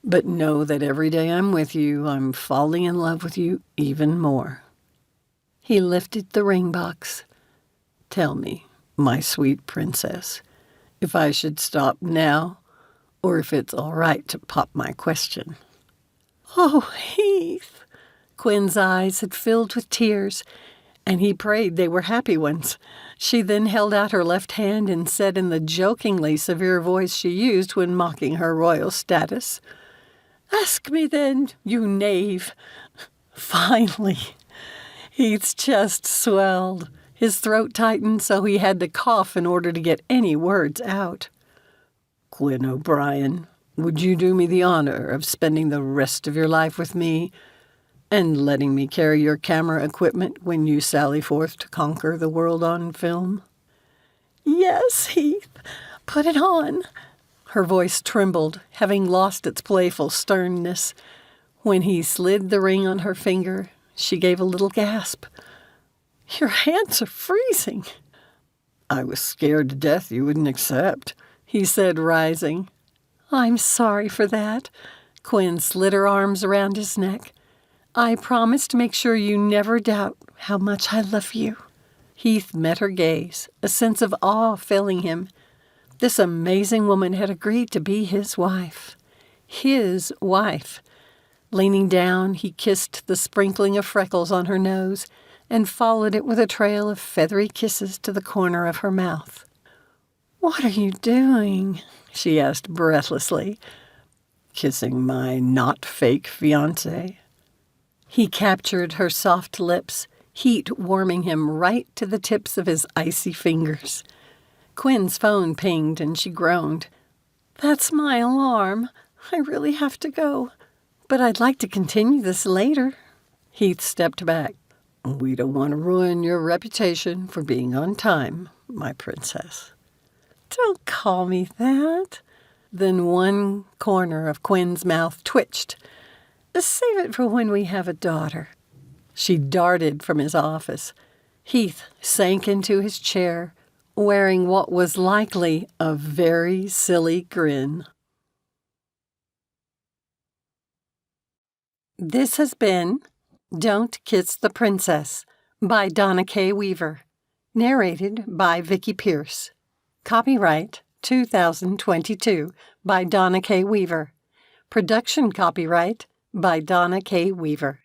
But know that every day I'm with you, I'm falling in love with you even more." He lifted the ring box. "Tell me, my sweet princess, if I should stop now, or if it's all right to pop my question." "Oh, Heath!" Quinn's eyes had filled with tears, and he prayed they were happy ones. She then held out her left hand and said in the jokingly severe voice she used when mocking her royal status, "Ask me then, you knave." Finally, Heath's chest swelled. His throat tightened so he had to cough in order to get any words out. "Quinn O'Brien, would you do me the honor of spending the rest of your life with me and letting me carry your camera equipment when you sally forth to conquer the world on film?" "Yes, Heath. Put it on." Her voice trembled, having lost its playful sternness. When he slid the ring on her finger, she gave a little gasp. "Your hands are freezing." "I was scared to death you wouldn't accept," he said, rising. "I'm sorry for that." Quinn slid her arms around his neck. "I promise to make sure you never doubt how much I love you." Heath met her gaze, a sense of awe filling him. This amazing woman had agreed to be his wife. His wife. Leaning down, he kissed the sprinkling of freckles on her nose and followed it with a trail of feathery kisses to the corner of her mouth. "What are you doing?" she asked breathlessly. "Kissing my not-fake fiancé." He captured her soft lips, heat warming him right to the tips of his icy fingers. Quinn's phone pinged and she groaned. "That's my alarm. I really have to go. But I'd like to continue this later." Heath stepped back. "We don't want to ruin your reputation for being on time, my princess." "Don't call me that." Then one corner of Quinn's mouth twitched. "Save it for when we have a daughter." She darted from his office. Heath sank into his chair, wearing what was likely a very silly grin. This has been Don't Kiss the Princess by Donna K. Weaver, narrated by Vicki Pierce. Copyright 2022 by Donna K. Weaver. Production copyright by Donna K. Weaver.